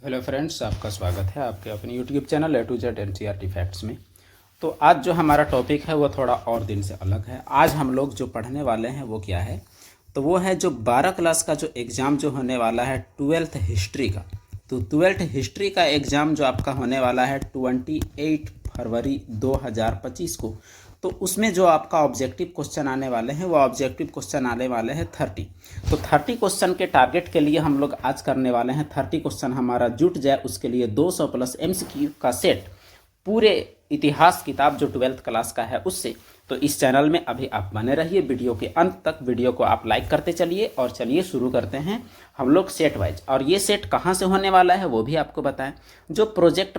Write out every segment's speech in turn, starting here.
Hello friends, आपका स्वागत है आपके अपने YouTube channel A to Z NCERT facts में। तो आज जो हमारा टॉपिक है वो थोड़ा और दिन से अलग है। आज हम लोग जो पढ़ने वाले हैं वो क्या है, तो वो है जो 12 क्लास का जो एग्ज़ाम जो होने वाला है 12th हिस्ट्री का। तो 12th हिस्ट्री का एग्ज़ाम जो आपका होने वाला है 28 फरवरी 2025 को। तो उसमें जो आपका ऑब्जेक्टिव क्वेश्चन आने वाले हैं वो ऑब्जेक्टिव क्वेश्चन आने वाले हैं 30। तो 30 क्वेश्चन के टारगेट के लिए हम लोग आज करने वाले हैं 30 क्वेश्चन हमारा जुट जाए उसके लिए 200 प्लस एमसीक्यू का सेट पूरे इतिहास किताब जो 12th क्लास का है उससे। तो इस चैनल में अभी आप बने रहिए वीडियो के अंत तक। वीडियो को आप लाइक करते चलिए और चलिए शुरू करते हैं हम लोग सेट वाइज। और ये सेट कहाँ से होने वाला है वो भी आपको बताएं। जो प्रोजेक्ट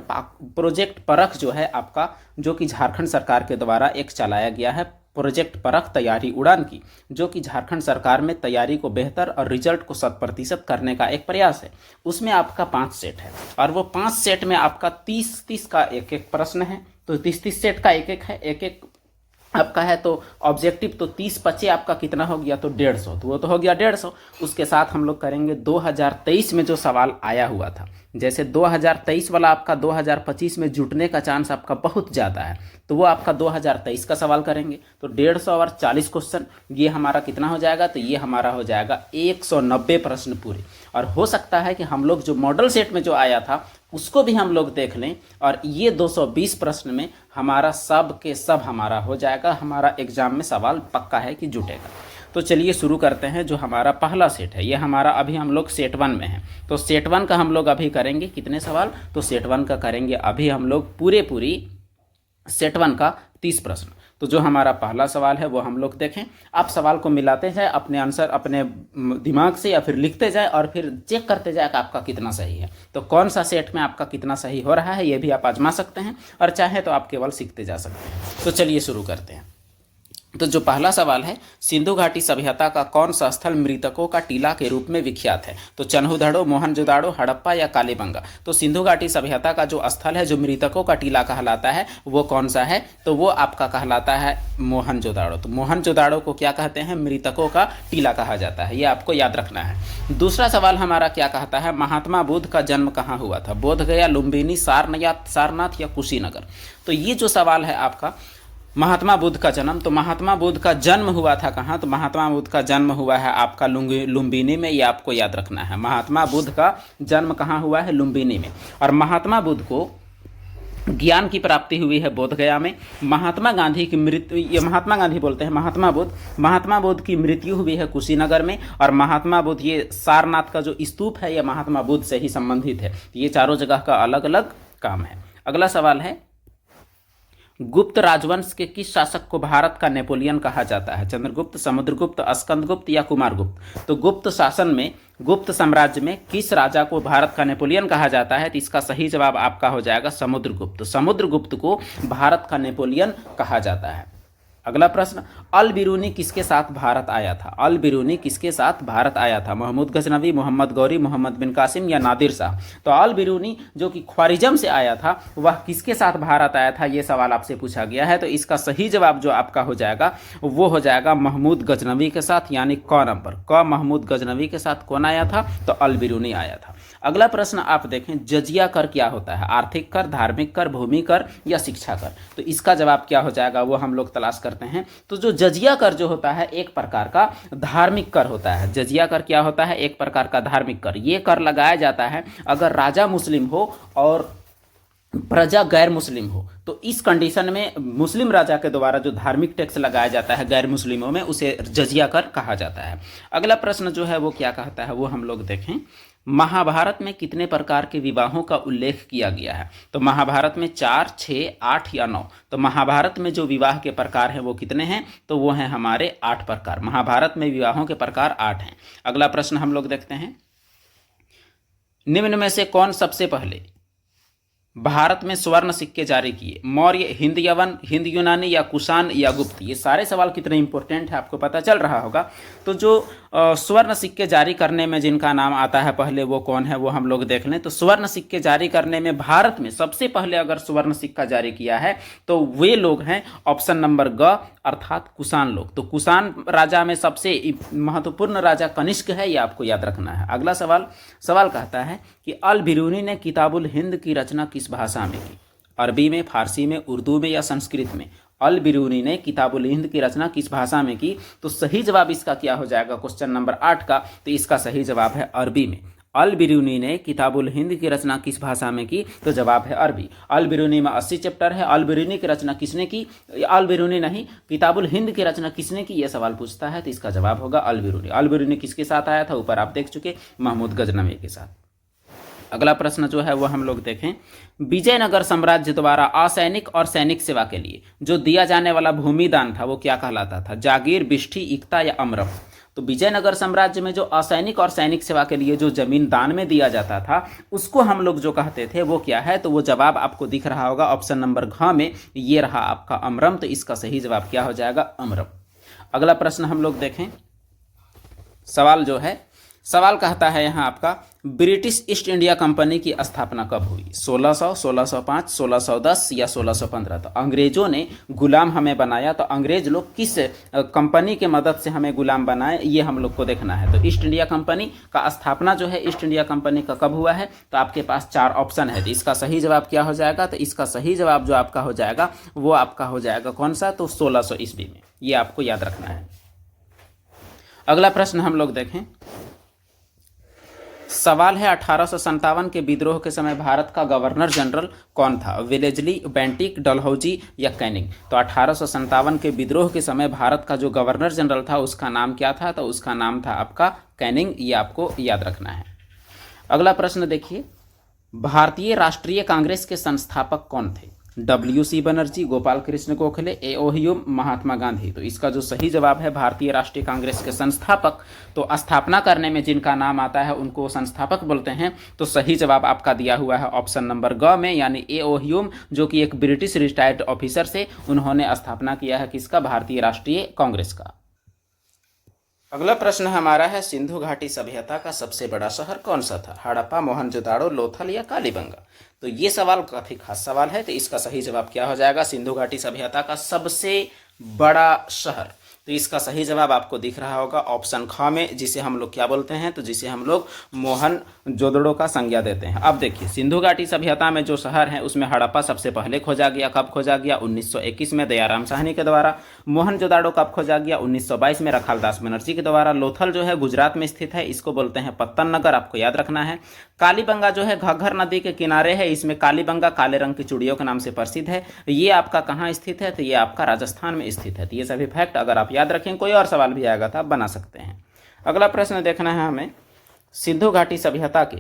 परख जो है आपका, जो कि झारखंड सरकार के द्वारा एक चलाया गया है, प्रोजेक्ट परख तैयारी उड़ान की, जो कि झारखंड सरकार में तैयारी को बेहतर और रिजल्ट को 100% करने का एक प्रयास है। उसमें आपका 5 सेट है और वो 5 सेट में आपका 30-30 का एक एक प्रश्न है। तो 30-30 सेट का एक एक है, एक एक आपका है। तो ऑब्जेक्टिव तो 30-25 आपका कितना हो गया, तो 150। तो वो तो हो गया 150। उसके साथ हम लोग करेंगे 2023 में जो सवाल आया हुआ था, जैसे 2023 वाला आपका 2025 में जुटने का चांस आपका बहुत ज़्यादा है, तो वो आपका 2023 का सवाल करेंगे। तो 150 और 40 क्वेश्चन, ये हमारा कितना हो जाएगा, तो ये हमारा हो जाएगा 190 प्रश्न पूरे। और हो सकता है कि हम लोग जो मॉडल सेट में जो आया था उसको भी हम लोग देख लें और ये 220 प्रश्न में हमारा सब के सब हमारा हो जाएगा। हमारा एग्जाम में सवाल पक्का है कि जुटेगा। तो चलिए शुरू करते हैं। जो हमारा पहला सेट है ये हमारा अभी हम लोग सेट 1 में हैं। तो सेट 1 का हम लोग अभी करेंगे कितने सवाल, तो सेट 1 का करेंगे अभी हम लोग पूरी सेट 1 का 30 प्रश्न। तो जो हमारा पहला सवाल है वो हम लोग देखें। आप सवाल को मिलाते जाए अपने आंसर अपने दिमाग से या फिर लिखते जाए और फिर चेक करते जाए कि आपका कितना सही है। तो कौन सा सेट में आपका कितना सही हो रहा है ये भी आप आजमा सकते हैं और चाहे तो आप केवल सीखते जा सकते हैं। तो चलिए शुरू करते हैं। तो जो पहला सवाल है, सिंधु घाटी सभ्यता का कौन सा स्थल मृतकों का टीला के रूप में विख्यात है। तो चन्हुदड़ो, मोहनजोदाड़ो, हड़प्पा या कालीबंगा। तो सिंधु घाटी सभ्यता का जो स्थल है जो मृतकों का टीला कहलाता है वो कौन सा है, तो वो आपका कहलाता है मोहनजोदाड़ो। तो मोहनजोदाड़ो को क्या कहते हैं, मृतकों का टीला कहा जाता है, ये आपको याद रखना है। दूसरा सवाल हमारा क्या कहता है, महात्मा बुद्ध का जन्म कहाँ हुआ था। बोधगया, लुम्बिनी, सारनाथ या कुशीनगर। तो ये जो सवाल है आपका महात्मा बुद्ध का जन्म, तो महात्मा बुद्ध का जन्म हुआ था कहाँ, तो महात्मा बुद्ध का जन्म हुआ है आपका लुम्बिनी में। ये आपको याद रखना है, महात्मा बुद्ध का जन्म कहाँ हुआ है, लुम्बिनी में। और महात्मा बुद्ध को ज्ञान की प्राप्ति हुई है बोधगया में। महात्मा गांधी की मृत्यु, ये महात्मा गांधी बोलते हैं, महात्मा बुद्ध की मृत्यु हुई है कुशीनगर में। और महात्मा बुद्ध, ये सारनाथ का जो स्तूप है ये महात्मा बुद्ध से ही संबंधित है। ये चारों जगह का अलग अलग काम है। अगला सवाल है, गुप्त राजवंश के किस शासक को भारत का नेपोलियन कहा जाता है। चंद्रगुप्त, समुद्रगुप्त, स्कंदगुप्त या कुमारगुप्त। तो गुप्त शासन में, गुप्त साम्राज्य में किस राजा को भारत का नेपोलियन कहा जाता है, तो इसका सही जवाब आपका हो जाएगा समुद्रगुप्त। समुद्रगुप्त को भारत का नेपोलियन कहा जाता है। अगला प्रश्न, अल बिरूनी किसके साथ भारत आया था। अल बिरूनी किसके साथ भारत आया था, महमूद गजनवी, मोहम्मद गौरी, मोहम्मद बिन कासिम या नादिर शाह। तो अल बिरूनी जो कि ख्वारिज्म से आया था वह किसके साथ भारत आया था, ये सवाल आपसे पूछा गया है। तो इसका सही जवाब जो आपका हो जाएगा वो हो जाएगा महमूद गजनवी के साथ, यानी क नंबर क, महमूद गजनवी के साथ कौन आया था, तो अल बिरूनी आया था। अगला प्रश्न आप देखें, जजिया कर क्या होता है, आर्थिक कर, धार्मिक कर, भूमि कर या शिक्षा कर। तो इसका जवाब क्या हो जाएगा वो हम लोग तलाश करते हैं। तो जो जजिया कर जो होता है एक प्रकार का धार्मिक कर होता है। जजिया कर क्या होता है, एक प्रकार का धार्मिक कर। ये कर लगाया जाता है अगर राजा मुस्लिम हो और प्रजा गैर मुस्लिम हो। तो इस कंडीशन में मुस्लिम राजा के द्वारा जो धार्मिक टैक्स लगाया जाता है गैर मुस्लिमों में उसे जजिया कर कहा जाता है। अगला प्रश्न जो है वो क्या कहता है वो हम लोग देखें, महाभारत में कितने प्रकार के विवाहों का उल्लेख किया गया है। तो महाभारत में 4, 6, 8 या 9। तो महाभारत में जो विवाह के प्रकार हैं वो कितने हैं, तो वो हैं हमारे 8 प्रकार। महाभारत में विवाहों के प्रकार 8 हैं। अगला प्रश्न हम लोग देखते हैं, निम्न में से कौन सबसे पहले भारत में स्वर्ण सिक्के जारी किए। मौर्य, हिंद यवन, हिंद यूनानी या कुषाण या गुप्त। ये सारे सवाल कितने इंपॉर्टेंट है आपको पता चल रहा होगा। तो जो स्वर्ण सिक्के जारी करने में जिनका नाम आता है पहले वो कौन है वो हम लोग देख लें। तो स्वर्ण सिक्के जारी करने में भारत में सबसे पहले अगर स्वर्ण सिक्का जारी किया है तो वे लोग हैं ऑप्शन नंबर ग, अर्थात कुषाण लोग। तो कुषाण राजा में सबसे महत्वपूर्ण राजा कनिष्क है, ये आपको याद रखना है। अगला सवाल कहता है कि अल बिरूनी ने किताबुल हिंद की रचना किस भाषा में की? अरबी में, फारसी में, उर्दू में या संस्कृत में? अल बिरूनी ने किताबुल हिंद की रचना किस भाषा में की? तो सही जवाब इसका क्या हो जाएगा क्वेश्चन नंबर 8 का? तो इसका सही जवाब है अरबी में। अल बिरूनी ने किताबुल हिंद की रचना किस भाषा में की? तो जवाब है अरबी। अल बिरूनी में 80 चैप्टर है। अल बिरूनी की रचना किसने की? अल बिरूनी नहीं, किताबुल हिंद की रचना किसने की, यह सवाल पूछता है। तो इसका जवाब होगा अल बिरूनी। अल बिरूनी किसके साथ आया था? ऊपर आप देख चुके, महमूद गजनवी के साथ। अगला प्रश्न जो है वो हम लोग देखें, विजयनगर साम्राज्य द्वारा असैनिक और सैनिक सेवा के लिए जो दिया जाने वाला भूमिदान था वो क्या कहलाता था? जागीर, बिष्ठी, इक्ता या अमरम? तो विजयनगर साम्राज्य में जो असैनिक और सैनिक सेवा के लिए जो जमीन दान में दिया जाता था उसको हम लोग जो कहते थे वो क्या है? तो वो जवाब आपको दिख रहा होगा ऑप्शन नंबर घ में, ये रहा आपका अमरम। तो इसका सही जवाब क्या हो जाएगा? अमरम। अगला प्रश्न हम लोग देखें, सवाल कहता है यहाँ आपका, ब्रिटिश ईस्ट इंडिया कंपनी की स्थापना कब हुई? 1600, 1605, 1610 या 1615? तो अंग्रेजों ने गुलाम हमें बनाया, तो अंग्रेज लोग किस कंपनी के मदद से हमें गुलाम बनाए, ये हम लोग को देखना है। तो ईस्ट इंडिया कंपनी का स्थापना जो है ईस्ट इंडिया कंपनी का कब हुआ है? तो आपके पास 4 ऑप्शन है। तो इसका सही जवाब क्या हो जाएगा? तो इसका सही जवाब जो आपका हो जाएगा वो आपका हो जाएगा कौन सा? तो 1600 ईस्वी में। ये आपको याद रखना है। अगला प्रश्न हम लोग देखें, सवाल है 1857 के विद्रोह के समय भारत का गवर्नर जनरल कौन था? वेलेस्ली, बेंटिक, डलहौजी या कैनिंग? तो 1857 के विद्रोह के समय भारत का जो गवर्नर जनरल था उसका नाम क्या था? तो उसका नाम था आपका कैनिंग। ये आपको याद रखना है। अगला प्रश्न देखिए, भारतीय राष्ट्रीय कांग्रेस के संस्थापक कौन थे? WC Banerjee, Gopal Krishna Gokhale, A O. Hume, Mahatma Gandhi? तो इसका जो सही जवाब है भारतीय राष्ट्रीय कांग्रेस के संस्थापक, तो स्थापना करने में जिनका नाम आता है उनको संस्थापक बोलते हैं। तो सही जवाब आपका दिया हुआ है ऑप्शन नंबर ग में, यानी ए.ओ. ह्यूम, जो कि एक ब्रिटिश रिटायर्ड ऑफिसर से, उन्होंने स्थापना किया है किसका? भारतीय राष्ट्रीय कांग्रेस का। अगला प्रश्न हमारा है, सिंधु घाटी सभ्यता का सबसे बड़ा शहर कौन सा था? हड़प्पा, मोहनजोदाड़ो, लोथल या कालीबंगा? तो ये सवाल काफी खास सवाल है। तो इसका सही जवाब क्या हो जाएगा? सिंधु घाटी सभ्यता का सबसे बड़ा शहर। तो इसका सही जवाब आपको दिख रहा होगा ऑप्शन ख में, जिसे हम लोग क्या बोलते हैं? तो जिसे हम लोग मोहनजोदड़ो का संज्ञा देते हैं। अब देखिए, सिंधु घाटी सभ्यता में जो शहर है उसमें हड़प्पा सबसे पहले खोजा गया। कब खोजा गया? 1921 में दयाराम साहनी के द्वारा। मोहनजोदाड़ो कब खोजा गया? 1922 में रखालदास बनर्जी के द्वारा। लोथल जो है गुजरात में स्थित है, इसको बोलते हैं पत्तन नगर, आपको याद रखना है। कालीबंगा जो है घग्घर नदी के किनारे है, इसमें कालीबंगा काले रंग की चूड़ियों के नाम से प्रसिद्ध है। ये आपका कहाँ स्थित है? तो ये आपका राजस्थान में स्थित है। तो ये सभी फैक्ट अगर आप याद रखें, कोई और सवाल भी आएगा तो आप बना सकते हैं। अगला प्रश्न देखना है हमें, सिंधु घाटी सभ्यता के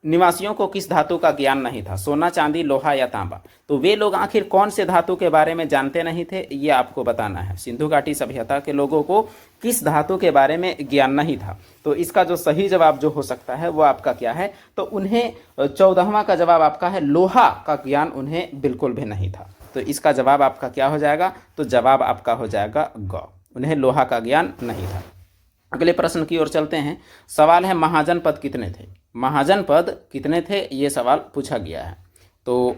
निवासियों को किस धातु का ज्ञान नहीं था? सोना, चांदी, लोहा या तांबा? तो वे लोग आखिर कौन से धातु के बारे में जानते नहीं थे, ये आपको बताना है। सिंधु घाटी सभ्यता के लोगों को किस धातु के बारे में ज्ञान नहीं था? तो इसका जो सही जवाब जो हो सकता है वो आपका क्या है? तो उन्हें 14वां का जवाब आपका है, लोहा का ज्ञान उन्हें बिल्कुल भी नहीं था। तो इसका जवाब आपका क्या हो जाएगा? तो जवाब आपका हो जाएगा ग, उन्हें लोहा का ज्ञान नहीं था। अगले प्रश्न की ओर चलते हैं। सवाल है, महाजन पद कितने थे? महाजन पद कितने थे ये सवाल पूछा गया है। तो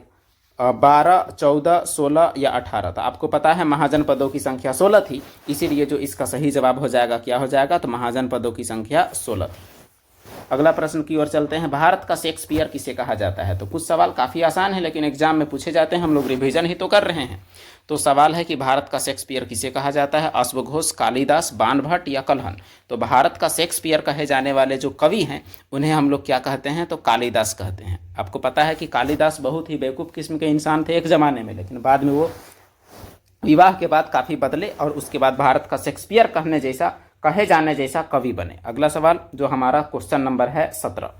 12, 14, 16 या 18? तो आपको पता है महाजन पदों की संख्या 16 थी, इसीलिए जो इसका सही जवाब हो जाएगा क्या हो जाएगा? तो महाजन पदों की संख्या 16 थी। अगला प्रश्न की ओर चलते हैं, भारत का शेक्सपियर किसे कहा जाता है? तो कुछ सवाल काफ़ी आसान है लेकिन एग्जाम में पूछे जाते हैं, हम लोग रिवीजन ही तो कर रहे हैं। तो सवाल है कि भारत का शेक्सपियर किसे कहा जाता है? अश्वघोष, कालिदास, बाणभट्ट या कल्हण? तो भारत का शेक्सपियर कहे जाने वाले जो कवि हैं उन्हें हम लोग क्या कहते हैं? तो कालिदास कहते हैं। आपको पता है कि कालिदास बहुत ही बेवकूफ़ किस्म के इंसान थे एक ज़माने में, लेकिन बाद में वो विवाह के बाद काफ़ी बदले और उसके बाद भारत का शेक्सपियर कहे जाने जैसा कवि बने। अगला सवाल जो हमारा क्वेश्चन नंबर है 17,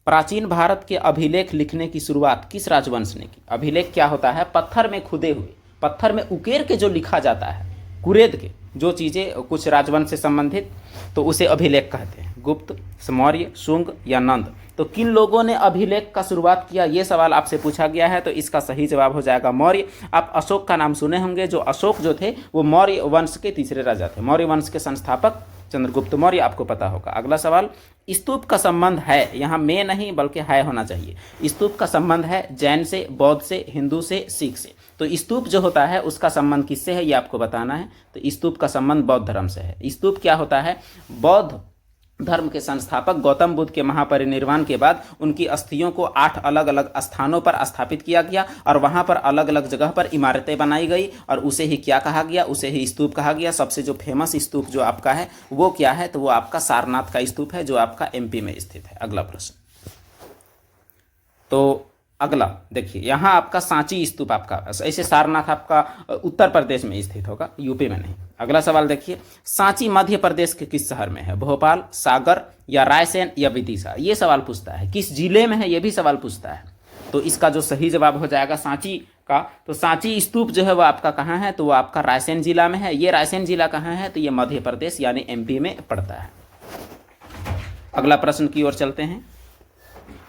प्राचीन भारत के अभिलेख लिखने की शुरुआत किस राजवंश ने की? अभिलेख क्या होता है? पत्थर में खुदे हुए, पत्थर में उकेर के जो लिखा जाता है, कुरेद के जो चीज़ें कुछ राजवंश से संबंधित, तो उसे अभिलेख कहते हैं। गुप्त, मौर्य, शुंग या नंद? तो किन लोगों ने अभिलेख का शुरुआत किया, ये सवाल आपसे पूछा गया है। तो इसका सही जवाब हो जाएगा मौर्य। आप अशोक का नाम सुने होंगे, जो अशोक जो थे वो मौर्य वंश के तीसरे राजा थे। मौर्य वंश के संस्थापक चंद्रगुप्त मौर्य आपको पता होगा। अगला सवाल, स्तूप का संबंध है, यहाँ में नहीं बल्कि है होना चाहिए। स्तूप का संबंध है जैन से, बौद्ध से, हिंदू से, सिख से। तो स्तूप जो होता है उसका संबंध किससे है ये आपको बताना है। तो स्तूप का संबंध बौद्ध धर्म से है। स्तूप क्या होता है, बौद्ध धर्म के संस्थापक गौतम बुद्ध के महापरिनिर्वाण के बाद उनकी अस्थियों को 8 अलग अलग स्थानों पर स्थापित किया गया और वहां पर अलग अलग जगह पर इमारतें बनाई गई और उसे ही क्या कहा गया, उसे ही स्तूप कहा गया। सबसे जो फेमस स्तूप जो आपका है वो क्या है, तो वो आपका सारनाथ का स्तूप है जो आपका एमपी में स्थित है। अगला प्रश्न, तो अगला देखिए, यहाँ आपका सांची स्तूप आपका, ऐसे सारनाथ आपका उत्तर प्रदेश में स्थित होगा, यूपी में नहीं। अगला सवाल देखिए, सांची मध्य प्रदेश के किस शहर में है, भोपाल, सागर या रायसेन या विदिशा। ये सवाल पूछता है। किस जिले में है ये भी सवाल पूछता है। तो इसका जो सही जवाब हो जाएगा सांची का, तो सांची स्तूप जो है वो आपका कहाँ है, तो वो आपका रायसेन जिला में है। ये रायसेन जिला कहाँ है, तो ये मध्य प्रदेश यानी एमपी में पड़ता है। अगला प्रश्न की ओर चलते हैं।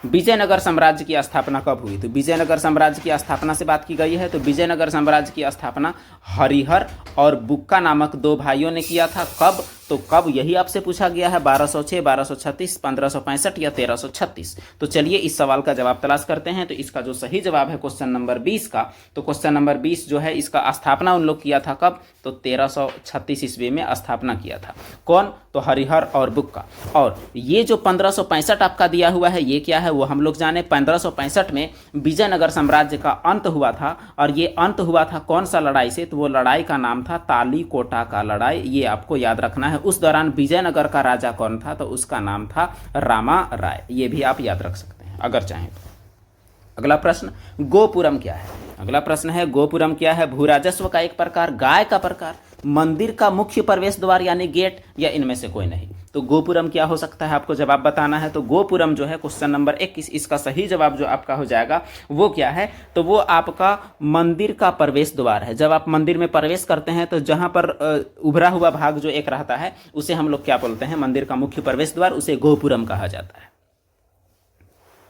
विजयनगर साम्राज्य की स्थापना कब हुई, तो विजयनगर साम्राज्य की स्थापना से बात की गई है। तो विजयनगर साम्राज्य की स्थापना हरिहर और बुक्का नामक 2 भाइयों ने किया था। कब, तो कब यही आपसे पूछा गया है, 1206, 1236, 1565 या 1336। तो चलिए इस सवाल का जवाब तलाश करते हैं। तो इसका जो सही जवाब है क्वेश्चन नंबर 20 का, तो क्वेश्चन नंबर 20 जो है इसका स्थापना उन लोग किया था कब, तो 1336 ईस्वी में स्थापना किया था। कौन, तो हरिहर और बुक्का। और ये जो 1565 आपका दिया हुआ है ये क्या है वो हम लोग जाने। 1565 में विजयनगर साम्राज्य का अंत हुआ था और ये अंत हुआ था कौन सा लड़ाई से, तो वो लड़ाई का नाम था तालीकोटा का लड़ाई। ये आपको याद रखना है। उस दौरान विजयनगर का राजा कौन था, तो उसका नाम था रामा राय। ये भी आप याद रख सकते हैं अगर चाहें तो। अगला प्रश्न, गोपुरम क्या है। अगला प्रश्न है गोपुरम क्या है, भूराजस्व का एक प्रकार, गाय का प्रकार, मंदिर का मुख्य प्रवेश द्वार यानी गेट, या इनमें से कोई नहीं। तो गोपुरम क्या हो सकता है आपको जवाब बताना है। तो गोपुरम जो है क्वेश्चन नंबर 21, इसका सही जवाब जो आपका हो जाएगा वो क्या है, तो वो आपका मंदिर का प्रवेश द्वार है। जब आप मंदिर में प्रवेश करते हैं तो जहां पर उभरा हुआ भाग जो एक रहता है उसे हम लोग क्या बोलते हैं, मंदिर का मुख्य प्रवेश द्वार, उसे गोपुरम कहा जाता है,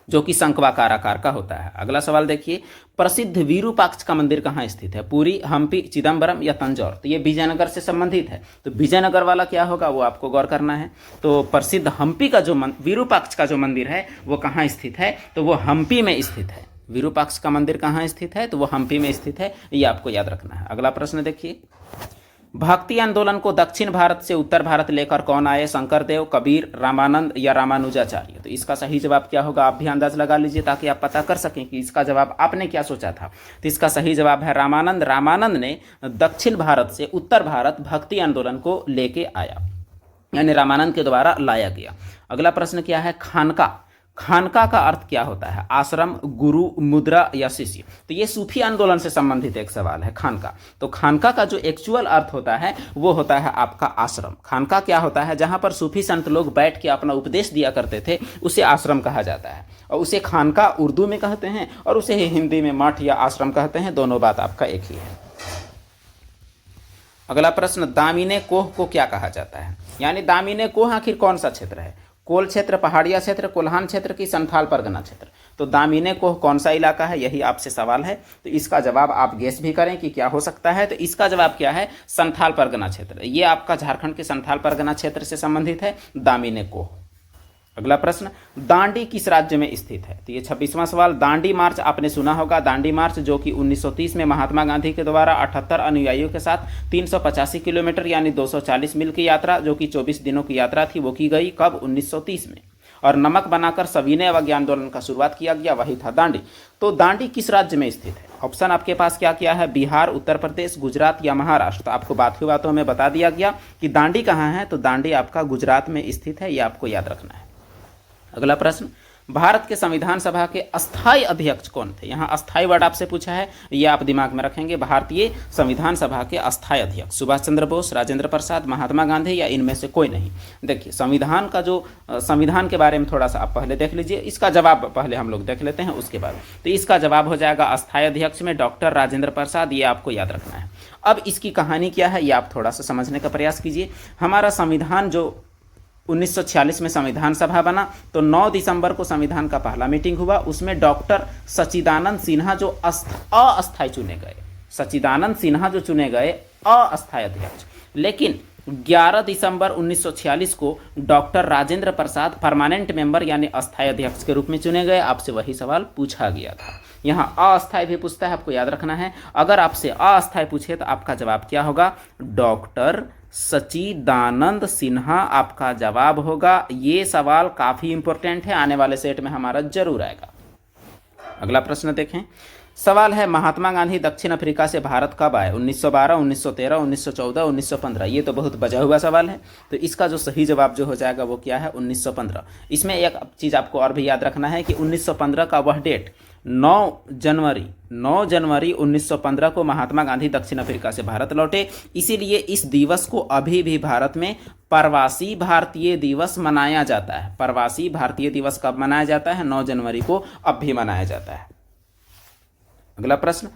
जो कि शंक्वाकार आकार का होता है। अगला सवाल देखिए, प्रसिद्ध विरूपाक्ष का मंदिर कहाँ स्थित है, पुरी, हम्पी, चिदम्बरम या तंजौर। तो ये विजयनगर से संबंधित है। तो विजयनगर वाला क्या होगा वो आपको गौर करना है। तो प्रसिद्ध हम्पी का जो विरूपाक्ष का जो मंदिर है वो कहाँ स्थित है, तो वो हम्पी में स्थित है। विरूपाक्ष का मंदिर कहाँ स्थित है, तो वो हम्पी में स्थित है। ये आपको याद रखना है। अगला प्रश्न देखिए, भक्ति आंदोलन को दक्षिण भारत से उत्तर भारत लेकर कौन आए, शंकरदेव, कबीर, रामानंद या रामानुजाचार्य। तो इसका सही जवाब क्या होगा आप भी अंदाज लगा लीजिए ताकि आप पता कर सकें कि इसका जवाब आपने क्या सोचा था। तो इसका सही जवाब है रामानंद। रामानंद ने दक्षिण भारत से उत्तर भारत भक्ति आंदोलन को लेके आया, यानी रामानंद के द्वारा लाया गया। अगला प्रश्न क्या है, खानका। खानका का अर्थ क्या होता है, आश्रम, गुरु, मुद्रा या शिष्य। तो ये सूफी आंदोलन से संबंधित एक सवाल है खानका। तो खानका का जो एक्चुअल अर्थ होता है वो होता है आपका आश्रम। खानका क्या होता है, जहां पर सूफी संत लोग बैठ के अपना उपदेश दिया करते थे उसे आश्रम कहा जाता है। और उसे खानका उर्दू में कहते हैं और उसे हिंदी में मठ या आश्रम कहते हैं। दोनों बात आपका एक ही है। अगला प्रश्न, दामिने कोह को क्या कहा जाता है, यानी दामिने कोह आखिर कौन सा क्षेत्र है, कोल क्षेत्र, पहाड़िया क्षेत्र, कोल्हान क्षेत्र की संथाल परगना क्षेत्र। तो दामिने कोह कौन सा इलाका है, यही आपसे सवाल है। तो इसका जवाब आप गेस भी करें कि क्या हो सकता है। तो इसका जवाब क्या है, संथाल परगना क्षेत्र। ये आपका झारखंड के संथाल परगना क्षेत्र से संबंधित है दामिने कोह। अगला प्रश्न, दांडी किस राज्य में स्थित है। तो ये 26वां सवाल, दांडी मार्च आपने सुना होगा। दांडी मार्च जो कि 1930 में महात्मा गांधी के द्वारा 78 अनुयायियों के साथ 385 किलोमीटर यानी 240 मील की यात्रा, जो कि 24 दिनों की यात्रा थी, वो की गई कब, 1930 में। और नमक बनाकर सविनय अवज्ञा आंदोलन का शुरुआत किया गया, वही था दांडी। तो दांडी किस राज्य में स्थित है, ऑप्शन आपके पास क्या क्या है, बिहार, उत्तर प्रदेश, गुजरात या महाराष्ट्र। तो आपको बात की बातों में बता दिया गया कि दांडी कहाँ है। तो दांडी आपका गुजरात में स्थित है, ये आपको याद रखना है। अगला प्रश्न, भारत के संविधान सभा के अस्थायी अध्यक्ष कौन थे। यहाँ अस्थायी वर्ड आपसे पूछा है, ये आप दिमाग में रखेंगे। भारतीय संविधान सभा के अस्थायी अध्यक्ष सुभाष चंद्र बोस, राजेंद्र प्रसाद, महात्मा गांधी या इनमें से कोई नहीं। देखिए संविधान का जो संविधान के बारे में थोड़ा सा आप पहले देख लीजिए, इसका जवाब पहले हम लोग देख लेते हैं उसके बाद। तो इसका जवाब हो जाएगा अस्थायी अध्यक्ष में डॉक्टर राजेंद्र प्रसाद, ये आपको याद रखना है। अब इसकी कहानी क्या है ये आप थोड़ा सा समझने का प्रयास कीजिए। हमारा संविधान जो 1946 में संविधान सभा बना, तो 9 दिसंबर को संविधान का पहला मीटिंग हुआ। उसमें डॉक्टर सच्चिदानंद सिन्हा जो अस्थायी चुने गए, सच्चिदानंद सिन्हा जो चुने गए अस्थायी अध्यक्ष। लेकिन 11 दिसंबर 1946 को doctor Rajendra Prasad permanent member यानी अस्थायी अध्यक्ष के रूप में चुने गए। आपसे वही सवाल पूछा गया था। यहाँ अस्थायी भी पूछता है, आपको याद रखना है। अगर आपसे अस्थायी पूछे तो आपका जवाब क्या होगा? डॉक्टर सच्चिदानंद सिन्हा आपका जवाब होगा। ये सवाल काफ़ी इंपॉर्टेंट है, आने वाले सेट में हमारा जरूर आएगा। अगला प्रश्न देखें। सवाल है, महात्मा गांधी दक्षिण अफ्रीका से भारत कब आए? 1912, 1913, 1914, 1915। ये तो बहुत बजा हुआ सवाल है, तो इसका जो सही जवाब जो हो जाएगा वो क्या है? 1915। इसमें एक चीज़ आपको और भी याद रखना है कि 1915 का वह डेट 9 जनवरी 1915 को महात्मा गांधी दक्षिण अफ्रीका से भारत लौटे। इसीलिए इस दिवस को अभी भी भारत में प्रवासी भारतीय दिवस मनाया जाता है। प्रवासी भारतीय दिवस कब मनाया जाता है? 9 जनवरी को अब भी मनाया जाता है। अगला प्रश्न,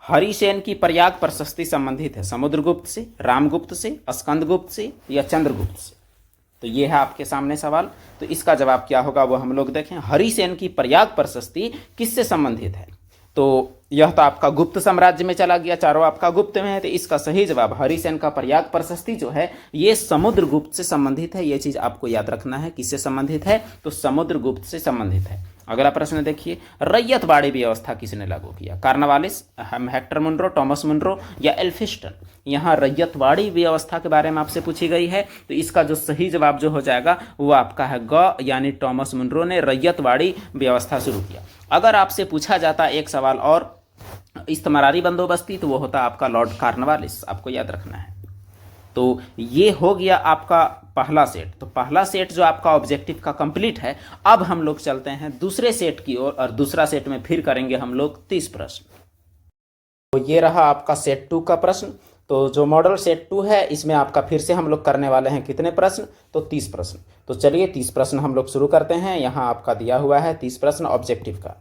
हरिसेन की प्रयाग प्रशस्ति संबंधित है समुद्रगुप्त से, रामगुप्त से, स्कंदगुप्त से या चंद्रगुप्त से? तो ये है आपके सामने सवाल। तो इसका जवाब क्या होगा वो हम लोग देखें। हरिसेन की प्रयाग प्रशस्ति किससे संबंधित है? तो यह तो आपका गुप्त साम्राज्य में चला गया, चारों आपका गुप्त में है, तो इसका सही जवाब हरिसेन का प्रयाग प्रशस्ति जो है ये समुद्रगुप्त से संबंधित है। ये चीज आपको याद रखना है, किससे संबंधित है? तो समुद्रगुप्त से संबंधित है। अगला प्रश्न देखिए, रैयतवाड़ी व्यवस्था किसने लागू किया? Cornwallis, Hector Munro, Thomas Munro या एल्फिंस्टन? यहाँ रैयतवाड़ी व्यवस्था के बारे में आपसे पूछी गई है, तो इसका जो सही जवाब जो हो जाएगा वो आपका है ग, यानी टॉमस मुनरो ने रैयतवाड़ी व्यवस्था शुरू किया। अगर आपसे पूछा जाता एक सवाल और इस्तमारी बंदोबस्ती, तो वो होता आपका लॉर्ड कार्नवालिस, आपको याद रखना है। तो ये हो गया आपका पहला सेट। तो पहला सेट जो आपका ऑब्जेक्टिव का कंप्लीट है। अब हम लोग चलते हैं दूसरे सेट की ओर, और दूसरा सेट में फिर करेंगे हम लोग 30 प्रश्न। तो ये रहा आपका सेट 2 का प्रश्न। तो जो मॉडल सेट 2 है इसमें आपका फिर से हम लोग करने वाले हैं कितने प्रश्न? तो 30 प्रश्न। तो चलिए 30 प्रश्न हम लोग शुरू करते हैं। यहाँ आपका दिया हुआ है 30 प्रश्न ऑब्जेक्टिव का।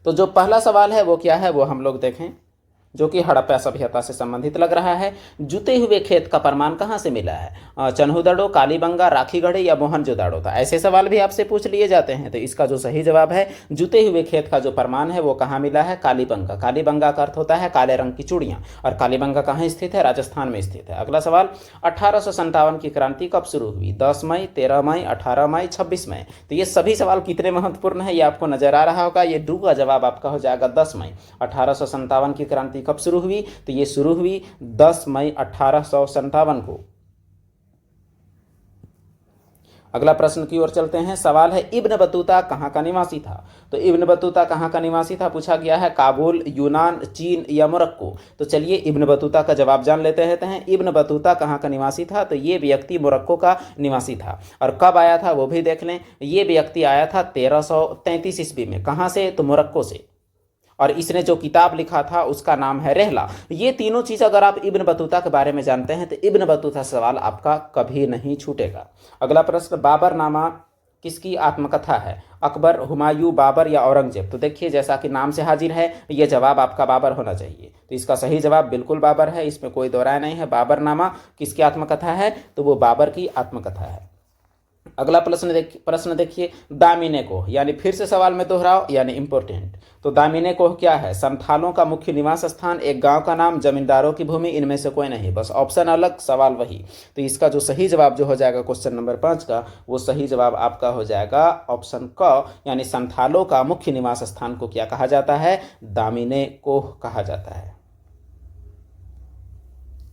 तो जो पहला सवाल है वो क्या है वो हम लोग देखें, जो कि हड़प्पा सभ्यता से संबंधित लग रहा है। जुते हुए खेत का प्रमाण कहाँ से मिला है? चन्हुदड़ो, कालीबंगा, राखीगढ़ी या मोहनजोदाड़ो? था ऐसे सवाल भी आपसे पूछ लिए जाते हैं। तो इसका जो सही जवाब है, जुते हुए खेत का जो प्रमाण है वो कहाँ मिला है? कालीबंगा। कालीबंगा का अर्थ होता है काले रंग की चूड़ियाँ, और कालीबंगा कहाँ स्थित है? राजस्थान में स्थित है। अगला सवाल, 1857 की क्रांति कब शुरू हुई? 10 मई, 13 मई, 18 मई, 26 मई? तो ये सभी सवाल कितने महत्वपूर्ण है ये आपको नजर आ रहा होगा। ये डू का जवाब आपका हो जाएगा 10 मई। 1857 की क्रांति कब शुरू हुई? तो ये शुरू हुई 10 मई 1857 को। अगला प्रश्न की ओर चलते हैं। सवाल है, इब्न बतूता कहाँ का निवासी था? तो इब्न बतूता कहाँ का निवासी था पूछा गया है। काबुल, यूनान, चीन या मोरक्को? तो चलिए इब्न बतूता का जवाब जान लेते हैं। इब्न बतूता कहाँ का निवासी था? तो ये व्यक्ति मोरक्को का निवासी था। और कब आया था वो भी देख लें। ये व्यक्ति आया था 1333 ईस्वी में। कहाँ से? तो मोरक्को से। और इसने जो किताब लिखा था उसका नाम है रहला। ये तीनों चीज़ अगर आप इब्न बतूता के बारे में जानते हैं तो इब्न बतूता सवाल आपका कभी नहीं छूटेगा। अगला प्रश्न, बाबरनामा किसकी आत्मकथा है? अकबर, हुमायूं, बाबर या औरंगजेब? तो देखिए जैसा कि नाम से हाजिर है ये जवाब आपका बाबर होना चाहिए। तो इसका सही जवाब बिल्कुल बाबर है, इसमें कोई दो राय नहीं है। बाबरनामा किसकी आत्मकथा है? तो वो बाबर की आत्मकथा है। अगला प्रश्न देखिए, दामिने कोह, यानी फिर से सवाल में दोहराओ यानी इंपॉर्टेंट। तो दामिने कोह क्या है? संथालों का मुख्य निवास स्थान, एक गांव का नाम, जमींदारों की भूमि? इनमें से कोई नहीं, बस ऑप्शन अलग सवाल वही। तो इसका जो सही जवाब जो हो जाएगा क्वेश्चन नंबर 5 का, वो सही जवाब आपका हो जाएगा ऑप्शन क, यानी संथालों का मुख्य निवास स्थान को क्या कहा जाता है? दामिने कोह कहा जाता है।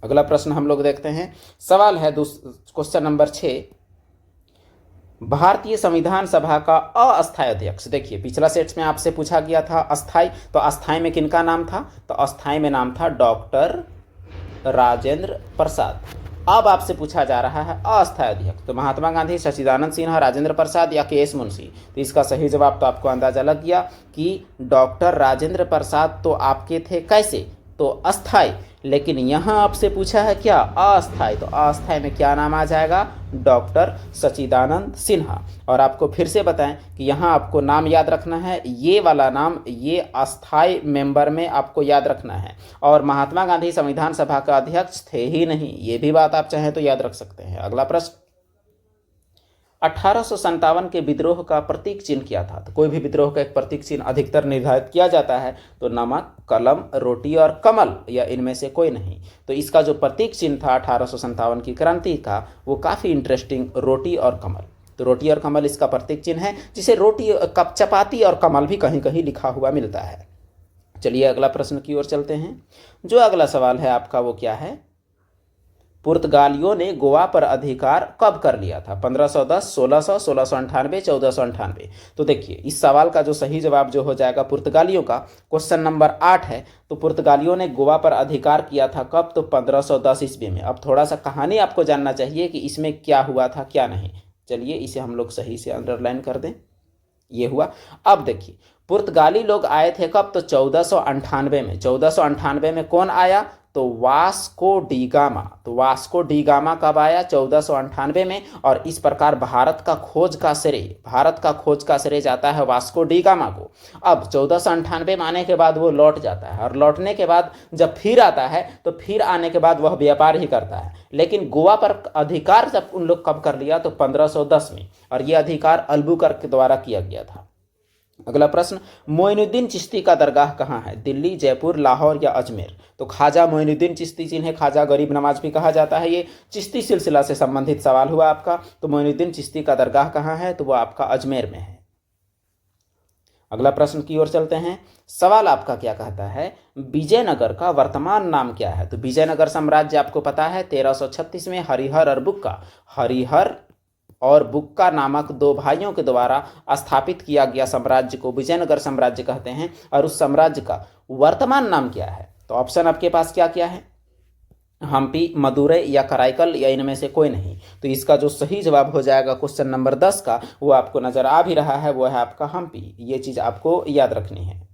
अगला प्रश्न हम लोग देखते हैं। सवाल है क्वेश्चन नंबर 6, भारतीय संविधान सभा का अस्थायी अध्यक्ष। देखिए पिछला सेट में आपसे पूछा गया था अस्थायी, तो अस्थायी में किनका नाम था? तो अस्थायी में नाम था डॉक्टर राजेंद्र प्रसाद। अब आपसे पूछा जा रहा है अस्थायी अध्यक्ष, तो महात्मा गांधी, सच्चिदानंद सिन्हा, राजेंद्र प्रसाद या के एस मुंशी? तो इसका सही जवाब तो आपको अंदाजा लग गया कि डॉक्टर राजेंद्र प्रसाद तो आपके थे कैसे? तो अस्थायी। लेकिन यहाँ आपसे पूछा है क्या? अस्थायी। तो अस्थायी में क्या नाम आ जाएगा? डॉक्टर सच्चिदानंद सिन्हा। और आपको फिर से बताएं कि यहाँ आपको नाम याद रखना है, ये वाला नाम ये अस्थायी मेंबर में आपको याद रखना है। और महात्मा गांधी संविधान सभा का अध्यक्ष थे ही नहीं, ये भी बात आप चाहें तो याद रख सकते हैं। अगला प्रश्न, 1857 के विद्रोह का प्रतीक चिन्ह क्या था? तो कोई भी विद्रोह का एक प्रतीक चिन्ह अधिकतर निर्धारित किया जाता है, तो नमक, कलम, रोटी और कमल, या इनमें से कोई नहीं। तो इसका जो प्रतीक चिन्ह था 1857 की क्रांति का, वो काफ़ी इंटरेस्टिंग, रोटी और कमल। तो रोटी और कमल इसका प्रतीक चिन्ह है, जिसे रोटी, कप, चपाती और कमल भी कहीं कहीं लिखा हुआ मिलता है। चलिए अगला प्रश्न की ओर चलते हैं। जो अगला सवाल है आपका वो क्या है? पुर्तगालियों ने गोवा पर अधिकार कब कर लिया था? 1510, 1600, 1698, 1498। तो देखिए इस सवाल का जो सही जवाब जो हो जाएगा पुर्तगालियों का, क्वेश्चन नंबर 8 है। तो पुर्तगालियों ने गोवा पर अधिकार किया था कब? तो 1510 ईस्वी में। अब थोड़ा सा कहानी आपको जानना चाहिए कि इसमें क्या हुआ था क्या नहीं। चलिए इसे हम लोग सही से अंडरलाइन कर दें। ये हुआ। अब देखिए पुर्तगाली लोग आए थे कब? तो 1498 में। 1498 में कौन आया? तो वास्को डी गामा। तो वास्को डी गामा कब आया? 1498 में। और इस प्रकार भारत का खोज का श्रेय जाता है वास्को डी गामा को। अब 1498 में आने के बाद वो लौट जाता है, और लौटने के बाद जब फिर आता है तो फिर आने के बाद वह व्यापार ही करता है। लेकिन गोवा पर अधिकार जब उन लोग कब कर लिया? तो 1510 में, और ये अधिकार अल्बुकर्क के द्वारा किया गया था। अगला प्रश्न, मोइनुद्दीन चिश्ती का दरगाह कहाँ है? दिल्ली, जयपुर, लाहौर या अजमेर? तो ख्वाजा मोइनुद्दीन चिश्ती, जिन्हें ख्वाजा गरीब नवाज भी कहा जाता है, ये चिश्ती सिलसिला से संबंधित सवाल हुआ आपका। तो मोइनुद्दीन चिश्ती का दरगाह कहाँ है? तो वो आपका अजमेर में है। अगला प्रश्न की ओर चलते हैं। सवाल आपका क्या कहता है? विजयनगर का वर्तमान नाम क्या है? तो विजयनगर साम्राज्य आपको पता है 1336 में हरिहर और बुक्का नामक दो भाइयों के द्वारा स्थापित किया गया साम्राज्य को विजयनगर साम्राज्य कहते हैं। और उस साम्राज्य का वर्तमान नाम क्या है? तो ऑप्शन आपके पास क्या क्या है? हम्पी, मदुरै या कराईकल, या इनमें से कोई नहीं। तो इसका जो सही जवाब हो जाएगा क्वेश्चन नंबर 10 का, वो आपको नजर आ भी रहा है, वो है आपका हम्पी। ये चीज आपको याद रखनी है।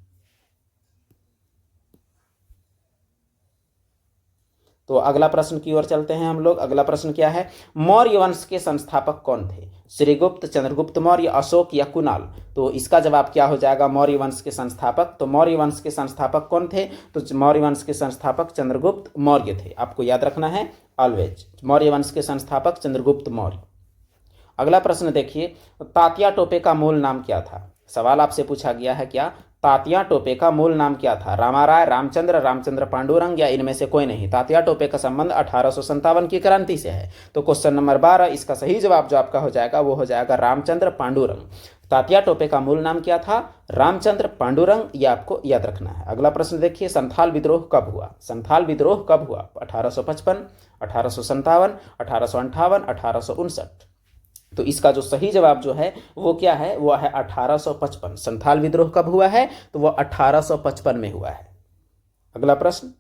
तो अगला प्रश्न की ओर चलते हैं हम लोग। अगला प्रश्न क्या है? मौर्य वंश के संस्थापक कौन थे? श्रीगुप्त, चंद्रगुप्त मौर्य, अशोक या कुणाल? तो इसका जवाब क्या हो जाएगा? मौर्य वंश के संस्थापक। तो मौर्य वंश के संस्थापक कौन थे? तो मौर्य वंश के संस्थापक चंद्रगुप्त मौर्य थे। आपको याद रखना है ऑलवेज, मौर्य वंश के संस्थापक चंद्रगुप्त मौर्य। अगला प्रश्न देखिए, तात्या टोपे का मूल नाम क्या था? सवाल आपसे पूछा गया है क्या? तात्या टोपे का मूल नाम क्या था? रामाराय, रामचंद्र पांडुरंग, या इनमें से कोई नहीं। तात्या टोपे का संबंध 1857 की क्रांति से है। तो क्वेश्चन नंबर 12, इसका सही जवाब जो आपका हो जाएगा वो हो जाएगा रामचंद्र पांडुरंग। तात्या टोपे का मूल नाम क्या था? रामचंद्र पांडुरंग, ये आपको याद रखना है। अगला प्रश्न देखिए, संथाल विद्रोह कब हुआ? संथाल विद्रोह कब हुआ? 1855, 1857, 1858, 1859। तो इसका जो सही जवाब जो है वो क्या है? वो है 1855। संथाल विद्रोह कब हुआ है? तो वो 1855 में हुआ है। अगला प्रश्न,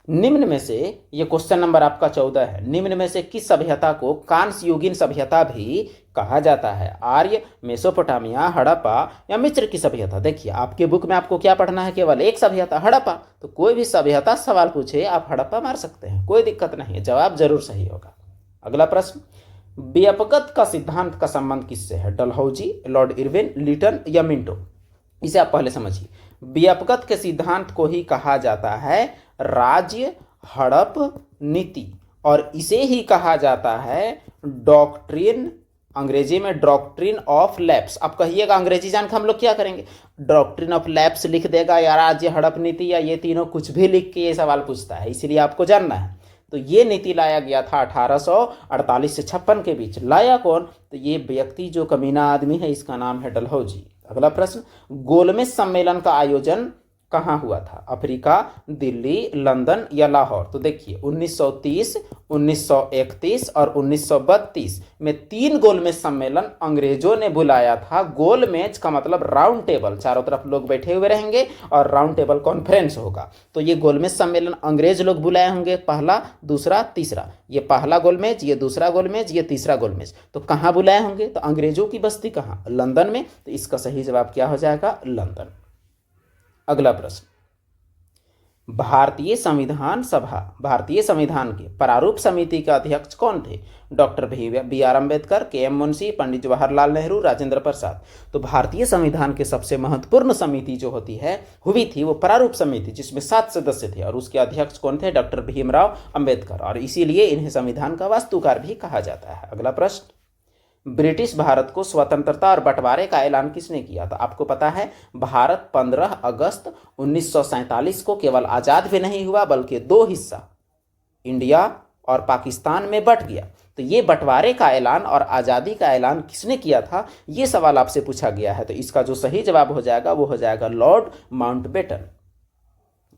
निम्न में से, ये क्वेश्चन नंबर आपका 14 है, निम्न में से किस सभ्यता को कांस्य युगीन सभ्यता भी कहा जाता है? आर्य, मेसोपोटामिया, हड़प्पा या मिस्र की सभ्यता? देखिए आपके बुक में आपको क्या पढ़ना है? केवल एक सभ्यता, हड़प्पा। तो कोई भी सभ्यता सवाल पूछे आप हड़प्पा मार सकते हैं, कोई दिक्कत नहीं है, जवाब जरूर सही होगा। अगला प्रश्न, व्यापकता का सिद्धांत का संबंध किससे है? डलहौजी, लॉर्ड इरविन, लीटन या मिंटो? इसे आप पहले समझिए। व्यापकता के सिद्धांत को ही कहा जाता है राज्य हड़प नीति, और इसे ही कहा जाता है डॉक्ट्रिन, अंग्रेजी में डॉक्ट्रिन ऑफ लैप्स। आप कहिएगा अंग्रेजी जान के हम लोग क्या करेंगे? डॉक्ट्रिन ऑफ लैप्स लिख देगा, या राज्य हड़प नीति, या ये तीनों कुछ भी लिख के ये सवाल पूछता है, इसलिए आपको जानना है। तो ये नीति लाया गया था 1848 से 56 के बीच। लाया कौन? तो ये व्यक्ति जो कमीना आदमी है, इसका नाम है डलहौजी। अगला प्रश्न, गोलमेज सम्मेलन का आयोजन कहाँ हुआ था? अफ्रीका, दिल्ली, लंदन या लाहौर? तो देखिए 1930, 1931 और 1932 में 3 गोलमेज सम्मेलन अंग्रेजों ने बुलाया था। गोलमेज का मतलब राउंड टेबल, चारों तरफ लोग बैठे हुए रहेंगे और राउंड टेबल कॉन्फ्रेंस होगा। तो ये गोलमेज सम्मेलन अंग्रेज लोग बुलाए होंगे, पहला, दूसरा, तीसरा। ये पहला गोलमेज, ये दूसरा गोलमेज, ये तीसरा गोलमेज। तो कहाँ बुलाए होंगे? तो अंग्रेजों की बस्ती कहाँ? लंदन में। तो इसका सही जवाब क्या हो जाएगा? लंदन। अगला प्रश्न, भारतीय संविधान के प्रारूप समिति के अध्यक्ष कौन थे? डॉक्टर बी आर अम्बेडकर, के एम मुंशी, पंडित जवाहरलाल नेहरू, राजेंद्र प्रसाद? तो भारतीय संविधान के सबसे महत्वपूर्ण समिति जो हुई थी वो प्रारूप समिति, जिसमें 7 सदस्य थे, और उसके अध्यक्ष कौन थे? डॉक्टर भीमराव अम्बेडकर, और इसीलिए इन्हें संविधान का वास्तुकार भी कहा जाता है। अगला प्रश्न, ब्रिटिश भारत को स्वतंत्रता और बंटवारे का ऐलान किसने किया था? आपको पता है भारत 15 अगस्त 1947 को केवल आज़ाद भी नहीं हुआ बल्कि दो हिस्सा इंडिया और पाकिस्तान में बंट गया। तो ये बंटवारे का ऐलान और आज़ादी का ऐलान किसने किया था, ये सवाल आपसे पूछा गया है। तो इसका जो सही जवाब हो जाएगा वो हो जाएगा लॉर्ड माउंटबेटन।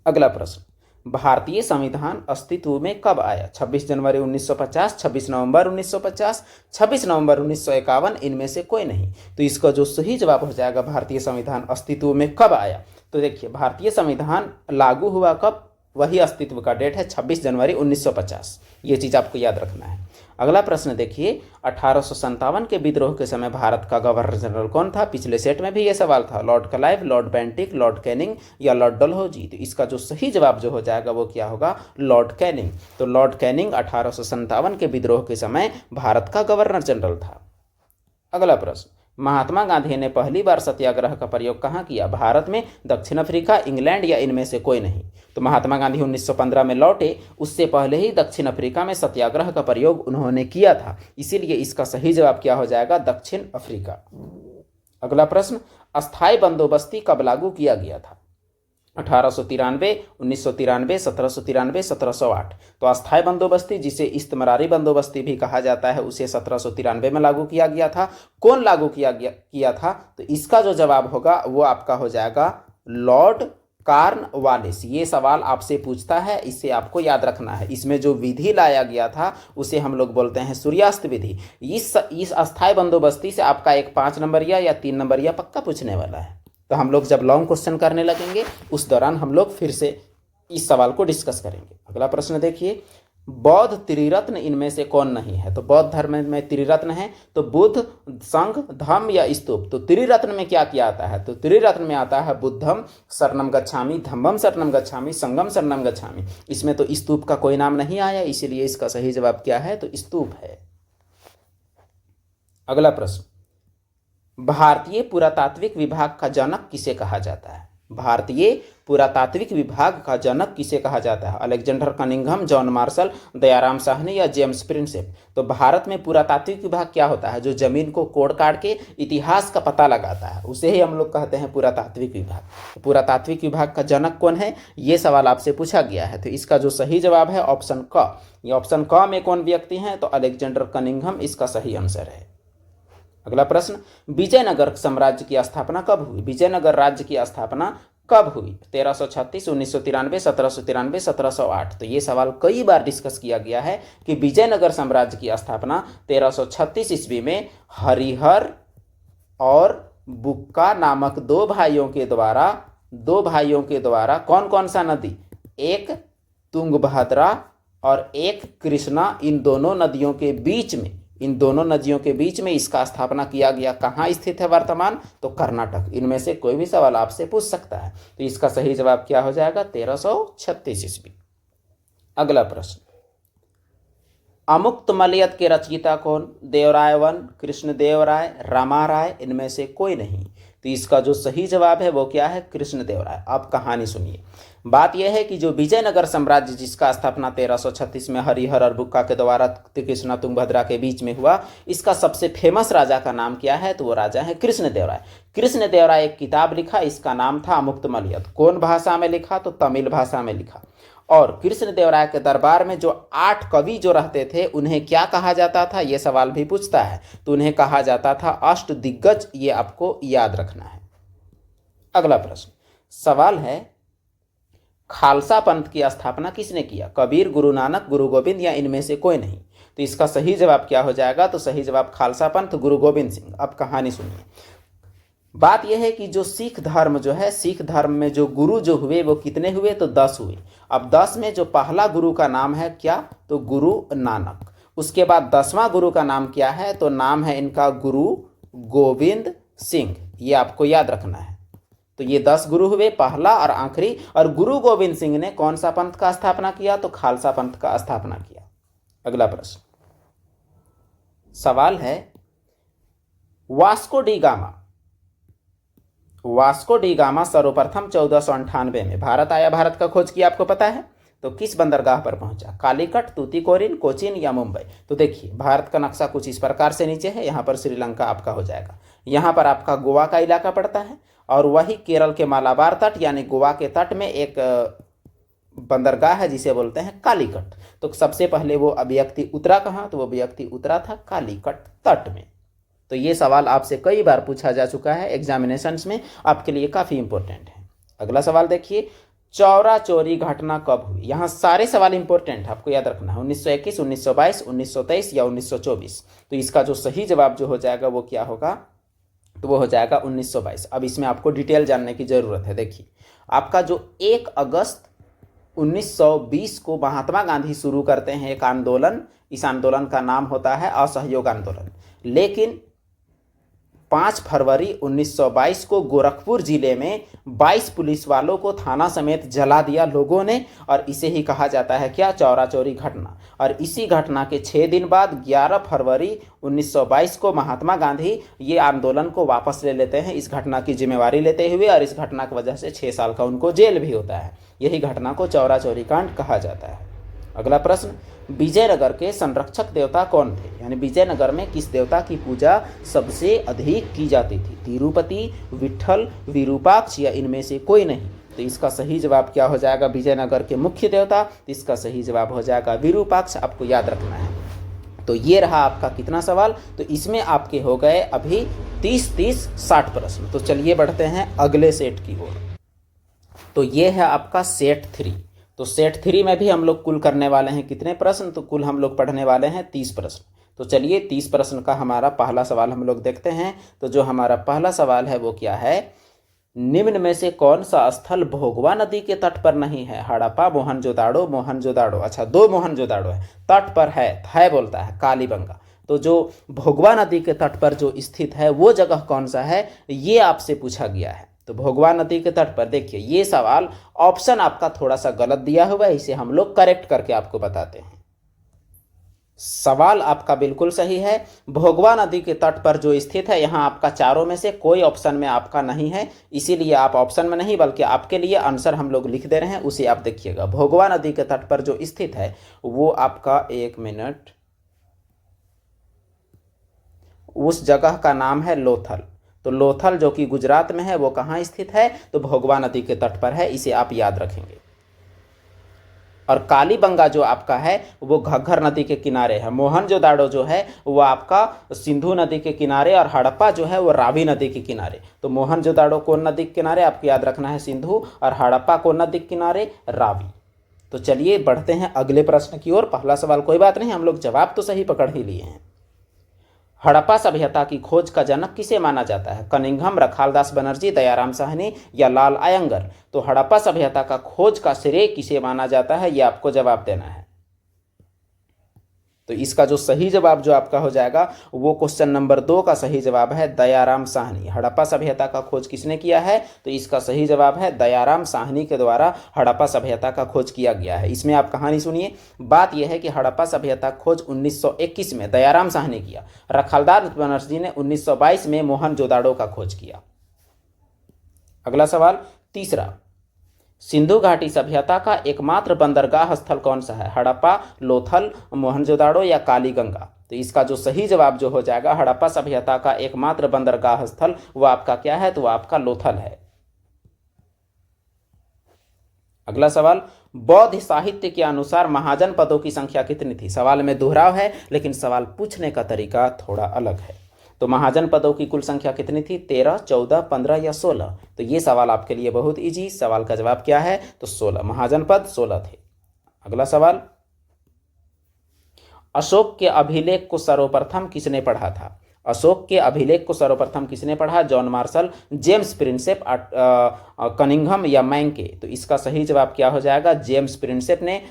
अगला प्रश्न, भारतीय संविधान अस्तित्व में कब आया? 26 जनवरी 1950, 26 नवंबर 1950, 26 नवंबर 1951, इनमें से कोई नहीं। तो इसका जो सही जवाब हो जाएगा भारतीय संविधान अस्तित्व में कब आया? तो देखिए भारतीय संविधान लागू हुआ कब, वही अस्तित्व का डेट है 26 जनवरी 1950। ये चीज़ आपको याद रखना है। अगला प्रश्न देखिए, 1857 के विद्रोह के समय भारत का गवर्नर जनरल कौन था? पिछले सेट में भी ये सवाल था, Lord Clive, Lord Bentinck, Lord Canning या लॉर्ड डलहौजी। तो इसका जो सही जवाब जो हो जाएगा वो क्या होगा? Lord Canning. तो लॉर्ड कैनिंग 1857 के विद्रोह के समय भारत का गवर्नर जनरल था। अगला प्रश्न, महात्मा गांधी ने पहली बार सत्याग्रह का प्रयोग कहाँ किया? भारत में, दक्षिण अफ्रीका, इंग्लैंड या इनमें से कोई नहीं। तो महात्मा गांधी 1915 में लौटे, उससे पहले ही दक्षिण अफ्रीका में सत्याग्रह का प्रयोग उन्होंने किया था, इसीलिए इसका सही जवाब क्या हो जाएगा? दक्षिण अफ्रीका। अगला प्रश्न, अस्थायी बंदोबस्ती कब लागू किया गया था? 1893, 1993, 1793, 1708। तो अस्थायी बंदोबस्ती, जिसे इस्तमरारी बंदोबस्ती भी कहा जाता है, उसे 1793 में लागू किया गया था। कौन लागू किया था? तो इसका जो जवाब होगा वो आपका हो जाएगा लॉर्ड कॉर्नवालिस। ये सवाल आपसे पूछता है, इसे आपको याद रखना है। इसमें जो विधि लाया गया था उसे हम लोग बोलते हैं सूर्यास्त विधि। इस अस्थायी बंदोबस्ती से आपका एक 5 नंबरिया या 3 नंबरिया पक्का पूछने वाला है। तो हम लोग जब लॉन्ग क्वेश्चन करने लगेंगे उस दौरान हम लोग फिर से इस सवाल को डिस्कस करेंगे। अगला प्रश्न देखिए, बौद्ध त्रिरत्न इनमें से कौन नहीं है? तो बौद्ध धर्म में त्रिरत्न है, तो बुद्ध, संघ, धम्म या स्तूप। तो त्रिरत्न में क्या क्या आता है? तो त्रिरत्न में आता है बुद्धम शरणम गच्छामि, धम्मम शरणम गच्छामि, संघम शरणम गच्छामि। इसमें तो स्तूप का कोई नाम नहीं आया, इसीलिए इसका सही जवाब क्या है? तो स्तूप है। अगला प्रश्न, भारतीय पुरातात्विक विभाग का जनक किसे कहा जाता है? भारतीय पुरातात्विक विभाग का जनक किसे कहा जाता है? Alexander Cunningham, John Marshall, Dayaram Sahni या जेम्स प्रिंसेप। तो भारत में पुरातात्विक विभाग क्या होता है? जो जमीन को कोड़ काट के इतिहास का पता लगाता है, उसे ही हम लोग कहते हैं पुरातात्विक विभाग। पुरातात्विक विभाग का जनक कौन है, ये सवाल आपसे पूछा गया है। तो इसका जो सही जवाब है ऑप्शन क। ये ऑप्शन क में कौन व्यक्ति हैं? तो अलेक्जेंडर कनिंघम इसका सही आंसर है। अगला प्रश्न, विजयनगर साम्राज्य की स्थापना कब हुई? विजयनगर राज्य की स्थापना कब हुई? 1336, 1993, 1793, 1708। तो ये सवाल कई बार डिस्कस किया गया है कि विजयनगर साम्राज्य की स्थापना 1336 ईस्वी में हरिहर और बुक्का नामक दो भाइयों के द्वारा कौन कौन सा नदी? एक तुंगभद्रा और एक कृष्णा, इन दोनों नदियों के बीच में इसका स्थापना किया गया। कहाँ स्थित है वर्तमान? तो कर्नाटक। इनमें से कोई भी सवाल आपसे पूछ सकता है। तो इसका सही जवाब क्या हो जाएगा? 1336 ईस्वी। अगला प्रश्न, अमुक्तमाल्यद के रचयिता कौन? देवराय वन, कृष्णदेव राय, रामा राय, इनमें से कोई नहीं। तो इसका जो सही जवाब है वो क्या है? कृष्णदेव राय। आप कहानी सुनिए। बात यह है कि जो विजयनगर साम्राज्य जिसका स्थापना 1336 में हरिहर और बुक्का के द्वारा कृष्णा तुंगभद्रा के बीच में हुआ, इसका सबसे फेमस राजा का नाम क्या है? तो वो राजा है कृष्णदेव राय। कृष्णदेव राय एक किताब लिखा, इसका नाम था अमुक्तमाल्यद। कौन भाषा में लिखा? तो तमिल भाषा में लिखा। और कृष्णदेव राय के दरबार में जो 8 कवि जो रहते थे उन्हें क्या कहा जाता था? ये सवाल भी पूछता है। तो उन्हें कहा जाता था अष्टदिग्गज। ये आपको याद रखना है। अगला प्रश्न सवाल है, खालसा पंथ की स्थापना किसने किया? कबीर, गुरु नानक, गुरु गोविंद या इनमें से कोई नहीं। तो इसका सही जवाब क्या हो जाएगा? तो सही जवाब खालसा पंथ, गुरु गोविंद सिंह। अब कहानी सुनिए। बात यह है कि जो सिख धर्म जो है, सिख धर्म में जो गुरु जो हुए वो कितने हुए? तो 10 हुए। अब 10 में जो पहला गुरु का नाम है क्या? तो गुरु नानक। उसके बाद 10वां गुरु का नाम क्या है? तो नाम है इनका गुरु गोविंद सिंह। ये आपको याद रखना है। तो ये 10 गुरु हुए, पहला और आखिरी। और गुरु गोविंद सिंह ने कौन सा पंथ का स्थापना किया? तो खालसा पंथ का स्थापना किया। अगला प्रश्न सवाल है, वास्को डी गामा सर्वप्रथम 1498 में भारत आया। भारत का खोज किया, आपको पता है। तो किस बंदरगाह पर पहुंचा? कालीकट, तूतीकोरिन, कोचीन या मुंबई? तो देखिए भारत का नक्शा कुछ इस प्रकार से नीचे है। यहाँ पर श्रीलंका आपका हो जाएगा, यहाँ पर आपका गोवा का इलाका पड़ता है और वही केरल के मालाबार तट यानी गोवा के तट में एक बंदरगाह है जिसे बोलते हैं कालीकट। तो सबसे पहले वो व्यक्ति उतरा कहाँ? तो वो व्यक्ति उतरा था कालीकट तट में। तो ये सवाल आपसे कई बार पूछा जा चुका है एग्जामिनेशंस में, आपके लिए काफ़ी इंपॉर्टेंट है। अगला सवाल देखिए, चौरा चोरी घटना कब हुई? यहाँ सारे सवाल इंपॉर्टेंट है, आपको याद रखना है। 1921, 1922, 1923 या 1924? तो इसका जो सही जवाब जो हो जाएगा वो क्या होगा? तो वो हो जाएगा 1922। अब इसमें आपको डिटेल जानने की ज़रूरत है। देखिए आपका जो 1 अगस्त 1920 को महात्मा गांधी शुरू करते हैं एक आंदोलन, इस आंदोलन का नाम होता है असहयोग आंदोलन। लेकिन 5 फरवरी 1922 को गोरखपुर जिले में 22 पुलिस वालों को थाना समेत जला दिया लोगों ने, और इसे ही कहा जाता है क्या? चौरा चोरी घटना। और इसी घटना के 6 दिन बाद 11 फरवरी 1922 को महात्मा गांधी ये आंदोलन को वापस ले लेते हैं, इस घटना की जिम्मेवारी लेते हुए, और इस घटना की वजह से 6 साल का उनको जेल भी होता है। यही घटना को चौरा चोरी कांड कहा जाता है। अगला प्रश्न, विजयनगर के संरक्षक देवता कौन थे? यानी विजयनगर में किस देवता की पूजा सबसे अधिक की जाती थी? तिरुपति, विट्ठल, विरूपाक्ष या इनमें से कोई नहीं? तो इसका सही जवाब क्या हो जाएगा? विजयनगर के मुख्य देवता। तो इसका सही जवाब हो जाएगा विरूपाक्ष, आपको याद रखना है। तो ये रहा आपका कितना सवाल? तो इसमें आपके हो गए अभी 30-30 60 प्रश्न। तो चलिए बढ़ते हैं अगले सेट की ओर। तो ये है आपका सेट 3। तो सेट 3 में भी हम लोग कुल करने वाले हैं कितने प्रश्न? तो कुल हम लोग पढ़ने वाले हैं 30 प्रश्न। तो चलिए 30 प्रश्न का हमारा पहला सवाल हम लोग देखते हैं। तो जो हमारा पहला सवाल है वो क्या है? निम्न में से कौन सा स्थल भोगवा नदी के तट पर नहीं है? हड़प्पा, मोहनजोदाड़ो, मोहनजोदाड़ो। अच्छा 2 मोहनजोदाड़ो है, तट पर है बोलता है कालीबंगा। तो जो भोगवा नदी के तट पर जो स्थित है वो जगह कौन सा है, ये आपसे पूछा गया है। तो भोगवा नदी के तट पर, देखिए ये सवाल ऑप्शन आपका थोड़ा सा गलत दिया हुआ है, इसे हम लोग करेक्ट करके आपको बताते हैं। सवाल आपका बिल्कुल सही है। भोगवा नदी के तट पर जो स्थित है, यहाँ आपका चारों में से कोई ऑप्शन में आपका नहीं है, इसीलिए आप ऑप्शन में नहीं बल्कि आपके लिए आंसर हम लोग लिख दे रहे हैं, उसे आप देखिएगा। भोगवा नदी के तट पर जो स्थित है वो आपका, 1 मिनट, उस जगह का नाम है लोथल। तो लोथल जो कि गुजरात में है वो कहाँ स्थित है? तो भोगवा नदी के तट पर है, इसे आप याद रखेंगे। और कालीबंगा जो आपका है वो घग्घर नदी के किनारे है। मोहनजोदाड़ो जो है वो आपका सिंधु नदी के किनारे, और हड़प्पा जो है वो रावी नदी के किनारे। तो मोहनजोदाड़ो कौन नदी के किनारे? आपको याद रखना है सिंधु, और हड़प्पा कौन नदी के किनारे? रावी। तो चलिए बढ़ते हैं अगले प्रश्न की ओर। पहला सवाल कोई बात नहीं, हम लोग जवाब तो सही पकड़ ही लिए हैं। हड़प्पा सभ्यता की खोज का जनक किसे माना जाता है? कनिंघम, रखालदास बनर्जी, दयाराम साहनी या लाल आयंगर? तो हड़प्पा सभ्यता का खोज का श्रेय किसे माना जाता है, ये आपको जवाब देना है। तो इसका जो सही जवाब जो आपका हो जाएगा वो क्वेश्चन नंबर 2 का सही जवाब है दयाराम साहनी। हड़प्पा सभ्यता का खोज किसने किया है? तो इसका सही जवाब है दयाराम साहनी के द्वारा हड़प्पा सभ्यता का खोज किया गया है। इसमें आप कहानी सुनिए। बात यह है कि हड़प्पा सभ्यता खोज 1921 में दयाराम साहनी किया, रखालदास बनर्जी ने 1922 में मोहनजोदाड़ो का खोज किया। अगला सवाल तीसरा, सिंधु घाटी सभ्यता का एकमात्र बंदरगाह स्थल कौन सा है? हड़प्पा, लोथल, मोहनजोदाड़ो या कालीगंगा? तो इसका जो सही जवाब जो हो जाएगा, हड़प्पा सभ्यता का एकमात्र बंदरगाह स्थल वो आपका क्या है? तो वो आपका लोथल है। अगला सवाल, बौद्ध साहित्य के अनुसार महाजन पदों की संख्या कितनी थी? सवाल में दोहराव है लेकिन सवाल पूछने का तरीका थोड़ा अलग है। तो महाजन पदों की कुल संख्या कितनी थी? 13, 14, 15 या 16? तो ये सवाल आपके लिए बहुत इजी। सवाल का जवाब क्या है? तो 16, महाजन पद 16 थे। अगला सवाल, अशोक के अभिलेख को सर्वप्रथम किसने पढ़ा था? अशोक के अभिलेख को सर्वप्रथम किसने पढ़ा? John martial, James Prinsep, Cunningham या मैंके? तो इसका सही जवाब क्या हो जाएगा? जेम्स प्रिंसेप ने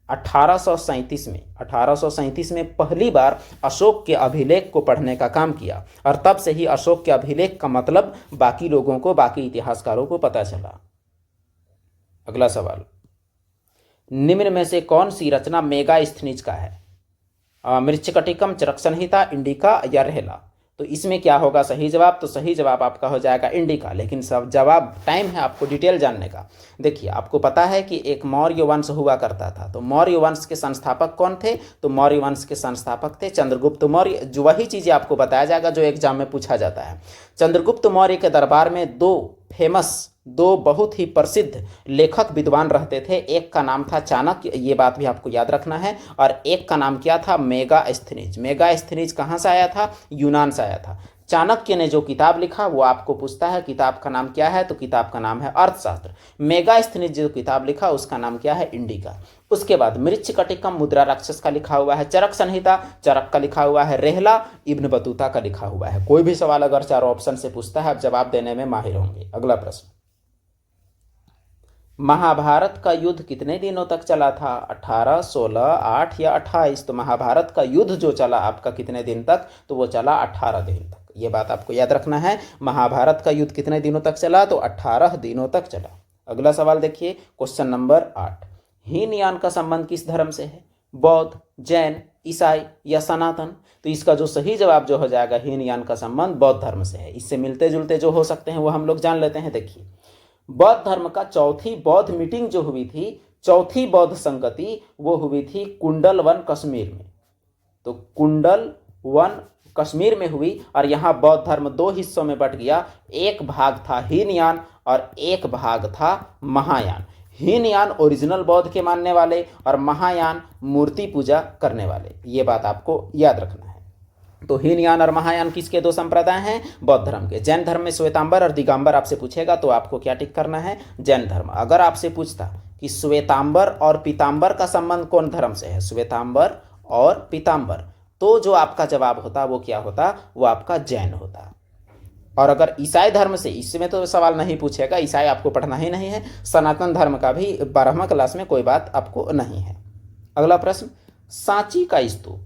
1837 में पहली बार अशोक के अभिलेख को पढ़ने का काम किया, और तब से ही अशोक के अभिलेख का मतलब बाकी लोगों को, बाकी इतिहासकारों को पता चला। अगला सवाल, निम्न में से कौन सी रचना मेगास्थनीज का है? मृच्छकटिकम, चरक संहिता, इंडिका या रेहला? तो तो इसमें क्या होगा सही जवाब? तो सही जवाब आपका हो जाएगा इंडिका। लेकिन सब जवाब टाइम है आपको डिटेल जानने का। देखिए, आपको पता है कि एक मौर्य वंश हुआ करता था, तो मौर्य वंश के संस्थापक कौन थे? तो मौर्य वंश के संस्थापक थे चंद्रगुप्त मौर्य। जो वही चीज़ें आपको बताया जाएगा जो एग्जाम में पूछा जाता है। चंद्रगुप्त मौर्य के दरबार में दो बहुत ही प्रसिद्ध लेखक विद्वान रहते थे। एक का नाम था चाणक्य, ये बात भी आपको याद रखना है, और एक का नाम क्या था? मेगास्थनीज। मेगास्थनीज कहाँ से आया था? यूनान से आया था। चाणक्य ने जो किताब लिखा वो आपको पूछता है किताब का नाम क्या है, तो किताब का नाम है अर्थशास्त्र। मेगास्थनीज जो किताब लिखा उसका नाम क्या है? इंडिका। उसके बाद मृच्छकटिकम मुद्रा राक्षस का लिखा हुआ है। चरक संहिता, चरक का लिखा हुआ है। रेहला इब्न बतूता का लिखा हुआ है। कोई भी सवाल अगर चारों ऑप्शन से पूछता है आप जवाब देने में माहिर होंगे। अगला प्रश्न, महाभारत का युद्ध कितने दिनों तक चला था? 18, 16, 8 या 28? तो महाभारत का युद्ध जो चला आपका कितने दिन तक? तो वो चला 18 दिन तक। ये बात आपको याद रखना है। महाभारत का युद्ध कितने दिनों तक चला? तो 18 दिनों तक चला। अगला सवाल देखिए, क्वेश्चन नंबर 8। हीनयान का संबंध किस धर्म से है? बौद्ध, जैन, ईसाई या सनातन? तो इसका जो सही जवाब जो हो जाएगा, हीनयान का संबंध बौद्ध धर्म से है। इससे मिलते जुलते जो हो सकते हैं वो हम लोग जान लेते हैं। देखिए, बौद्ध धर्म का चौथी बौद्ध मीटिंग जो हुई थी, चौथी बौद्ध संगति, वो हुई थी कुंडल वन कश्मीर में। तो कुंडल वन कश्मीर में हुई, और यहाँ बौद्ध धर्म दो हिस्सों में बट गया। एक भाग था हीनयान और एक भाग था महायान। हीनयान ओरिजिनल बौद्ध के मानने वाले और महायान मूर्ति पूजा करने वाले। ये बात आपको याद रखना है। तो हीनयान और महायान किसके दो संप्रदाय हैं? बौद्ध धर्म के। जैन धर्म में श्वेतांबर और दिगंबर आपसे पूछेगा तो आपको क्या टिक करना है? जैन धर्म। अगर आपसे पूछता कि श्वेतांबर और पीतांबर का संबंध कौन धर्म से है? श्वेतांबर और पीतांबर, तो जो आपका जवाब होता वो क्या होता? वो आपका जैन होता। और अगर ईसाई धर्म से, इसमें तो सवाल नहीं पूछेगा, ईसाई आपको पढ़ना ही नहीं है। सनातन धर्म का भी 12वां क्लास में कोई बात आपको नहीं है। अगला प्रश्न, सांची का स्तूप,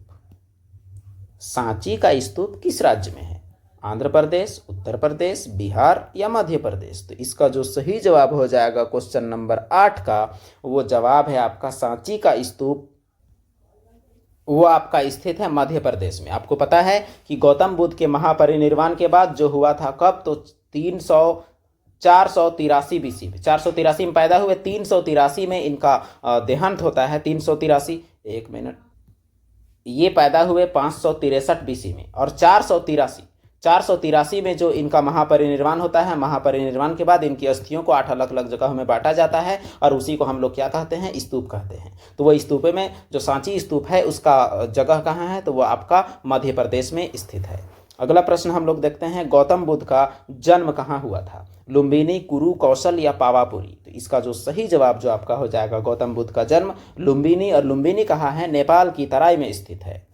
सांची का स्तूप किस राज्य में है? आंध्र प्रदेश, उत्तर प्रदेश, बिहार या मध्य प्रदेश? तो इसका जो सही जवाब हो जाएगा क्वेश्चन नंबर 8 का, वो जवाब है आपका सांची का स्तूप, वो आपका स्थित है मध्य प्रदेश में। आपको पता है कि गौतम बुद्ध के महापरिनिर्वाण के बाद जो हुआ था कब? तो 483 BC में, 483 में पैदा हुए, 383 में इनका देहांत होता है। 383, एक मिनट, ये पैदा हुए 563 BC में, और 483 में जो इनका महापरिनिर्वाण होता है, महापरिनिर्वाण के बाद इनकी अस्थियों को 8 अलग अलग जगहों में बांटा जाता है, और उसी को हम लोग क्या कहते हैं? स्तूप कहते हैं। तो वो स्तूप में जो सांची स्तूप है उसका जगह कहाँ है? तो वो आपका मध्य प्रदेश में स्थित है। अगला प्रश्न हम लोग देखते हैं, गौतम बुद्ध का जन्म कहाँ हुआ था? लुम्बिनी, कुरु, कौशल या पावापुरी? तो इसका जो सही जवाब जो आपका हो जाएगा, गौतम बुद्ध का जन्म लुम्बिनी, और लुम्बिनी कहाँ है? नेपाल की तराई में स्थित है।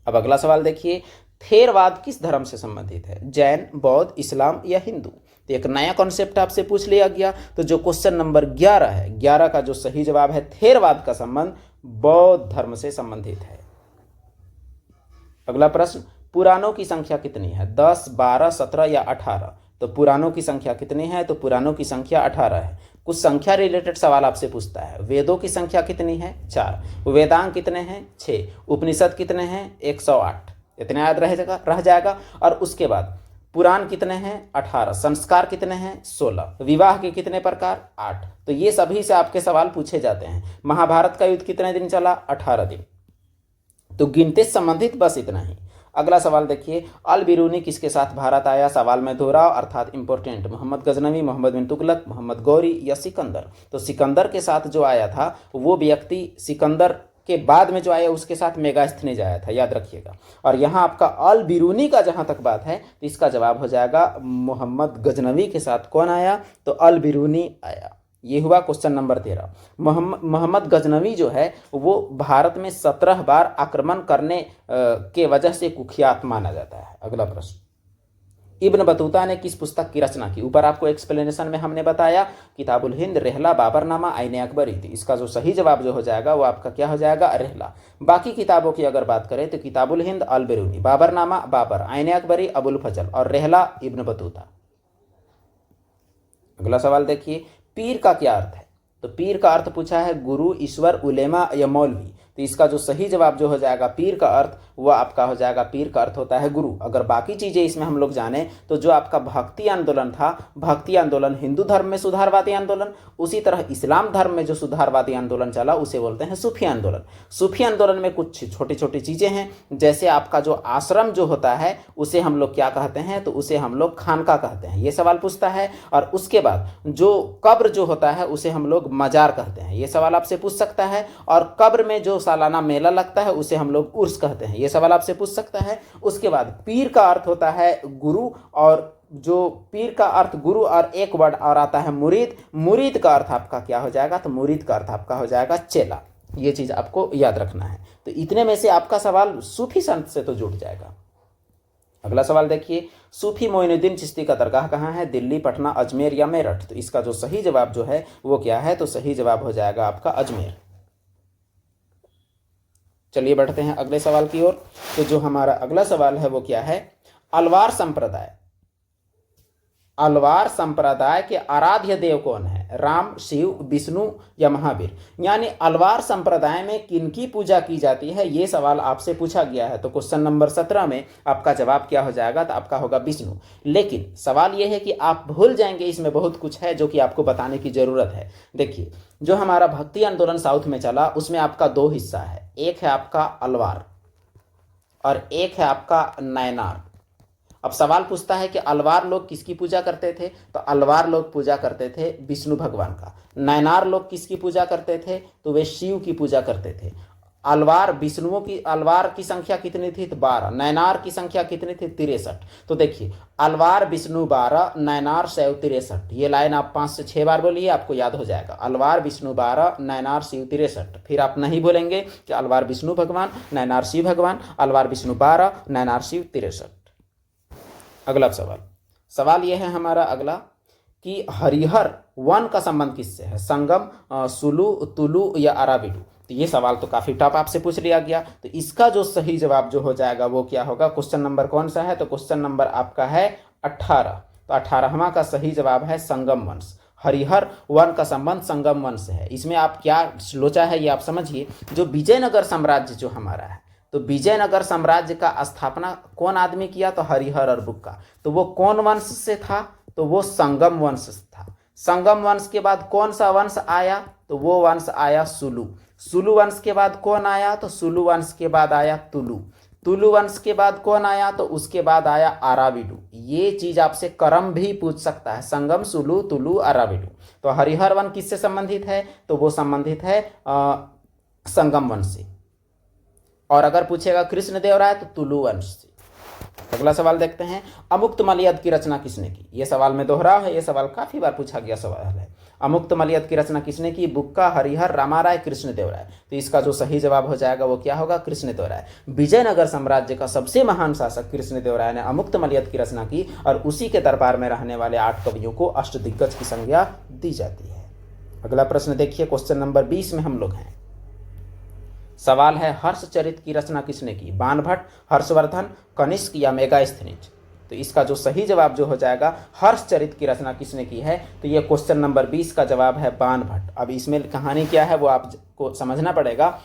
अब अगला सवाल देखिए, थेरवाद किस धर्म से संबंधित है? जैन, बौद्ध, इस्लाम या हिंदू? तो एक नया कॉन्सेप्ट आपसे पूछ लिया गया। तो जो क्वेश्चन नंबर 11 है, 11 का जो सही जवाब है, थेरवाद का संबंध बौद्ध धर्म से संबंधित है। अगला प्रश्न, पुराणों की संख्या कितनी है? 10, 12, 17 या 18? तो पुराणों की संख्या कितनी है? तो पुराणों की संख्या 18 है। कुछ संख्या रिलेटेड सवाल आपसे पूछता है। वेदों की संख्या कितनी है? 4। वेदांग कितने हैं? 6। उपनिषद कितने हैं? 108। इतना याद रह जाएगा। और उसके बाद पुराण कितने हैं? 18। संस्कार कितने हैं? 16। विवाह के कितने प्रकार? 8। तो ये सभी से आपके सवाल पूछे जाते हैं। महाभारत का युद्ध कितने दिन चला? 18 दिन। तो गिनती संबंधित बस इतना ही। अगला सवाल देखिए, अल बिरूनी किसके साथ भारत आया? सवाल में दोहराव अर्थात इंपॉर्टेंट। मोहम्मद गजनवी, मोहम्मद बिन तुगलक, मोहम्मद गौरी या सिकंदर? तो सिकंदर के साथ जो आया था वो व्यक्ति, सिकंदर के बाद में जो आया उसके साथ मेगास्थनीज आया था, याद रखिएगा। और यहाँ आपका अल बिरूनी का जहाँ तक बात है तो इसका जवाब हो जाएगा मोहम्मद गजनवी के साथ कौन आया? तो अल बिरूनी आया। ये हुआ क्वेश्चन नंबर 13। मोहम्मद गजनवी जो है वो भारत में 17 बार आक्रमण करने के वजह से कुख्यात माना जाता है। अगला प्रश्न, इब्न बतूता ने किस पुस्तक की रचना की? ऊपर आपको एक्सप्लेनेशन में हमने बताया, किताबुल हिंद, रेहला, बाबरनामा, आईने अकबरी। थी इसका जो सही जवाब जो हो जाएगा वो आपका क्या हो जाएगा? रेहला। बाकी किताबों की अगर बात करें तो किताबुल हिंद अल बिरूनी, बाबरनामा बाबर, आईने अकबरी अबुल फजल और रेहला इब्न बतूता। अगला सवाल देखिए, पीर का क्या अर्थ है? तो पीर का अर्थ पूछा है गुरु, ईश्वर, उलेमा या मौलवी। तो इसका जो सही जवाब जो हो जाएगा पीर का अर्थ वह आपका हो जाएगा पीर का अर्थ होता है गुरु। अगर बाकी चीज़ें इसमें हम लोग जाने तो जो आपका भक्ति आंदोलन था, भक्ति आंदोलन हिंदू धर्म में सुधारवादी आंदोलन, उसी तरह इस्लाम धर्म में जो सुधारवादी आंदोलन चला उसे बोलते हैं सूफी आंदोलन। सूफी आंदोलन में कुछ छोटी छोटी चीज़ें हैं, जैसे आपका जो आश्रम जो होता है उसे हम लोग क्या कहते हैं, तो उसे हम लोग खानका कहते हैं, ये सवाल पूछता है। और उसके बाद जो कब्र जो होता है उसे हम लोग मजार कहते हैं, ये सवाल आपसे पूछ सकता है। और कब्र में जो सालाना मेला लगता है उसे हम लोग उर्स कहते हैं, ये सवाल आपसे पूछ सकता है। उसके बाद पीर का अर्थ होता है गुरु, और जो पीर का अर्थ गुरु और एक वर्ड और आता है मुरीद। मुरीद का अर्थ आपका क्या हो जाएगा, तो मुरीद का अर्थ आपका हो जाएगा चेला। ये चीज़ आपको याद रखना है। तो इतने में से आपका सवाल सूफी संत से तो जुड़ जाएगा। अगला सवाल देखिए, सूफी मोइनुद्दीन चिश्ती का दरगाह कहाँ है, दिल्ली, पटना, अजमेर या मेरठ। तो इसका जो सही जवाब जो है वो क्या है, तो सही जवाब हो जाएगा आपका अजमेर। चलिए बढ़ते हैं अगले सवाल की ओर। तो जो हमारा अगला सवाल है वो क्या है, अलवार संप्रदाय, अलवार संप्रदाय के आराध्य देव कौन है, राम, शिव, विष्णु या महावीर। यानी अलवार संप्रदाय में किनकी पूजा की जाती है, ये सवाल आपसे पूछा गया है। तो क्वेश्चन नंबर 17 में आपका जवाब क्या हो जाएगा, तो आपका होगा विष्णु। लेकिन सवाल यह है कि आप भूल जाएंगे, इसमें बहुत कुछ है जो कि आपको बताने की जरूरत है। देखिए, जो हमारा भक्ति आंदोलन साउथ में चला उसमें आपका दो हिस्सा है, एक है आपका अलवार और एक है आपका नैनार। अब सवाल पूछता है कि अलवार लोग किसकी पूजा करते थे, तो अलवार लोग पूजा करते थे विष्णु भगवान का। नैनार लोग किसकी पूजा करते थे, तो वे शिव की पूजा करते थे। अलवार विष्णुओं की, अलवार की संख्या कितनी थी, तो 12। नैनार की संख्या कितनी थी, 63। तो देखिए, अलवार विष्णु 12, नैनार शिव 63। ये लाइन आप 5 से 6 बार बोलिए, आपको याद हो जाएगा। अलवार विष्णु 12, नैनार शिव 63। फिर आप नहीं बोलेंगे कि अलवार विष्णु भगवान, नैनार शिव भगवान, अलवार विष्णु 12, नैनार शिव 63। अगला सवाल यह है हमारा अगला कि हरिहर वन का संबंध किससे है, संगम, सुलु, तुलु या अराबिडु। तो ये सवाल तो काफी टफ आपसे पूछ लिया गया। तो इसका जो सही जवाब जो हो जाएगा वो क्या होगा, क्वेश्चन नंबर कौन सा है, तो क्वेश्चन नंबर आपका है 18। तो 18वां का सही जवाब है संगम वंश। हरिहर वन का संबंध संगम वंश से है। इसमें आप क्या सोचा है ये आप समझिए। जो विजयनगर साम्राज्य जो हमारा है, तो विजयनगर साम्राज्य का स्थापना कौन आदमी किया, तो हरिहर और बुक्का। तो वो कौन वंश से था, तो वो संगम वंश से था। संगम वंश के बाद कौन सा वंश आया, तो वो वंश आया सुलु। सुलु वंश के बाद कौन आया, तो सुलु वंश के बाद आया तुलु। तुलु वंश के बाद कौन आया, तो उसके बाद आया अराबिडु। ये चीज आपसे क्रम भी पूछ सकता है, संगम, सुलु, तुलु, अराबिडु। तो हरिहर वन किससे संबंधित है, तो वो संबंधित है संगम वंश से। और अगर पूछेगा कृष्णदेवराय तो तुलु वंश से। अगला सवाल देखते हैं, अमुक्त मलयद की रचना किसने की। ये सवाल में दोहराव है, ये सवाल काफी बार पूछा गया सवाल है। अमुक्त मलयद की रचना किसने की, बुक्का, हरिहर, रामाराय, कृष्णदेवराय। तो इसका जो सही जवाब हो जाएगा वो क्या होगा, कृष्णदेवराय। विजयनगर साम्राज्य का सबसे महान शासक कृष्णदेवराय ने अमुक्त मलयद की रचना की और उसी के दरबार में रहने वाले 8 कवियों को अष्टदिग्गज की संज्ञा दी जाती है। अगला प्रश्न देखिए, क्वेश्चन नंबर 20 में हम लोग हैं। सवाल है, हर्षचरित की रचना किसने की, बाणभट्ट, हर्षवर्धन, कनिष्क या मेगास्थनीज। तो इसका जो सही जवाब जो हो जाएगा, हर्षचरित की रचना किसने की है, तो ये क्वेश्चन नंबर 20 का जवाब है बाणभट्ट। अब इसमें कहानी क्या है वो आपको समझना पड़ेगा।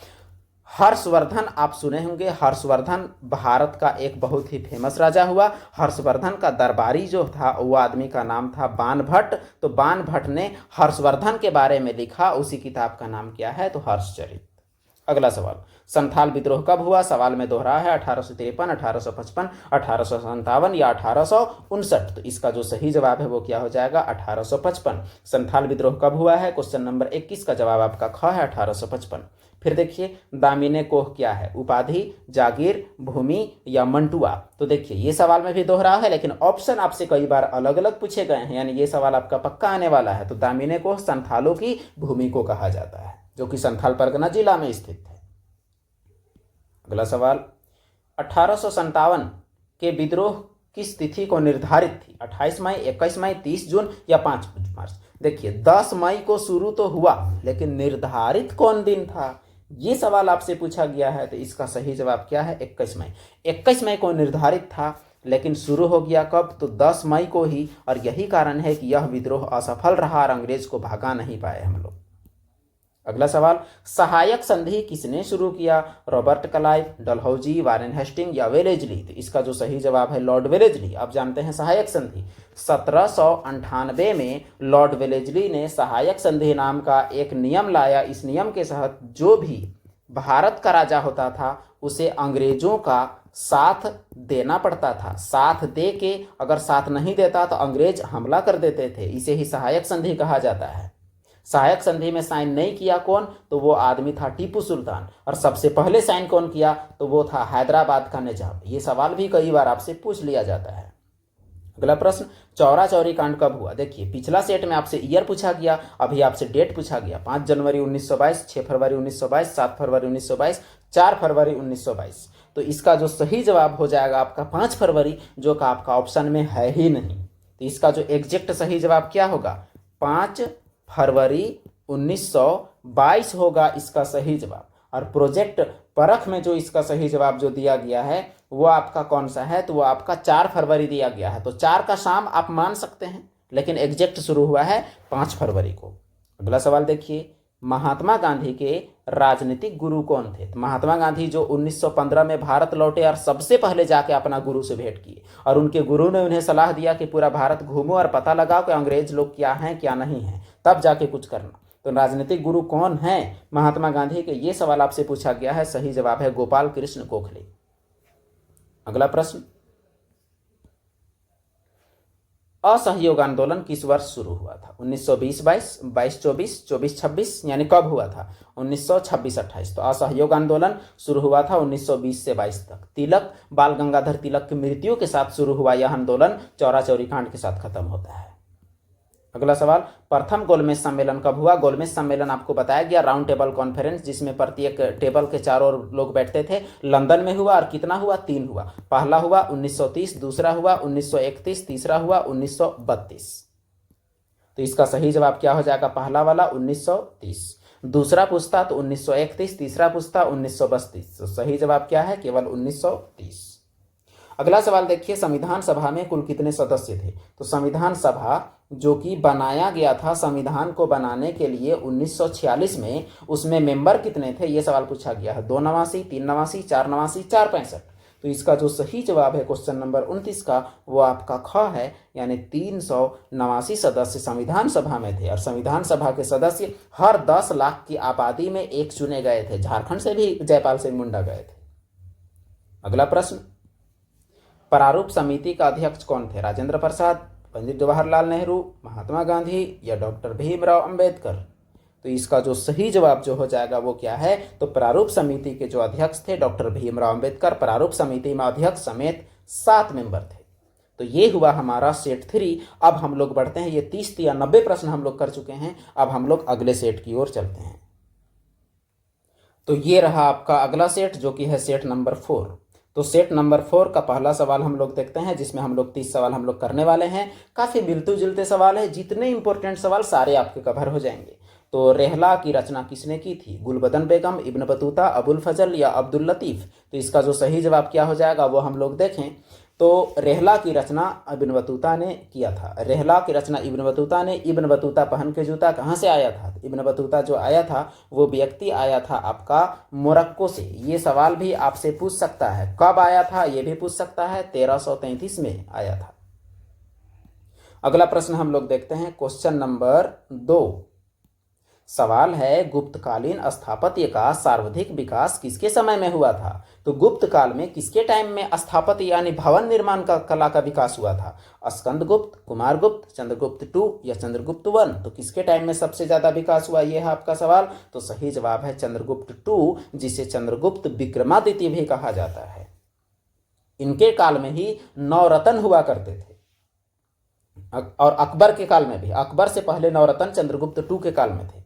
हर्षवर्धन आप सुने होंगे, हर्षवर्धन भारत का एक बहुत ही फेमस राजा हुआ। हर्षवर्धन का दरबारी जो था वो आदमी का नाम था बाणभट्ट। तो बाणभट्ट ने हर्षवर्धन के बारे में लिखा, उसी किताब का नाम क्या है, तो हर्षचरित। अगला सवाल, संथाल विद्रोह कब हुआ। सवाल में दोहरा है 1853, 1855, 1857 या 1859। तो इसका जो सही जवाब है वो क्या हो जाएगा, 1855। संथाल विद्रोह कब हुआ है, क्वेश्चन नंबर 21 का जवाब आपका ख है, 1855। फिर देखिए, दामिने कोह क्या है, उपाधि, जागीर, भूमि या मंटुआ। तो देखिए, ये सवाल में भी दोहरा है लेकिन ऑप्शन आपसे कई बार अलग अलग पूछे गए हैं, यानी ये सवाल आपका पक्का आने वाला है। तो दामिने कोह संथालों की भूमि को कहा जाता है, जो कि संथाल परगना जिला में स्थित है। अगला सवाल, 1857 के विद्रोह किस तिथि को निर्धारित थी, 28 मई, 21 मई, 30 जून या 5 मार्च। देखिए, 10 मई को शुरू तो हुआ लेकिन निर्धारित कौन दिन था, ये सवाल आपसे पूछा गया है। तो इसका सही जवाब क्या है, 21 मई। 21 मई को निर्धारित था लेकिन शुरू हो गया कब, तो 10 मई को ही। और यही कारण है कि यह विद्रोह असफल रहा और अंग्रेज को भगा नहीं पाए हम लोग। अगला सवाल, सहायक संधि किसने शुरू किया? Robert Clive, Dalhousie, Warren Hasting या वेलेजली? तो इसका जो सही जवाब है लॉर्ड वेलेजली। आप जानते हैं सहायक संधि 1798 में लॉर्ड वेलेजली ने सहायक संधि नाम का एक नियम लाया। इस नियम के तहत जो भी भारत का राजा होता था उसे अंग्रेजों का साथ देना पड़ता था। साथ दे के अगर साथ नहीं देता तो अंग्रेज हमला कर देते थे। इसे ही सहायक संधि कहा जाता है। सहायक संधि में साइन नहीं किया कौन? तो वो आदमी था टीपू सुल्तान। और सबसे पहले साइन कौन किया? तो वो था हैदराबाद का निजाम। ये सवाल भी कई बार आपसे पूछ लिया जाता है। अगला प्रश्न, चौरा चौरी कांड कब हुआ? देखिए पिछला सेट में आपसे ईयर पूछा गया, अभी आपसे डेट पूछा गया। 5 जनवरी 1922, 6 फरवरी 1922, 7 फरवरी 1922, 4 फरवरी 1922। तो इसका जो सही जवाब हो जाएगा आपका 5 फरवरी, जो कि आपका ऑप्शन में है ही नहीं। तो इसका जो एग्जैक्ट सही जवाब क्या होगा? 5 फरवरी 1922 होगा इसका सही जवाब। और प्रोजेक्ट परख में जो इसका सही जवाब जो दिया गया है वो आपका कौन सा है? तो वो आपका 4 फरवरी दिया गया है। तो 4 का शाम आप मान सकते हैं, लेकिन एग्जैक्ट शुरू हुआ है 5 फरवरी को। अगला सवाल देखिए, महात्मा गांधी के राजनीतिक गुरु कौन थे? तो महात्मा गांधी जो 1915 में भारत लौटे और सबसे पहले जाके अपना गुरु से भेंट किए, और उनके गुरु ने उन्हें सलाह दिया कि पूरा भारत घूमो और पता लगाओ कि अंग्रेज लोग क्या हैं क्या नहीं हैं, तब जाके कुछ करना। तो राजनीतिक गुरु कौन है महात्मा गांधी के? ये सवाल आपसे पूछा गया है। सही जवाब है गोपाल कृष्ण गोखले। अगला प्रश्न, असहयोग आंदोलन किस वर्ष शुरू हुआ था? 1920-22, 22-24, 24-26, यानी कब हुआ था? 1926-28। तो असहयोग आंदोलन शुरू हुआ था 1920 से 22 तक। तिलक, बाल गंगाधर तिलक की मृत्यु के साथ शुरू हुआ यह आंदोलन चौरा चौरी कांड के साथ खत्म होता है। अगला सवाल, प्रथम गोलमेज सम्मेलन कब हुआ? गोलमेज सम्मेलन आपको बताया गया राउंड टेबल कॉन्फ्रेंस, जिसमें प्रत्येक टेबल के चारों ओर लोग बैठते थे, लंदन में हुआ। और कितना हुआ? 3 हुआ। पहला हुआ 1930, दूसरा हुआ 1931, तीसरा हुआ 1932। तो इसका सही जवाब क्या हो जाएगा? पहला वाला 1930, दूसरा पूछता तो 1931, तीसरा पूछता 1932। तो सही जवाब क्या है? केवल 1930। अगला सवाल देखिए, संविधान सभा में कुल कितने सदस्य थे? तो संविधान सभा जो कि बनाया गया था संविधान को बनाने के लिए 1946 में, उसमें मेंबर कितने थे? ये सवाल पूछा गया है। 2 नवासी, 3 नवासी, 4 नवासी, 4 65। तो इसका जो सही जवाब है क्वेश्चन नंबर 29 का, वो आपका ख है, यानी 389 सदस्य संविधान सभा में थे। और संविधान सभा के सदस्य हर 10 लाख की आबादी में एक चुने गए थे। झारखंड से भी जयपाल सिंह मुंडा गए थे। अगला प्रश्न, प्रारूप समिति का अध्यक्ष कौन थे? राजेंद्र प्रसाद, पंडित जवाहरलाल नेहरू, महात्मा गांधी या डॉक्टर भीमराव अंबेडकर? तो इसका जो सही जवाब जो हो जाएगा वो क्या है? तो प्रारूप समिति के जो अध्यक्ष थे डॉक्टर भीमराव अंबेडकर। प्रारूप समिति में अध्यक्ष समेत 7 मेंबर थे। तो ये हुआ हमारा सेट 3। अब हम लोग बढ़ते हैं, ये 30 या 90 प्रश्न हम लोग कर चुके हैं। अब हम लोग अगले सेट की ओर चलते हैं। तो ये रहा आपका अगला सेट, जो कि है सेट नंबर 4। तो सेट नंबर 4 का पहला सवाल हम लोग देखते हैं, जिसमें हम लोग 30 सवाल हम लोग करने वाले हैं। काफ़ी मिलते जुलते सवाल है, जितने इंपॉर्टेंट सवाल सारे आपके कवर हो जाएंगे। तो रेहला की रचना किसने की थी? गुलबदन बेगम, इब्न बतूता, अबुल फजल या अब्दुल लतीफ़? तो इसका जो सही जवाब क्या हो जाएगा वो हम लोग देखें। तो रेहला की रचना इब्न बतूता ने किया था। रेहला की रचना इब्न बतूता ने। इब्न बतूता पहन के जूता कहाँ से आया था? इब्न बतूता जो आया था वो व्यक्ति आया था आपका मोरक्को से। ये सवाल भी आपसे पूछ सकता है, कब आया था ये भी पूछ सकता है। 1333 में आया था। अगला प्रश्न हम लोग देखते हैं, क्वेश्चन नंबर 2। सवाल है, गुप्तकालीन स्थापत्य का सर्वाधिक विकास किसके समय में हुआ था? तो गुप्त काल में किसके टाइम में स्थापत्य यानी भवन निर्माण का कला का विकास हुआ था? स्कंदगुप्त, कुमारगुप्त, चंद्रगुप्त 2 या चंद्रगुप्त 1? तो किसके टाइम में सबसे ज्यादा विकास हुआ, ये है आपका सवाल। तो सही जवाब है चंद्रगुप्त 2, जिसे चंद्रगुप्त विक्रमादित्य भी कहा जाता है। इनके काल में ही 9 रत्न हुआ करते थे। और अकबर के काल में भी, अकबर से पहले 9 रत्न चंद्रगुप्त 2 के काल में थे।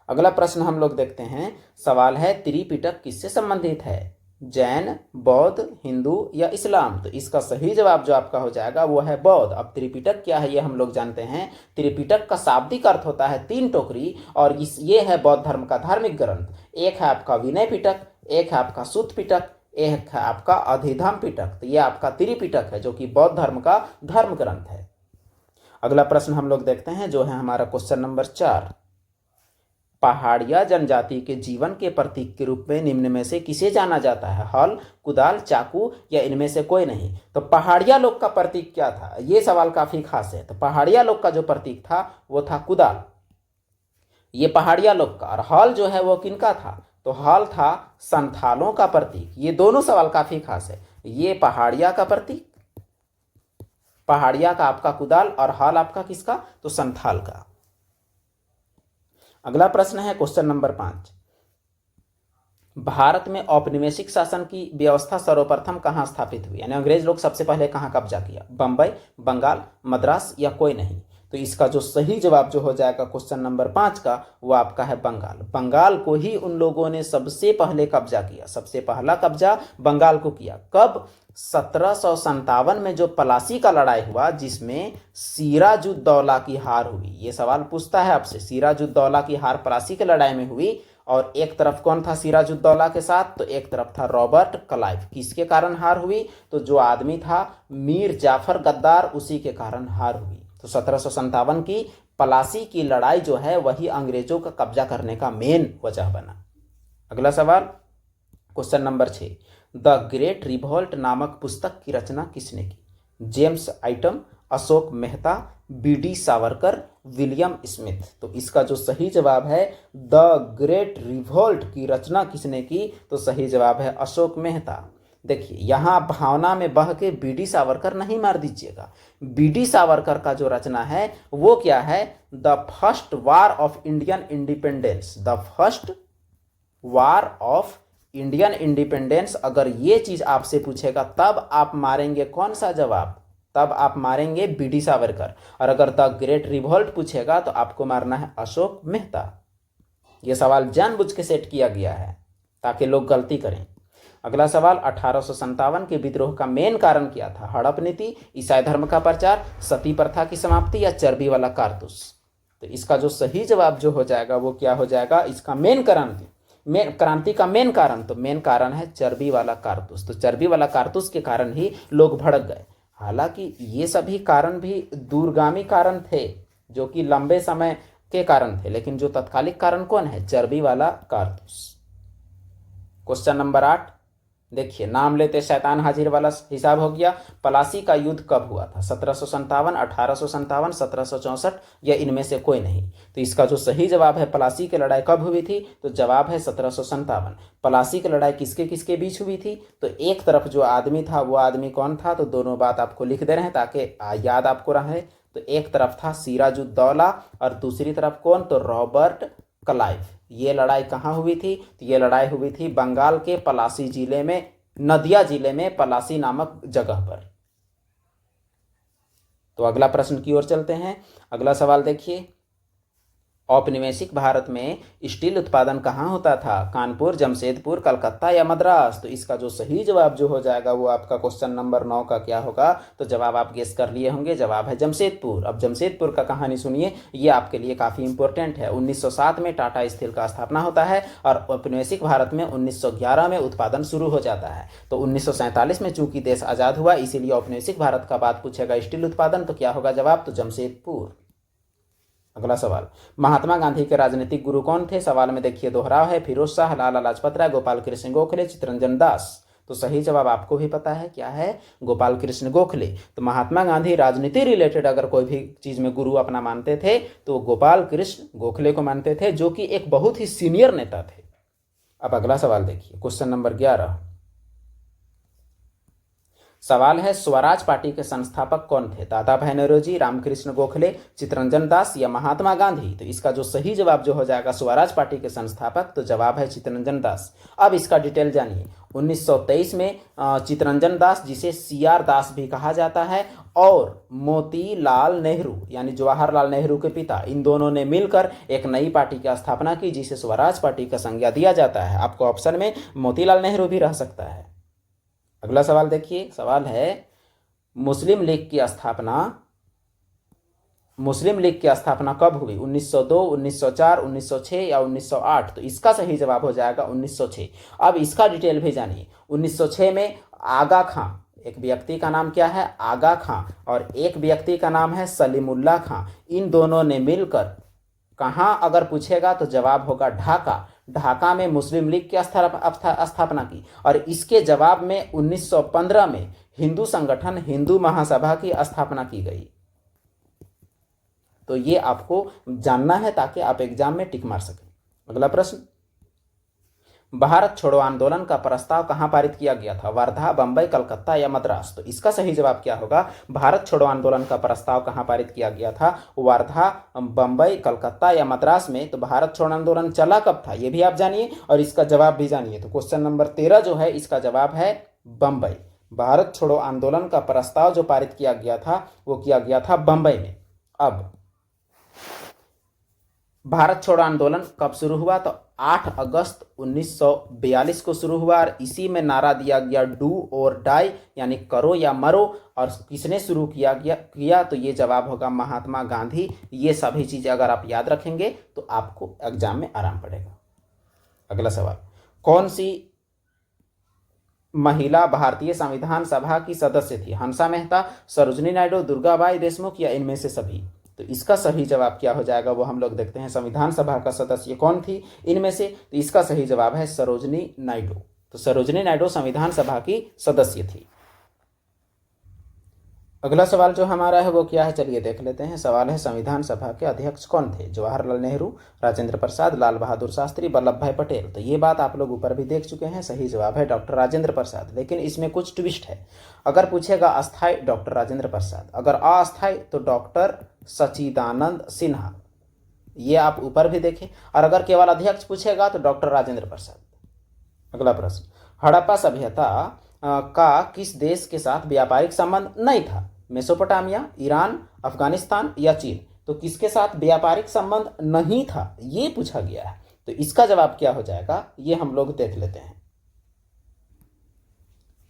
अगला प्रश्न हम लोग देखते हैं। सवाल है, त्रिपिटक किससे संबंधित है? जैन, बौद्ध, हिंदू या इस्लाम? तो इसका सही जवाब जो आपका हो जाएगा वो है बौद्ध। अब त्रिपिटक क्या है ये हम लोग जानते हैं। त्रिपिटक का शाब्दिक अर्थ होता है 3 टोकरी, और ये है बौद्ध धर्म का धार्मिक ग्रंथ। एक है आपका विनय पिटक, एक है आपका सुत्त पिटक, एक है आपका अधिधम पिटक। तो ये आपका त्रिपिटक है, जो कि बौद्ध धर्म का धर्म ग्रंथ है। अगला प्रश्न हम लोग देखते हैं, जो है हमारा क्वेश्चन नंबर 4। पहाड़िया जनजाति के जीवन के प्रतीक के रूप में निम्न में से किसे जाना जाता है? हल, कुदाल, चाकू या इनमें से कोई नहीं? तो पहाड़िया लोग का प्रतीक क्या था? ये सवाल काफी खास है। तो पहाड़िया लोग का जो प्रतीक था वो था कुदाल, ये पहाड़िया लोग का। और हल जो है वो किनका था? तो हल था संथालों का प्रतीक। ये दोनों सवाल काफी खास है। ये पहाड़िया का प्रतीक, पहाड़िया का आपका कुदाल, और हल आपका किसका? तो संथाल का। अगला प्रश्न है क्वेश्चन नंबर 5। भारत में औपनिवेशिक शासन की व्यवस्था सर्वप्रथम कहाँ स्थापित हुई? यानी अंग्रेज लोग सबसे पहले कहाँ कब्जा किया? बंबई, बंगाल, मद्रास या कोई नहीं? तो इसका जो सही जवाब जो हो जाएगा क्वेश्चन नंबर 5 का, वो आपका है बंगाल। बंगाल को ही उन लोगों ने सबसे पहले कब्जा किया। सबसे पहला कब्जा बंगाल को किया। कब? 1757 में जो प्लासी का लड़ाई हुआ, जिसमें सिराजुद्दौला की हार हुई। ये सवाल पूछता है आपसे, सिराजुद्दौला की हार प्लासी की लड़ाई में हुई, और एक तरफ कौन था सिराजुद्दौला के साथ? तो एक तरफ था रॉबर्ट क्लाइव। किसके कारण हार हुई? तो जो आदमी था मीर जाफर गद्दार, उसी के कारण हार हुई। तो 1757 की प्लासी की लड़ाई जो है वही अंग्रेजों का कब्जा करने का मेन वजह बना। अगला सवाल question number 6। The great revolt नामक पुस्तक की रचना किसने की? James Outram, Ashok Mehta, BD Savarkar, William Smith? तो इसका जो सही जवाब है, द ग्रेट रिवॉल्ट की रचना किसने की? तो सही जवाब है अशोक मेहता। देखिए यहां भावना में बह के बीडी सावरकर नहीं मार दीजिएगा। बीडी सावरकर का जो रचना है वो क्या है? The first war of Indian independence. The first war of Indian independence. अगर ये चीज आपसे पूछेगा तब आप मारेंगे कौन सा जवाब? तब आप मारेंगे बीडी सावरकर। और अगर द ग्रेट रिवॉल्ट पूछेगा तो आपको मारना है अशोक मेहता। यह सवाल जानबूझ के सेट किया गया है ताकि लोग गलती करें। अगला सवाल 1857 के विद्रोह का मेन कारण क्या था? हड़प नीति, ईसाई धर्म का प्रचार, सती प्रथा की समाप्ति या चर्बी वाला कारतूस? तो इसका जो सही जवाब जो हो जाएगा वो क्या हो जाएगा? इसका मेन क्रांति का मेन कारण, तो मेन कारण है चर्बी वाला कारतूस। तो चर्बी वाला कारतूस के कारण ही लोग भड़क गए। हालांकि ये सभी कारण भी दूरगामी कारण थे, जो कि लंबे समय के कारण थे, लेकिन जो तत्कालिक कारण कौन है? चर्बी वाला कारतूस। क्वेश्चन नंबर 8 देखिए, नाम लेते शैतान हाजिर वाला हिसाब हो गया। प्लासी का युद्ध कब हुआ था? 1757, 1857, 1764 या इनमें से कोई नहीं? तो इसका जो सही जवाब है, प्लासी की लड़ाई कब हुई थी? तो जवाब है 1757। प्लासी की लड़ाई किसके किसके बीच हुई थी? तो एक तरफ जो आदमी था वो आदमी कौन था? तो दोनों बात आपको लिख दे रहे हैं ताकि याद आपको रहे। तो एक तरफ था सिराजुद्दौला और दूसरी तरफ कौन? तो रॉबर्ट क्लाइव। ये लड़ाई कहाँ हुई थी? तो ये लड़ाई हुई थी बंगाल के पलासी जिले में, नदिया जिले में पलासी नामक जगह पर। तो अगला प्रश्न की ओर चलते हैं। अगला सवाल देखिए, औपनिवेशिक भारत में स्टील उत्पादन कहाँ होता था? कानपुर, जमशेदपुर, कलकत्ता या मद्रास? तो इसका जो सही जवाब जो हो जाएगा वो आपका क्वेश्चन नंबर 9 का क्या होगा? तो जवाब आप गेस कर लिए होंगे, जवाब है जमशेदपुर। अब जमशेदपुर का कहानी सुनिए, ये आपके लिए काफ़ी इंपॉर्टेंट है। 1907 में टाटा स्टील का स्थापना होता है और औपनिवेशिक भारत में 1911 में उत्पादन शुरू हो जाता है। तो 1947 में चूंकि देश आज़ाद हुआ, इसीलिए औपनिवेशिक भारत का बात पूछेगा स्टील उत्पादन, तो क्या होगा जवाब? तो जमशेदपुर। अगला सवाल, महात्मा गांधी के राजनीतिक गुरु कौन थे? सवाल में देखिए दोहराव है, फिरोज शाह, लाला लाजपत राय, गोपाल कृष्ण गोखले, चित्तरंजन दास? तो सही जवाब आपको भी पता है क्या है? गोपाल कृष्ण गोखले। तो महात्मा गांधी राजनीति रिलेटेड अगर कोई भी चीज में गुरु अपना मानते थे तो गोपाल कृष्ण गोखले को मानते थे, जो कि एक बहुत ही सीनियर नेता थे। अब अगला सवाल देखिए, क्वेश्चन नंबर 11। सवाल है, स्वराज पार्टी के संस्थापक कौन थे? दादा भाई नौरोजी, रामकृष्ण गोखले, चित्तरंजन दास या महात्मा गांधी? तो इसका जो सही जवाब जो हो जाएगा स्वराज पार्टी के संस्थापक, तो जवाब है चित्तरंजन दास। अब इसका डिटेल जानिए। 1923 में चित्तरंजन दास, जिसे CR दास भी कहा जाता है, और मोतीलाल नेहरू यानी जवाहरलाल नेहरू के पिता, इन दोनों ने मिलकर एक नई पार्टी की स्थापना की जिसे स्वराज पार्टी का संज्ञा दिया जाता है। आपको ऑप्शन में मोतीलाल नेहरू भी रह सकता है। अगला सवाल देखिए, सवाल है, मुस्लिम लीग की स्थापना कब हुई? 1902, 1904, 1906 या 1908? तो इसका सही जवाब हो जाएगा 1906। अब इसका डिटेल भी जानिए। 1906 में आगा खां, एक व्यक्ति का नाम क्या है? आगा खां, और एक व्यक्ति का नाम है सलीमुल्लाह खां, इन दोनों ने मिलकर कहाँ अगर पूछेगा तो जवाब होगा ढाका। ढाका में मुस्लिम लीग की स्थापना की। और इसके जवाब में 1915 में हिंदू संगठन हिंदू महासभा की स्थापना की गई। तो ये आपको जानना है ताकि आप एग्जाम में टिक मार सकें। अगला प्रश्न, भारत छोड़ो आंदोलन का प्रस्ताव कहां पारित किया गया था? वर्धा, बंबई, कलकत्ता या मद्रास? तो इसका सही जवाब क्या होगा? भारत छोड़ो आंदोलन का प्रस्ताव कहां पारित किया गया था? वर्धा, बंबई, कलकत्ता या मद्रास में। तो भारत छोड़ो आंदोलन चला कब था ये भी आप जानिए और इसका जवाब भी जानिए। तो क्वेश्चन नंबर 13 जो है इसका जवाब है बंबई। भारत छोड़ो आंदोलन का प्रस्ताव जो पारित किया गया था वो किया गया था बंबई में। अब भारत छोड़ो आंदोलन कब शुरू हुआ? तो 8 अगस्त 1942 को शुरू हुआ और इसी में नारा दिया गया डू और डाई, यानी करो या मरो। और किसने शुरू किया तो ये जवाब होगा महात्मा गांधी। ये सभी चीजें अगर आप याद रखेंगे तो आपको एग्जाम में आराम पड़ेगा। अगला सवाल, कौन सी महिला भारतीय संविधान सभा की सदस्य थी? हंसा मेहता, सरोजिनी नायडू, दुर्गाबाई देशमुख या इनमें से सभी? तो इसका सही जवाब क्या हो जाएगा वो हम लोग देखते हैं। संविधान सभा का सदस्य कौन थी इनमें से? तो इसका सही जवाब है सरोजिनी नायडू। तो सरोजिनी नायडू संविधान सभा की सदस्य थी। अगला सवाल जो हमारा है वो क्या है, चलिए देख लेते हैं। सवाल है, संविधान सभा के अध्यक्ष कौन थे? जवाहरलाल नेहरू, राजेंद्र प्रसाद, लाल बहादुर शास्त्री, वल्लभ भाई पटेल? तो ये बात आप लोग ऊपर भी देख चुके हैं। सही जवाब है डॉक्टर राजेंद्र प्रसाद। लेकिन इसमें कुछ ट्विस्ट है। अगर पूछेगा अस्थाई, डॉक्टर राजेंद्र प्रसाद। अगर अस्थाई तो डॉक्टर सच्चिदानंद सिन्हा। ये आप ऊपर भी देखें। और अगर केवल अध्यक्ष पूछेगा तो डॉक्टर राजेंद्र प्रसाद। अगला प्रश्न, हड़प्पा सभ्यता का किस देश के साथ व्यापारिक संबंध नहीं था? मेसोपोटामिया, ईरान, अफगानिस्तान या चीन? तो किसके साथ व्यापारिक संबंध नहीं था ये पूछा गया है। तो इसका जवाब क्या हो जाएगा ये हम लोग देख लेते हैं।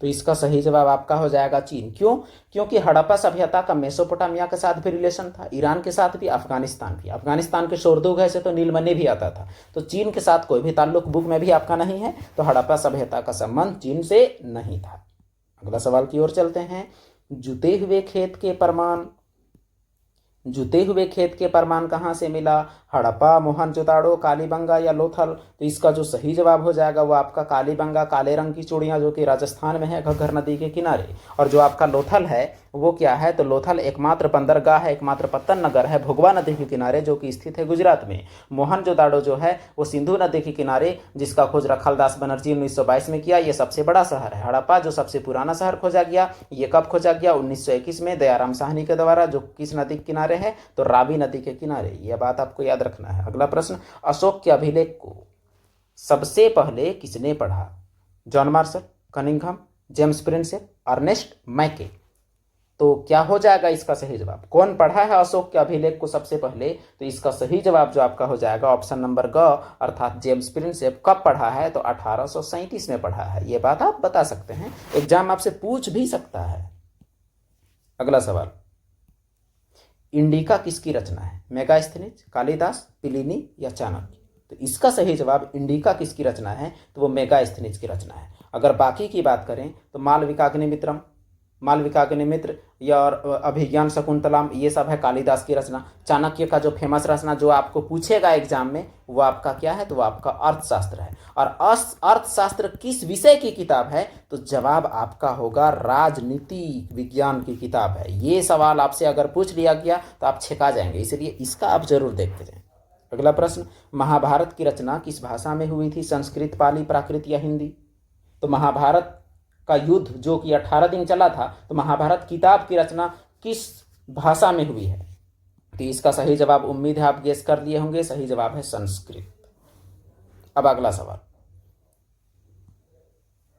तो इसका सही जवाब आपका हो जाएगा चीन। क्यों? क्योंकि हड़प्पा सभ्यता का मेसोपोटामिया के साथ भी रिलेशन था, ईरान के साथ भी, अफगानिस्तान भी। अफगानिस्तान के शोरदुग से तो नीलमणि भी आता था। तो चीन के साथ कोई भी ताल्लुक बुक में भी आपका नहीं है। तो हड़प्पा सभ्यता का संबंध चीन से नहीं था। अगला सवाल की ओर चलते हैं। जुते हुए खेत के प्रमाण कहाँ से मिला? हड़प्पा, मोहनजोदाड़ो, कालीबंगा या लोथल? तो इसका जो सही जवाब हो जाएगा वो आपका कालीबंगा, काले रंग की चूड़ियाँ जो कि राजस्थान में है घग्गर नदी के किनारे। और जो आपका लोथल है वो क्या है? तो लोथल एकमात्र बंदरगाह है, एकमात्र पत्तन नगर है भोगवा नदी के किनारे जो कि स्थित है गुजरात में। मोहनजोदाड़ो जो है वो सिंधु नदी के किनारे, जिसका खोज रखलदास बनर्जी 1922 में किया। ये सबसे बड़ा शहर है। हड़प्पा जो सबसे पुराना शहर खोजा गया, ये कब खोजा गया? 1921 में दयाराम साहनी के द्वारा। जो किस नदी के किनारे है? तो रावी नदी के किनारे। यह बात आपको याद रखना है। अगला प्रश्न, अशोक के अभिलेख को सबसे पहले किसने पढ़ा? John Marshall, Cunningham, James Prinsep, Ernest Mackay? तो क्या हो जाएगा इसका सही जवाब? कौन पढ़ा है अशोक के अभिलेख को सबसे पहले? तो इसका सही जवाब जो आपका हो जाएगा ऑप्शन नंबर ग, अर्थात जेम्स प्रिंसेप। कब पढ़ा है? तो 1837 में पढ़ा है। ये बात आप बता सकते हैं, एग्जाम आपसे पूछ भी सकता है। अगला सवाल, इंडिका किसकी रचना है? मेगास्थनीज, कालिदास, प्लिनी या चाणक्य? तो इसका सही जवाब इंडिका किसकी रचना है? तो वो मेगास्थनीज की रचना है। अगर बाकी की बात करें तो मालविकाग्निमित्र या और अभिज्ञान शकुंतलम, ये सब है कालिदास की रचना। चाणक्य का जो फेमस रचना जो आपको पूछेगा एग्जाम में वो आपका क्या है? तो वो आपका अर्थशास्त्र है। और अर्थशास्त्र किस विषय की किताब है? तो जवाब आपका होगा राजनीति विज्ञान की किताब है। ये सवाल आपसे अगर पूछ लिया गया तो आप छेका जाएंगे, इसलिए इसका आप जरूर देखते जाएं। अगला प्रश्न, महाभारत की रचना किस भाषा में हुई थी? संस्कृत, पाली, प्राकृत या हिंदी? तो महाभारत का युद्ध जो कि 18 दिन चला था, तो महाभारत किताब की रचना किस भाषा में हुई है? तो इसका सही जवाब, उम्मीद है आप गेस कर लिए होंगे, सही जवाब है संस्कृत। अब अगला सवाल,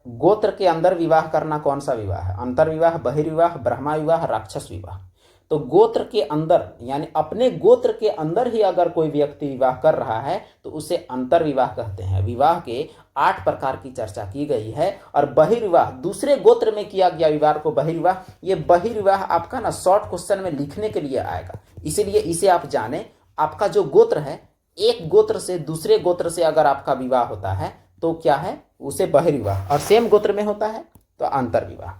गोत्र के अंदर विवाह करना कौन सा विवाह है? अंतर्विवाह, बहिर्विवाह, ब्रह्मा विवाह, राक्षस विवाह? तो गोत्र के अंदर यानी अपने गोत्र के अंदर ही अगर कोई व्यक्ति विवाह कर रहा है तो उसे अंतर्विवाह कहते हैं। विवाह के 8 प्रकार की चर्चा की गई है। और बहिर्विवाह, दूसरे गोत्र में किया गया विवाह को बहिर्विवाह। ये बहिर्विवाह आपका ना शॉर्ट क्वेश्चन में लिखने के लिए आएगा, इसीलिए इसे आप जाने। आपका जो गोत्र है, एक गोत्र से दूसरे गोत्र से अगर आपका विवाह होता है तो क्या है? उसे बहिर्विवाह। और सेम गोत्र में होता है तो अंतर्विवाह।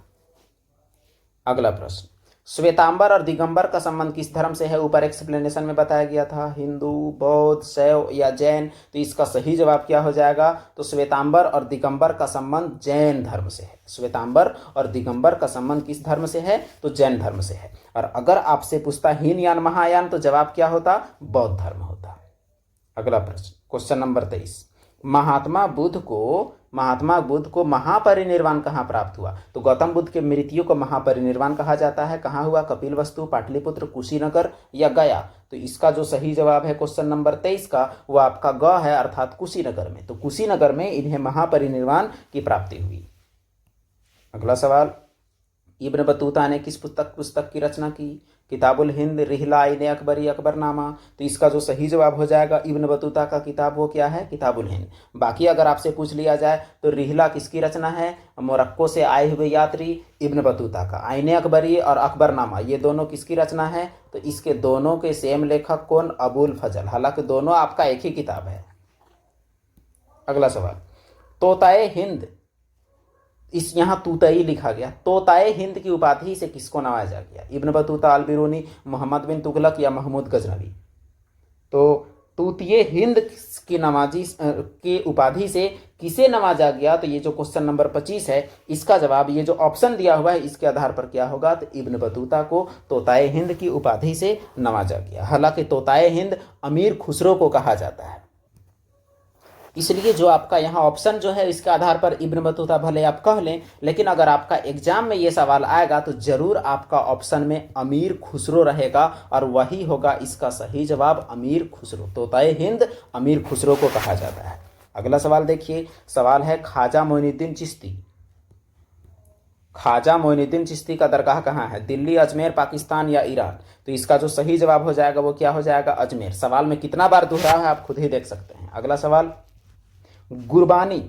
अगला प्रश्न, श्वेतांबर और दिगंबर का संबंध किस धर्म से है? ऊपर एक्सप्लेनेशन में बताया गया था, हिंदू, बौद्ध, शैव या जैन। तो इसका सही जवाब क्या हो जाएगा? तो श्वेतांबर और दिगंबर का संबंध जैन धर्म से है। श्वेतांबर और दिगंबर का संबंध किस धर्म से है? तो जैन धर्म से है। और अगर आपसे पूछता हीनयान महायान तो जवाब क्या होता? बौद्ध धर्म होता। अगला प्रश्न, क्वेश्चन नंबर 23, महात्मा बुद्ध को महापरिनिर्वाण कहाँ प्राप्त हुआ? तो गौतम बुद्ध के मृत्यु को महापरिनिर्वाण कहा जाता है। कहाँ हुआ? कपिलवस्तु, पाटलिपुत्र, कुशीनगर या गया? तो इसका जो सही जवाब है क्वेश्चन नंबर 23 का, वो आपका ग है, अर्थात कुशीनगर में। तो कुशीनगर में इन्हें महापरिनिर्वाण की प्राप्ति हुई। अगला सवाल, इब्न बतूता ने किस पुस्तक की रचना की? किताबुल हिंद, रिहला आईने अकबरी, अकबरनामा? तो इसका जो सही जवाब हो जाएगा इब्न बतूता का किताब वो क्या है? किताबुल हिंद। बाकी अगर आपसे पूछ लिया जाए तो रिहला किसकी रचना है? मोरक्को से आए हुए यात्री इब्न बतूता का। आईने अकबरी और अकबरनामा ये दोनों किसकी रचना है? तो इसके दोनों के सेम लेखक कौन? अबुल फजल। हालांकि दोनों आपका एक ही किताब है। अगला सवाल, तोताए हिंद, इस यहाँ तूतई लिखा गया, तोताए हिंद की उपाधि से किसको नवाजा गया? इब्न बतूता, अल बिरूनी, मोहम्मद बिन तुगलक या महमूद गजनवी? तो तूतिए हिंद की नवाजी की उपाधि से किसे नवाजा गया? तो ये जो क्वेश्चन नंबर 25 है इसका जवाब, ये जो ऑप्शन दिया हुआ है इसके आधार पर क्या होगा? तो इब्न बतूता को तोताए हिंद की उपाधि से नवाजा गया। हालांकि तोताए हिंद अमीर खुसरो को कहा जाता है, इसलिए जो आपका यहाँ ऑप्शन जो है इसके आधार पर इब्न बतूता भले आप कह लें, लेकिन अगर आपका एग्जाम में ये सवाल आएगा तो जरूर आपका ऑप्शन में अमीर खुसरो रहेगा और वही होगा इसका सही जवाब, अमीर खुसरो। तोताए हिंद अमीर खुसरो को कहा जाता है। अगला सवाल देखिए, सवाल है ख्वाजा मोइनुद्दीन चिश्ती। ख्वाजा मोइनुद्दीन चिश्ती का दरगाह कहाँ है? दिल्ली, अजमेर, पाकिस्तान या ईरान? तो इसका जो सही जवाब हो जाएगा वो क्या हो जाएगा? अजमेर। सवाल में कितना बार दोहराया है आप खुद ही देख सकते हैं। अगला सवाल, गुरबानी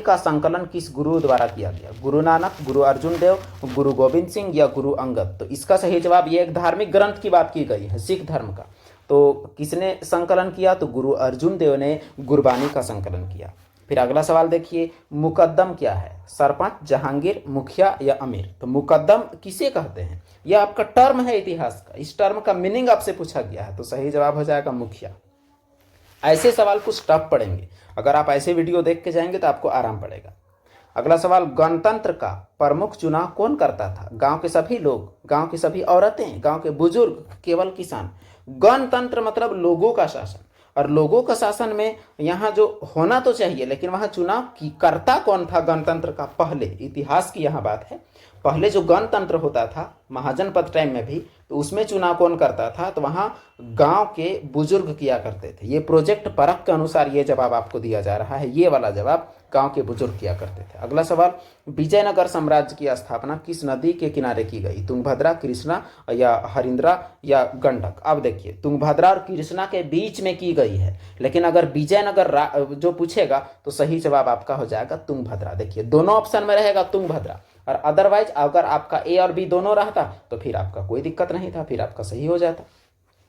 का संकलन किस गुरु द्वारा किया गया? गुरु नानक, गुरु अर्जुन देव, गुरु गोविंद सिंह या गुरु अंगद? तो इसका सही जवाब, ये एक धार्मिक ग्रंथ की बात की गई है, सिख धर्म का। तो किसने संकलन किया? तो गुरु अर्जुन देव ने गुरबानी का संकलन किया। फिर अगला सवाल देखिए, मुकद्दम क्या है? सरपंच, जहांगीर, मुखिया या अमीर? तो मुकद्दम किसे कहते हैं? यह आपका टर्म है इतिहास का, इस टर्म का मीनिंग आपसे पूछा गया है। तो सही जवाब हो जाएगा मुखिया। ऐसे सवाल कुछ टफ पड़ेंगे, अगर आप ऐसे वीडियो देख के जाएंगे तो आपको आराम पड़ेगा। अगला सवाल, गणतंत्र का प्रमुख चुनाव कौन करता था? गांव के सभी लोग, गांव की सभी औरतें, गांव के बुजुर्ग, केवल किसान? गणतंत्र मतलब लोगों का शासन, और लोगों का शासन में यहाँ जो होना तो चाहिए, लेकिन वहाँ चुनाव की करता कौन था गणतंत्र का? पहले इतिहास की यहाँ बात है, पहले जो गणतंत्र होता था महाजनपद टाइम में भी, तो उसमें चुनाव कौन करता था? तो वहाँ गांव के बुजुर्ग किया करते थे। ये प्रोजेक्ट परख के अनुसार ये जवाब आपको दिया जा रहा है, ये वाला जवाब गांव के बुजुर्ग किया करते थे। अगला सवाल, विजयनगर साम्राज्य की स्थापना किस नदी के किनारे की गई? तुंगभद्रा, कृष्णा या हरिंद्रा या गंडक? अब देखिए, तुंगभद्रा और कृष्णा के बीच में की गई है, लेकिन अगर विजयनगर जो पूछेगा तो सही जवाब आपका हो जाएगा तुंगभद्रा। देखिए दोनों ऑप्शन में रहेगा तुंगभद्रा, और अदरवाइज अगर आपका ए और बी दोनों रहता तो फिर आपका कोई दिक्कत नहीं था, फिर आपका सही हो जाता।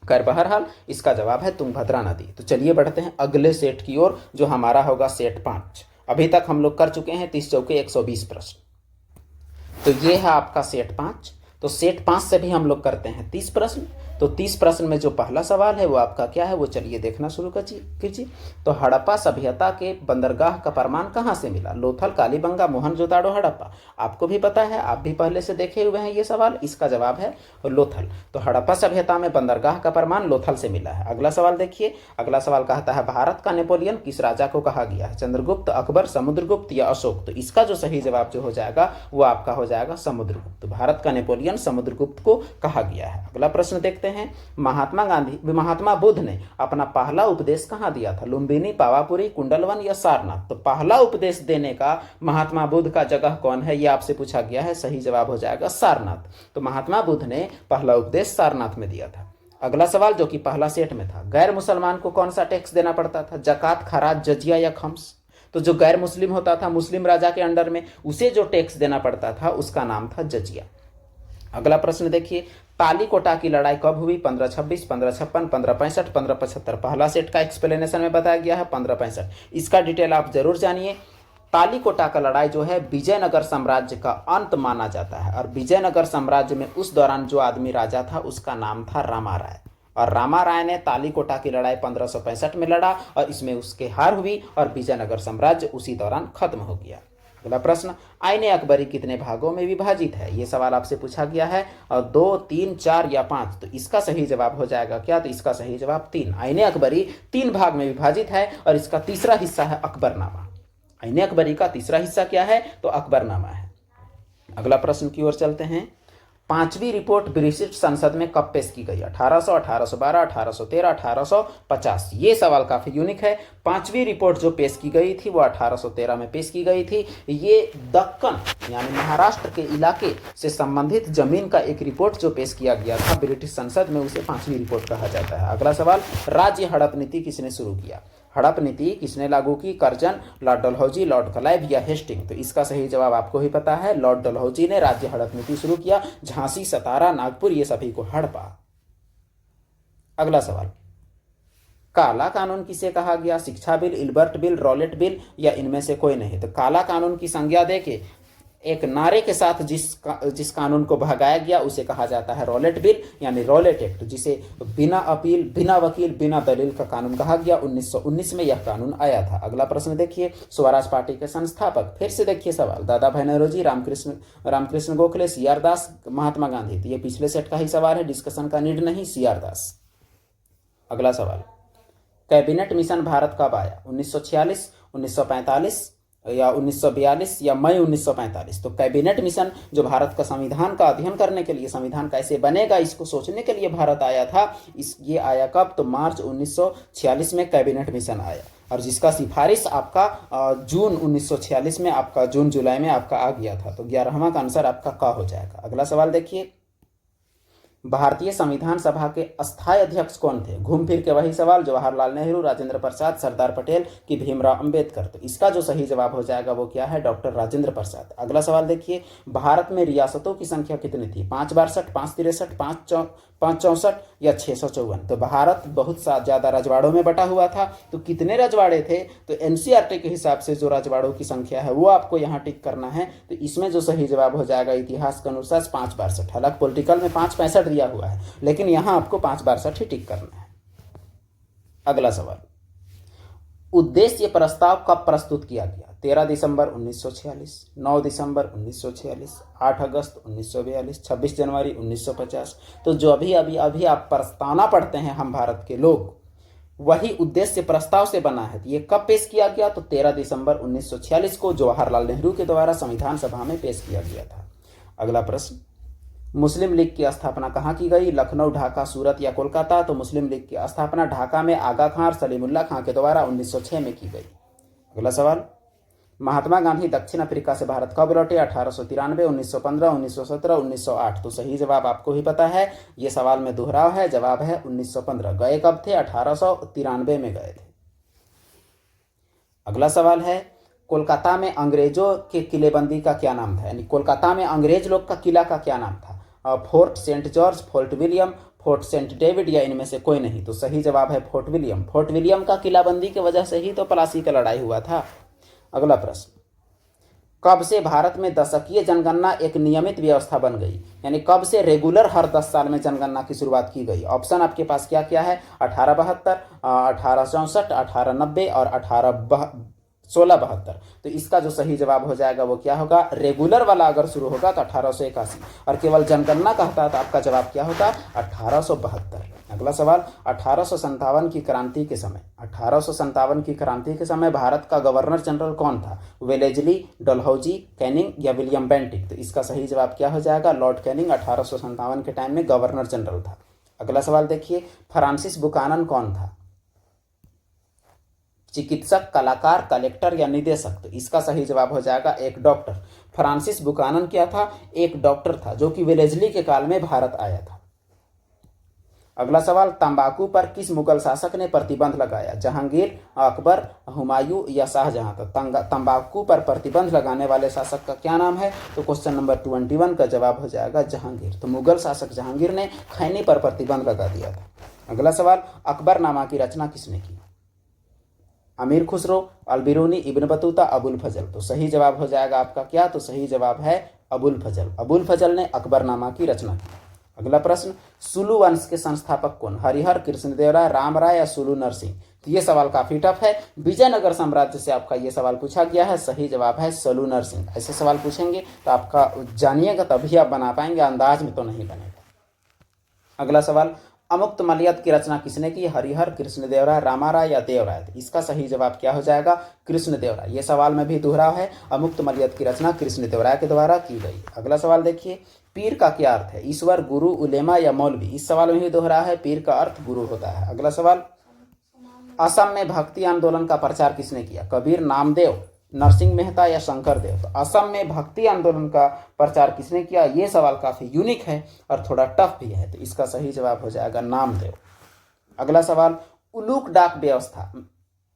खैर बहरहाल इसका जवाब है तुंगभद्रा नदी। तो चलिए बढ़ते हैं अगले सेट की ओर, जो हमारा होगा सेट 5। अभी तक हम लोग कर चुके हैं 30 चौके 120 प्रश्न। तो ये है आपका सेट 5। तो सेट 5 से भी हम लोग करते हैं 30 प्रश्न। तो 30 प्रश्न में जो पहला सवाल है वो आपका क्या है, वो चलिए देखना शुरू कीजिए। तो हड़प्पा सभ्यता के बंदरगाह का प्रमाण कहाँ से मिला? लोथल, कालीबंगा, मोहनजोदाड़ो, हड़प्पा? आपको भी पता है, आप भी पहले से देखे हुए हैं ये सवाल। इसका जवाब है लोथल। तो हड़प्पा सभ्यता में बंदरगाह का प्रमाण लोथल से मिला है। अगला सवाल देखिए, अगला सवाल कहता है भारत का नेपोलियन किस राजा को कहा गया है? चंद्रगुप्त, अकबर, समुद्रगुप्त या अशोक? तो इसका जो सही जवाब जो हो जाएगा वो आपका हो जाएगा समुद्रगुप्त। भारत का नेपोलियन समुद्रगुप्त को कहा गया है। अगला प्रश्न देखते हैं, महात्मा बुद्ध ने अपना पहला उपदेश कहाँ दिया था? लुम्बिनी, पावापुरी, कुंडलवन या सारनाथ? तो पहला उपदेश देने का महात्मा बुद्ध का जगह कौन है, यह आपसे पूछा गया है। सही जवाब हो जाएगा सारनाथ। तो महात्मा बुद्ध ने पहला उपदेश सारनाथ में दिया था। अगला सवाल जो कि पहला सेट में था, गैर मुसलमान को कौन सा टैक्स देना पड़ता था? जकात, खराज, जजिया या खम्स? तो जो गैर मुस्लिम होता था मुस्लिम राजा के अंडर में, उसे जो टैक्स देना पड़ता था उसका नाम था जजिया। अगला प्रश्न देखिए, तालीकोटा की लड़ाई कब हुई? 1526, 1556, 1565, 1575? पहला सेट का एक्सप्लेनेशन में बताया गया है 1565। इसका डिटेल आप जरूर जानिए। तालीकोटा का लड़ाई जो है विजयनगर साम्राज्य का अंत माना जाता है। और विजयनगर साम्राज्य में उस दौरान जो आदमी राजा था उसका नाम था रामा राय। और रामा राय ने तालीकोटा की लड़ाई 1565 में लड़ा और इसमें उसके हार हुई और विजयनगर साम्राज्य उसी दौरान खत्म हो गया। अगला प्रश्न, आईन अकबरी कितने भागों में विभाजित है? ये सवाल आपसे पूछा गया है। और 2, 3, 4 या 5, तो इसका सही जवाब हो जाएगा क्या? तो इसका सही जवाब 3। आईन अकबरी 3 भाग में विभाजित है और इसका तीसरा हिस्सा है अकबरनामा। आईन अकबरी का तीसरा हिस्सा क्या है? तो अकबरनामा है। अगला प्रश्न की ओर चलते हैं। 5वीं रिपोर्ट ब्रिटिश संसद में कब पेश की गई? 1800, 1812, 1813, 1850। ये सवाल काफी यूनिक है। 5वीं रिपोर्ट जो पेश की गई थी वो 1813 में पेश की गई थी। ये दक्कन यानी महाराष्ट्र के इलाके से संबंधित जमीन का एक रिपोर्ट जो पेश किया गया था ब्रिटिश संसद में, उसे 5वीं रिपोर्ट कहा जाता है। अगला सवाल, राज्य हड़प नीति किसने शुरू किया? हड़प नीति किसने लागू की? Curzon, Lord Dalhousie, Lord Clive या हेस्टिंग? तो इसका सही जवाब आपको ही पता है, लॉर्ड डलहौजी ने राज्य हड़प नीति शुरू किया। झांसी, सतारा, नागपुर ये सभी को हड़पा। अगला सवाल, काला कानून किसे कहा गया? शिक्षा bill, Ilbert bill, Rowlatt bill या इनमें से कोई नहीं? तो काला कानून की संज्ञा देके एक नारे के साथ जिस कानून को भगाया गया उसे कहा जाता है रॉलेट बिल यानी रॉलेट एक्ट, जिसे बिना अपील, बिना वकील, बिना दलील का कानून कहा गया। 1919 में यह कानून आया था। अगला प्रश्न देखिए, स्वराज पार्टी के संस्थापक, फिर से देखिए सवाल, दादा भाई नौरोजी, रामकृष्ण गोखले, सीआर दास, महात्मा गांधी। तो ये पिछले सेट का ही सवाल है, डिस्कशन का नीड नहीं, सीआर दास। अगला सवाल, कैबिनेट मिशन भारत कब आया? 1946, 1945 या 1942 या मई 1945? तो कैबिनेट मिशन जो भारत का संविधान का अध्ययन करने के लिए, संविधान कैसे बनेगा इसको सोचने के लिए भारत आया था, ये आया कब? तो मार्च 1946 में कैबिनेट मिशन आया। और जिसका सिफारिश आपका जून 1946 में, आपका जून जुलाई में आपका आ गया था। तो 11वां का आंसर आपका का हो जाएगा। अगला सवाल देखिए, भारतीय संविधान सभा के अस्थायी अध्यक्ष कौन थे? घूम फिर के वही सवाल, जवाहरलाल नेहरू, राजेंद्र प्रसाद, सरदार पटेल कि भीमराव अंबेडकर? तो इसका जो सही जवाब हो जाएगा वो क्या है? डॉक्टर राजेंद्र प्रसाद। अगला सवाल देखिए, भारत में रियासतों की संख्या कितनी थी? 562, 563, 564 या 654? तो भारत बहुत सा ज्यादा रजवाड़ों में बटा हुआ था। तो कितने रजवाड़े थे? तो एनसीईआरटी के हिसाब से जो रजवाड़ों की संख्या है वो आपको यहाँ टिक करना है। तो इसमें जो सही जवाब हो जाएगा इतिहास के अनुसार 562। हालांकि पॉलिटिकल में 565 दिया हुआ है, लेकिन यहां आपको 562 ही टिक करना है। अगला सवाल, उद्देश्य प्रस्ताव कब प्रस्तुत किया गया? 13 दिसंबर 1946, 9 दिसंबर 1946, 8 अगस्त 1942, 26 जनवरी 1950? तो जो अभी आप प्रस्तावना पढ़ते हैं हम भारत के लोग, वही उद्देश्य प्रस्ताव से बना है। ये कब पेश किया गया? तो 13 दिसंबर 1946 को जवाहरलाल नेहरू के द्वारा संविधान सभा में पेश किया गया था। अगला प्रश्न, मुस्लिम लीग की स्थापना कहाँ की गई? लखनऊ, ढाका, सूरत या कोलकाता? तो मुस्लिम लीग की स्थापना ढाका में आगा खां और सलीमुल्लाह खां के द्वारा 1906 में की गई। अगला सवाल, महात्मा गांधी दक्षिण अफ्रीका से भारत कब लौटे? 1893, 1915, 1917, 1908? तो सही जवाब आपको ही पता है, ये सवाल में दोहराव है, जवाब है 1915। गए कब थे? 1893 में गए थे। अगला सवाल है, कोलकाता में अंग्रेजों के किलेबंदी का क्या नाम था? यानी कोलकाता में अंग्रेज लोग का किला का क्या नाम था? Fort Saint George, Fort William, Fort Saint David या इनमें से कोई नहीं? तो सही जवाब है फोर्ट विलियम। फोर्ट विलियम का किलाबंदी की वजह से ही तो प्लासी का लड़ाई हुआ था। अगला प्रश्न, कब से भारत में दशकीय जनगणना एक नियमित व्यवस्था बन गई? यानी कब से रेगुलर हर 10 साल में जनगणना की शुरुआत की गई? ऑप्शन आपके पास क्या क्या है? 1872, 1864, 1890 और 1672? तो इसका जो सही जवाब हो जाएगा वो क्या होगा? रेगुलर वाला अगर शुरू होगा तो 1881 और केवल जनगणना कहता है तो आपका जवाब क्या होगा? 1872। अगला सवाल, 1857 की क्रांति के समय, 1857 की क्रांति के समय भारत का गवर्नर जनरल कौन था? वेलेजली, डलहौजी, कैनिंग या विलियम बेंटिक? तो इसका सही जवाब क्या हो जाएगा? लॉर्ड कैनिंग 1857 के टाइम में गवर्नर जनरल था। अगला सवाल देखिए, फ्रांसिस बुकानन कौन था? चिकित्सक, कलाकार, कलेक्टर या निदेशक? तो इसका सही जवाब हो जाएगा एक डॉक्टर। फ्रांसिस बुकानन क्या था? एक डॉक्टर था जो कि वेलेजली के काल में भारत आया था। अगला सवाल, तंबाकू पर किस मुगल शासक ने प्रतिबंध लगाया? जहांगीर, अकबर, हुमायूं या शाहजहां? तो तंबाकू पर प्रतिबंध लगाने वाले शासक का क्या नाम है? तो क्वेश्चन नंबर 21 का जवाब हो जाएगा जहांगीर। तो मुगल शासक जहांगीर ने खैनी पर प्रतिबंध लगा दिया था। अगला सवाल, अकबरनामा की रचना किसने की? अमीर खुसरो, अलबिरूनी, इब्न बतूता, अबुल फजल। तो सही जवाब हो जाएगा आपका क्या? तो सही जवाब है अबुल फजल। अबुल फजल ने अकबरनामा की रचना की। अगला प्रश्न, सुलु वंश के संस्थापक कौन? हरिहर, कृष्णदेवराय, राम राय या सुलु नरसिंह? तो ये सवाल काफी टफ है। विजयनगर साम्राज्य से आपका ये सवाल पूछा गया है। सही जवाब है सुलु नरसिंह। ऐसे सवाल पूछेंगे तो आपका जानिएगा तभी आप बना पाएंगे, अंदाज में तो नहीं बनेगा। अगला सवाल, अमुक्तमाल्यद की रचना किसने की? हरिहर, कृष्णदेवराय, रामाराय या देवराय? इसका सही जवाब क्या हो जाएगा? कृष्णदेवराय। ये सवाल में भी दोहराव है, अमुक्तमाल्यद की रचना कृष्णदेवराय के द्वारा की गई। अगला सवाल देखिए, पीर का क्या अर्थ है? ईश्वर, गुरु, उलेमा या मौलवी? इस सवाल में भी दोहरा है, पीर का अर्थ गुरु होता है। अगला सवाल, असम में भक्ति आंदोलन का प्रचार किसने किया? कबीर, नामदेव, नरसिंह मेहता या शंकर देव? तो असम में भक्ति आंदोलन का प्रचार किसने किया? ये सवाल काफी यूनिक है और थोड़ा टफ भी है, तो इसका सही जवाब हो जाएगा नामदेव। अगला सवाल, उलूक डाक व्यवस्था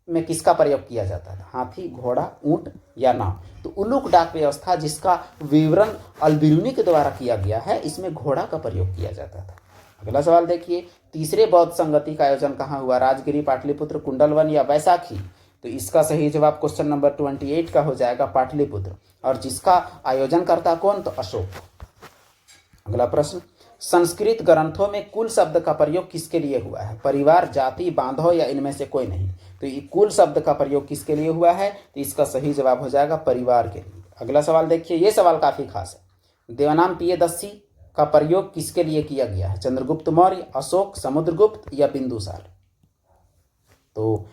में किसका प्रयोग किया जाता था? हाथी, घोड़ा, ऊंट या नाव? तो उलूक डाक व्यवस्था जिसका विवरण अलबिरूनी के द्वारा किया गया है, इसमें घोड़ा का प्रयोग किया जाता था। अगला सवाल देखिए, तीसरे बौद्ध संगति का आयोजन कहाँ हुआ? राजगिरी, पाटलिपुत्र, कुंडलवन या बैसाखी? तो इसका सही जवाब क्वेश्चन नंबर 28 का हो जाएगा पाटलिपुत्र। और जिसका आयोजन करता कौन? तो अशोक। अगला प्रश्न, संस्कृत ग्रंथों में कुल शब्द का प्रयोग किसके लिए हुआ है? परिवार, जाति, बांधव या इनमें से कोई नहीं? तो ये कुल शब्द का प्रयोग किसके लिए हुआ है? तो इसका सही जवाब हो जाएगा परिवार के लिए। अगला सवाल देखिए, ये सवाल काफी खास है। देवनाम पियदस्सी का प्रयोग किसके लिए किया गया है? चंद्रगुप्त मौर्य, अशोक, समुद्रगुप्त या बिंदुसार? तो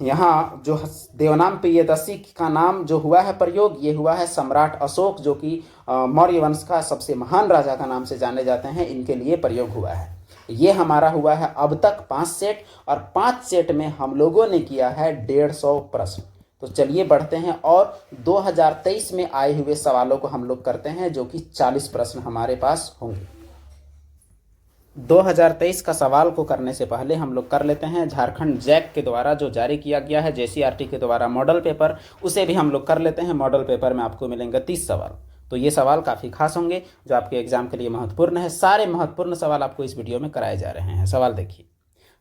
यहाँ जो देवनाम पियदस्सी का नाम जो हुआ है प्रयोग, ये हुआ है सम्राट अशोक, जो कि मौर्य वंश का सबसे महान राजा का नाम से जाने जाते हैं, इनके लिए प्रयोग हुआ है। ये हमारा हुआ है अब तक 5 सेट, और 5 सेट में हम लोगों ने किया है 150 प्रश्न। तो चलिए बढ़ते हैं और 2023 में आए हुए सवालों को हम लोग करते हैं, जो कि 40 प्रश्न हमारे पास होंगे। 2023 का सवाल को करने से पहले हम लोग कर लेते हैं झारखंड जैक के द्वारा जो जारी किया गया है JCRT के द्वारा मॉडल पेपर, उसे भी हम लोग कर लेते हैं। मॉडल पेपर में आपको मिलेंगे 30 सवाल। तो ये सवाल काफ़ी खास होंगे जो आपके एग्जाम के लिए महत्वपूर्ण है। सारे महत्वपूर्ण सवाल आपको इस वीडियो में कराए जा रहे हैं। सवाल देखिए,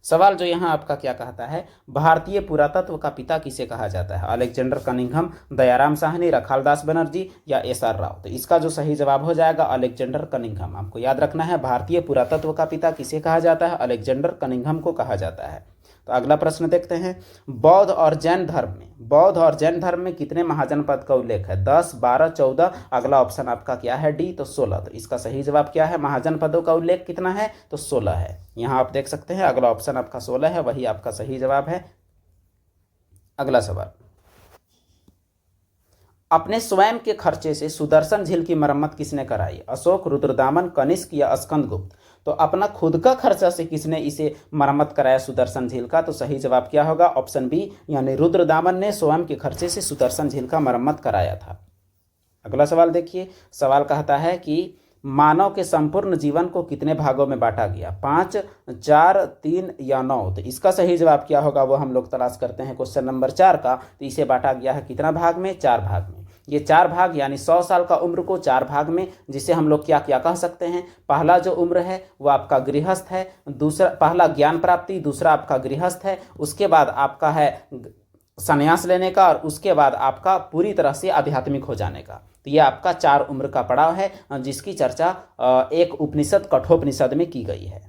सवाल जो यहाँ आपका क्या कहता है, भारतीय पुरातत्व का पिता किसे कहा जाता है? अलेक्जेंडर कनिंघम, दयाराम साहनी, रखालदास बनर्जी या SR राव? तो इसका जो सही जवाब हो जाएगा अलेक्जेंडर कनिंघम। आपको याद रखना है, भारतीय पुरातत्व का पिता किसे कहा जाता है? अलेक्जेंडर कनिंघम को कहा जाता है। तो अगला प्रश्न देखते हैं, बौद्ध और जैन धर्म में कितने महाजनपद का उल्लेख है? 10, 12, 14? अगला ऑप्शन आपका क्या है? डी, तो 16। तो इसका सही जवाब क्या है? महाजनपदों का उल्लेख कितना है? तो 16 है। यहाँ आप देख सकते हैं अगला ऑप्शन आपका 16 है, वही आपका सही जवाब है। अगला सवाल, अपने स्वयं के खर्चे से सुदर्शन झील की मरम्मत किसने कराई? अशोक, रुद्रदामन, कनिष्क या स्कंदगुप्त? तो अपना खुद का खर्चा से किसने इसे मरम्मत कराया सुदर्शन झील का? तो सही जवाब क्या होगा? ऑप्शन बी, यानी रुद्रदामन ने स्वयं के खर्चे से सुदर्शन झील का मरम्मत कराया था। अगला सवाल देखिए, सवाल कहता है कि मानव के संपूर्ण जीवन को कितने भागों में बांटा गया? 5, 4, 3 या 9? तो इसका सही जवाब क्या होगा वो हम लोग तलाश करते हैं क्वेश्चन नंबर 4 का। तो इसे बांटा गया है कितना भाग में? 4 भाग में। ये 4 भाग यानी 100 साल का उम्र को 4 भाग में, जिसे हम लोग क्या क्या कह सकते हैं? पहला जो उम्र है वो आपका गृहस्थ है, दूसरा पहला ज्ञान प्राप्ति, दूसरा आपका गृहस्थ है, उसके बाद आपका है संन्यास लेने का, और उसके बाद आपका पूरी तरह से आध्यात्मिक हो जाने का। तो ये आपका 4 उम्र का पड़ाव है, जिसकी चर्चा एक उपनिषद कठोपनिषद में की गई है।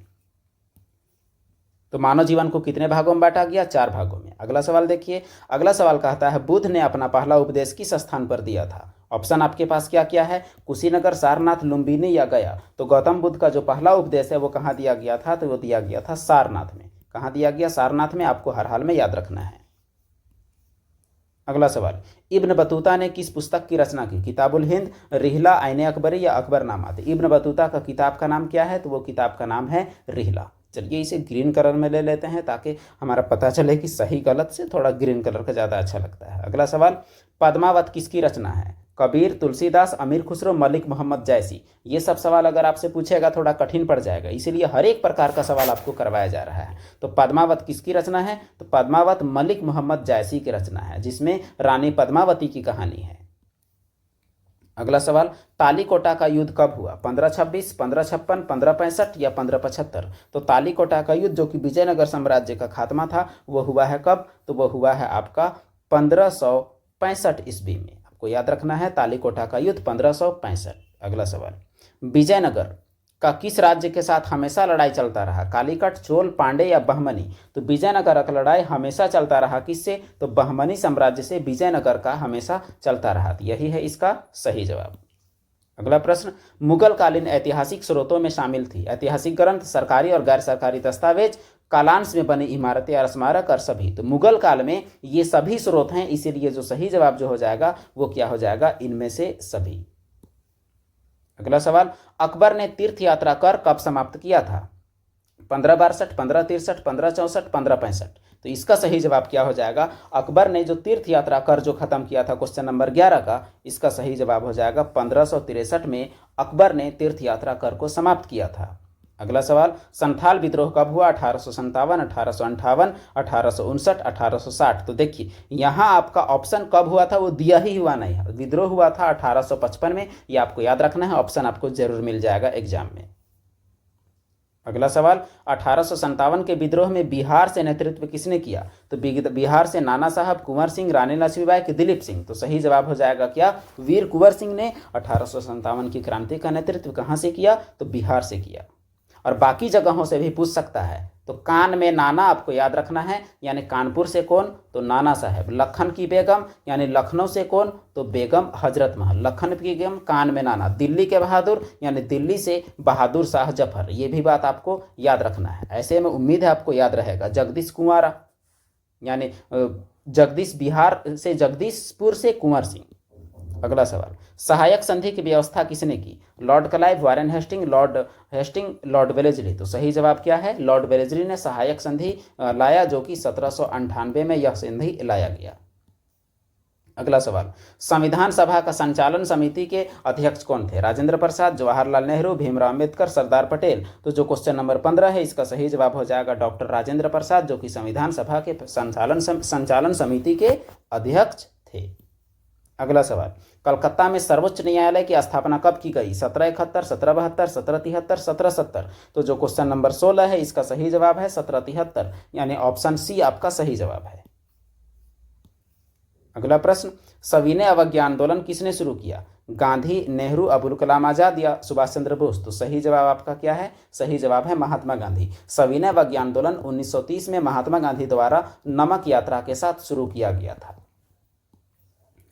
तो मानव जीवन को कितने भागों में बांटा गया? 4 भागों में। अगला सवाल देखिए, अगला सवाल कहता है बुद्ध ने अपना पहला उपदेश किस स्थान पर दिया था? ऑप्शन आपके पास क्या क्या है? कुशीनगर, सारनाथ, लुम्बिनी या गया? तो गौतम बुद्ध का जो पहला उपदेश है वो कहाँ दिया गया था? तो वो दिया गया था सारनाथ में। कहाँ दिया गया? सारनाथ में। आपको हर हाल में याद रखना है। अगला सवाल, इब्न बतूता ने किस पुस्तक की रचना की? किताबुल हिंद, रिहला, आईने अकबरी या अकबरनामा? तो इब्न बतूता का किताब का नाम क्या है? तो वो किताब का नाम है रिहला। चलिए इसे ग्रीन कलर में ले लेते हैं ताकि हमारा पता चले कि सही गलत से थोड़ा ग्रीन कलर का ज़्यादा अच्छा लगता है। अगला सवाल, पद्मावत किसकी रचना है? कबीर, तुलसीदास, अमीर खुसरो, मलिक मोहम्मद जायसी? ये सब सवाल अगर आपसे पूछेगा थोड़ा कठिन पड़ जाएगा, इसीलिए हर एक प्रकार का सवाल आपको करवाया जा रहा है। तो पद्मावत किसकी रचना है? तो पद्मावत मलिक मोहम्मद जायसी की रचना है, जिसमें रानी पद्मावती की कहानी है। अगला सवाल, तालीकोटा का युद्ध कब हुआ? 1526, 1556, 1565 या 1575? तो तालीकोटा का युद्ध जो कि विजयनगर साम्राज्य का खात्मा था वो हुआ है कब? तो वो हुआ है आपका 1565 ईस्वी में। आपको याद रखना है तालीकोटा का युद्ध 1565। अगला सवाल, विजयनगर का किस राज्य के साथ हमेशा लड़ाई चलता रहा? कालीकट, चोल, पांडे या बहमनी? तो विजयनगर का लड़ाई हमेशा चलता रहा किससे? तो बहमनी साम्राज्य से विजयनगर का हमेशा चलता रहा। यही है इसका सही जवाब। अगला प्रश्न, मुगल कालीन ऐतिहासिक स्रोतों में शामिल थी? ऐतिहासिक ग्रंथ, सरकारी और गैर सरकारी दस्तावेज, कालांश में बनी इमारतें और स्मारक और सभी। तो मुगल काल में ये सभी स्रोत हैं, इसीलिए जो सही जवाब जो हो जाएगा वो क्या हो जाएगा? इनमें से सभी। अगला सवाल, अकबर ने तीर्थ यात्रा कर कब समाप्त किया था? 1562, 1563, 1564, 1565? तो इसका सही जवाब क्या हो जाएगा? अकबर ने जो तीर्थ यात्रा कर जो खत्म किया था क्वेश्चन नंबर 11 का, इसका सही जवाब हो जाएगा 1563 में अकबर ने तीर्थ यात्रा कर को समाप्त किया था। अगला सवाल, संथाल विद्रोह कब हुआ? 1857, 1858, 1859, 1860? तो देखिए यहाँ आपका ऑप्शन कब हुआ था वो दिया ही हुआ नहीं है। विद्रोह हुआ था 1855 में, ये आपको याद रखना है, ऑप्शन आपको जरूर मिल जाएगा एग्जाम में। अगला सवाल, 1857 के विद्रोह में बिहार से नेतृत्व किसने किया? तो बिहार से नाना साहब, कुंवर सिंह, रानी लक्ष्मीबाई के दिलीप सिंह? तो सही जवाब हो जाएगा क्या? वीर कुंवर सिंह ने 1857 की क्रांति का नेतृत्व कहाँ से किया? तो बिहार से किया। और बाकी जगहों से भी पूछ सकता है। तो कान में नाना आपको याद रखना है, यानी कानपुर से कौन? तो नाना साहब। लखन की बेगम यानी लखनऊ से कौन? तो बेगम हजरत महल। लखन की बेगम, कान में नाना। दिल्ली के बहादुर यानी दिल्ली से बहादुर शाह जफर। ये भी बात आपको याद रखना है। ऐसे में उम्मीद है आपको याद रहेगा। जगदीश कुंवारा यानी जगदीश, बिहार से जगदीशपुर से कुंवर सिंह। अगला सवाल, सहायक संधि की व्यवस्था किसने की? Lord Clive, Warren Hasting, Lord Wellesley? तो सही जवाब क्या है? लॉर्ड वेलेस्ली ने सहायक संधि लाया, जो कि 1798 में यह संधि लाया गया। अगला सवाल, संविधान सभा का संचालन समिति के अध्यक्ष कौन थे? राजेंद्र प्रसाद, जवाहरलाल नेहरू, भीमराव अम्बेडकर, सरदार पटेल? तो जो क्वेश्चन नंबर 15 है इसका सही जवाब हो जाएगा डॉक्टर राजेंद्र प्रसाद, जो कि संविधान सभा के संचालन समिति के अध्यक्ष थे। अगला सवाल, कलकत्ता में सर्वोच्च न्यायालय की स्थापना कब की गई? 1771, 1772, 1773, 1770? तो जो क्वेश्चन नंबर 16 है इसका सही जवाब है 1773, यानी ऑप्शन सी आपका सही जवाब है। अगला प्रश्न, सविनय अवज्ञा आंदोलन किसने शुरू किया? गांधी, नेहरू, अबुल कलाम आजाद या सुभाष चंद्र बोस? तो सही जवाब आपका क्या है? सही जवाब है महात्मा गांधी। सविनय अवज्ञा आंदोलन 1930 में महात्मा गांधी द्वारा नमक यात्रा के साथ शुरू किया गया था।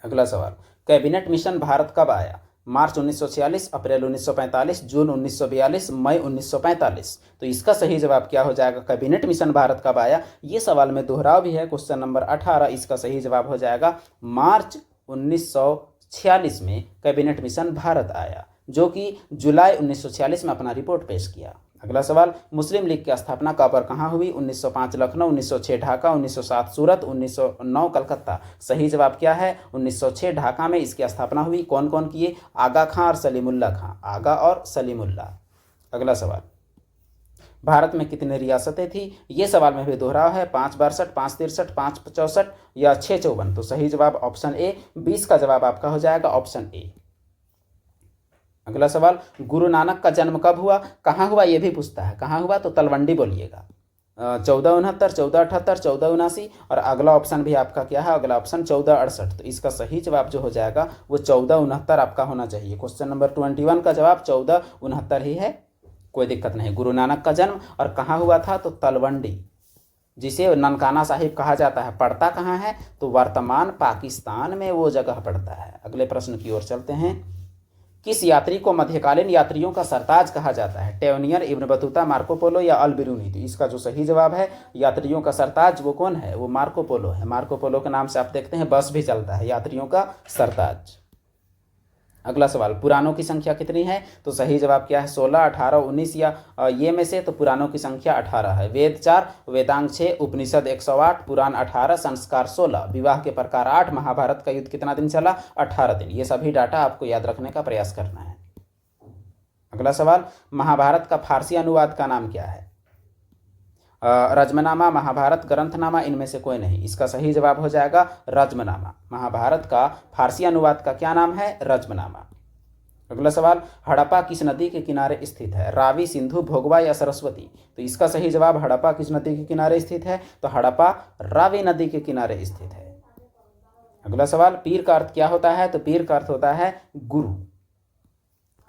अगला सवाल, कैबिनेट मिशन भारत कब आया? मार्च 1946, अप्रैल 1945, जून 1942, मई 1945? तो इसका सही जवाब क्या हो जाएगा? कैबिनेट मिशन भारत कब आया? ये सवाल में दोहराव भी है, क्वेश्चन नंबर 18, इसका सही जवाब हो जाएगा मार्च 1946 में कैबिनेट मिशन भारत आया, जो कि जुलाई 1946 में अपना रिपोर्ट पेश किया। अगला सवाल, मुस्लिम लीग की स्थापना कब और कहाँ हुई? 1905 लखनऊ, 1906 ढाका, 1907 सूरत, 1909 कलकत्ता? सही जवाब क्या है? 1906 ढाका में इसकी स्थापना हुई। कौन कौन किए? आगा खां और सलीमुल्लाह खां। आगा और सलीमुल्लाह। अगला सवाल, भारत में कितनी रियासतें थी? ये सवाल में भी दोहराव है, 562, 563, 564 या 654? तो सही जवाब ऑप्शन ए, 20 का जवाब आपका हो जाएगा ऑप्शन ए। अगला सवाल, गुरु नानक का जन्म कब हुआ? कहाँ हुआ ये भी पूछता है। कहाँ हुआ? तो तलवंडी बोलिएगा। 1469, 1478, 1479 और अगला ऑप्शन भी आपका क्या है? अगला ऑप्शन 1468। तो इसका सही जवाब जो हो जाएगा वो 1469 आपका होना चाहिए। क्वेश्चन नंबर 21 का जवाब 1469 ही है, कोई दिक्कत नहीं। गुरु नानक का जन्म और कहाँ हुआ था? तो तलवंडी, जिसे ननकाना साहिब कहा जाता है। पड़ता कहाँ है? तो वर्तमान पाकिस्तान में वो जगह पड़ता है। अगले प्रश्न की ओर चलते हैं। किस यात्री को मध्यकालीन यात्रियों का सरताज कहा जाता है? टेवनियर, इब्न बतूता, मार्को पोलो या अल बिरूनी? तो इसका जो सही जवाब है यात्रियों का सरताज वो कौन है? वो मार्को पोलो है। मार्को पोलो के नाम से आप देखते हैं बस भी चलता है, यात्रियों का सरताज। अगला सवाल, पुराणों की संख्या कितनी है? तो सही जवाब क्या है? 16, 18, 19 या ये में से? तो पुराणों की संख्या 18 है। वेद 4, वेदांग 6, उपनिषद 108, पुराण 18, संस्कार 16, विवाह के प्रकार 8, महाभारत का युद्ध कितना दिन चला? 18 दिन। ये सभी डाटा आपको याद रखने का प्रयास करना है। अगला सवाल, महाभारत का फारसी अनुवाद का नाम क्या है? रज्मनामा, महाभारत, ग्रंथनामा? इनमें से कोई नहीं। इसका सही जवाब हो जाएगा रज्मनामा। महाभारत का फारसी अनुवाद का क्या नाम है? रज्मनामा। अगला सवाल, हड़प्पा किस नदी के किनारे स्थित है? रावी, सिंधु, भोगवा या सरस्वती? तो इसका सही जवाब हड़प्पा किस नदी के किनारे स्थित है? तो हड़प्पा रावी नदी के किनारे स्थित है। अगला सवाल, पीर का अर्थ क्या होता है? तो पीर का अर्थ होता है गुरु।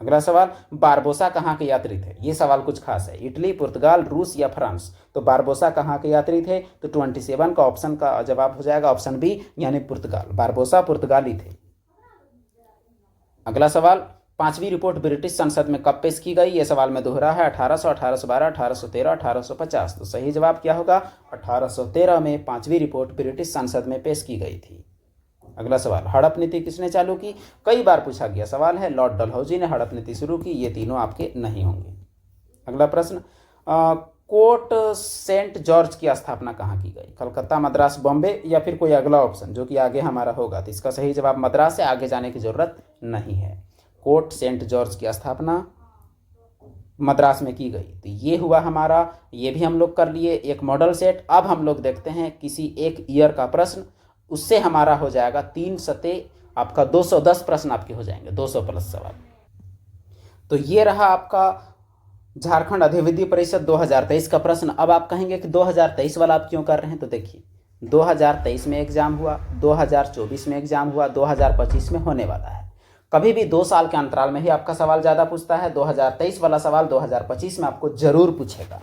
अगला सवाल, बारबोसा कहाँ के यात्री थे? ये सवाल कुछ खास है। इटली, पुर्तगाल, रूस या फ्रांस? तो बारबोसा कहाँ के यात्री थे? तो 27 का ऑप्शन का जवाब हो जाएगा ऑप्शन बी, यानी पुर्तगाल। बारबोसा पुर्तगाली थे। अगला सवाल, 5वीं रिपोर्ट ब्रिटिश संसद में कब पेश की गई? ये सवाल में दोहरा है। 1800, 1812, 1813, 1850? तो सही जवाब क्या होगा? 1813 में 5वीं रिपोर्ट ब्रिटिश संसद में पेश की गई थी। अगला सवाल, हड़प नीति किसने चालू की? कई बार पूछा गया सवाल है। लॉर्ड डलहौजी ने हड़प नीति शुरू की। ये तीनों आपके नहीं होंगे। अगला प्रश्न, कोर्ट सेंट जॉर्ज की स्थापना कहाँ की गई? कलकत्ता, मद्रास, बॉम्बे या फिर कोई अगला ऑप्शन जो कि आगे हमारा होगा? तो इसका सही जवाब मद्रास है, आगे जाने की जरूरत नहीं है। कोर्ट सेंट जॉर्ज की स्थापना मद्रास में की गई। तो ये हुआ हमारा, ये भी हम लोग कर लिए एक मॉडल सेट। अब हम लोग देखते हैं किसी एक ईयर का प्रश्न, उससे हमारा हो जाएगा 3 सते आपका 210 प्रश्न आपके हो जाएंगे, 200 प्लस सवाल। तो ये रहा आपका झारखंड अधिविद्य परिषद 2023 का प्रश्न। अब आप कहेंगे कि 2023 वाला आप क्यों कर रहे हैं? तो देखिए, 2023 में एग्जाम हुआ, 2024 में एग्जाम हुआ, 2025 में होने वाला है। कभी भी 2 साल के अंतराल में ही आपका सवाल ज़्यादा पूछता है। 2023 वाला सवाल 2025 में आपको जरूर पूछेगा।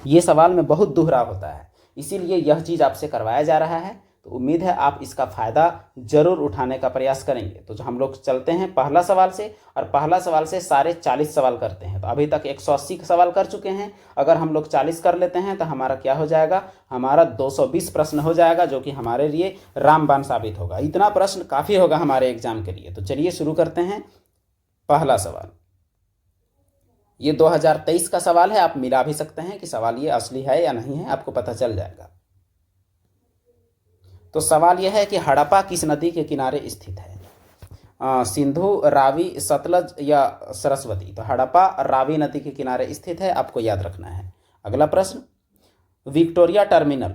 ये सवाल में बहुत दोहराव होता है, इसीलिए यह चीज़ आपसे करवाया जा रहा है। तो उम्मीद है आप इसका फ़ायदा जरूर उठाने का प्रयास करेंगे। तो जो हम लोग चलते हैं पहला सवाल से, और पहला सवाल से सारे 40 सवाल करते हैं। तो अभी तक 180 सवाल कर चुके हैं। अगर हम लोग 40 कर लेते हैं तो हमारा क्या हो जाएगा? हमारा 220 प्रश्न हो जाएगा, जो कि हमारे लिए रामबाण साबित होगा। इतना प्रश्न काफ़ी होगा हमारे एग्जाम के लिए। तो चलिए शुरू करते हैं। पहला सवाल, ये 2023 का सवाल है। आप मिला भी सकते हैं कि सवाल ये असली है या नहीं है, आपको पता चल जाएगा। तो सवाल यह है कि हड़प्पा किस नदी के किनारे स्थित है? सिंधु, रावी, सतलज या सरस्वती? तो हड़प्पा रावी नदी के किनारे स्थित है, आपको याद रखना है। अगला प्रश्न, विक्टोरिया टर्मिनल,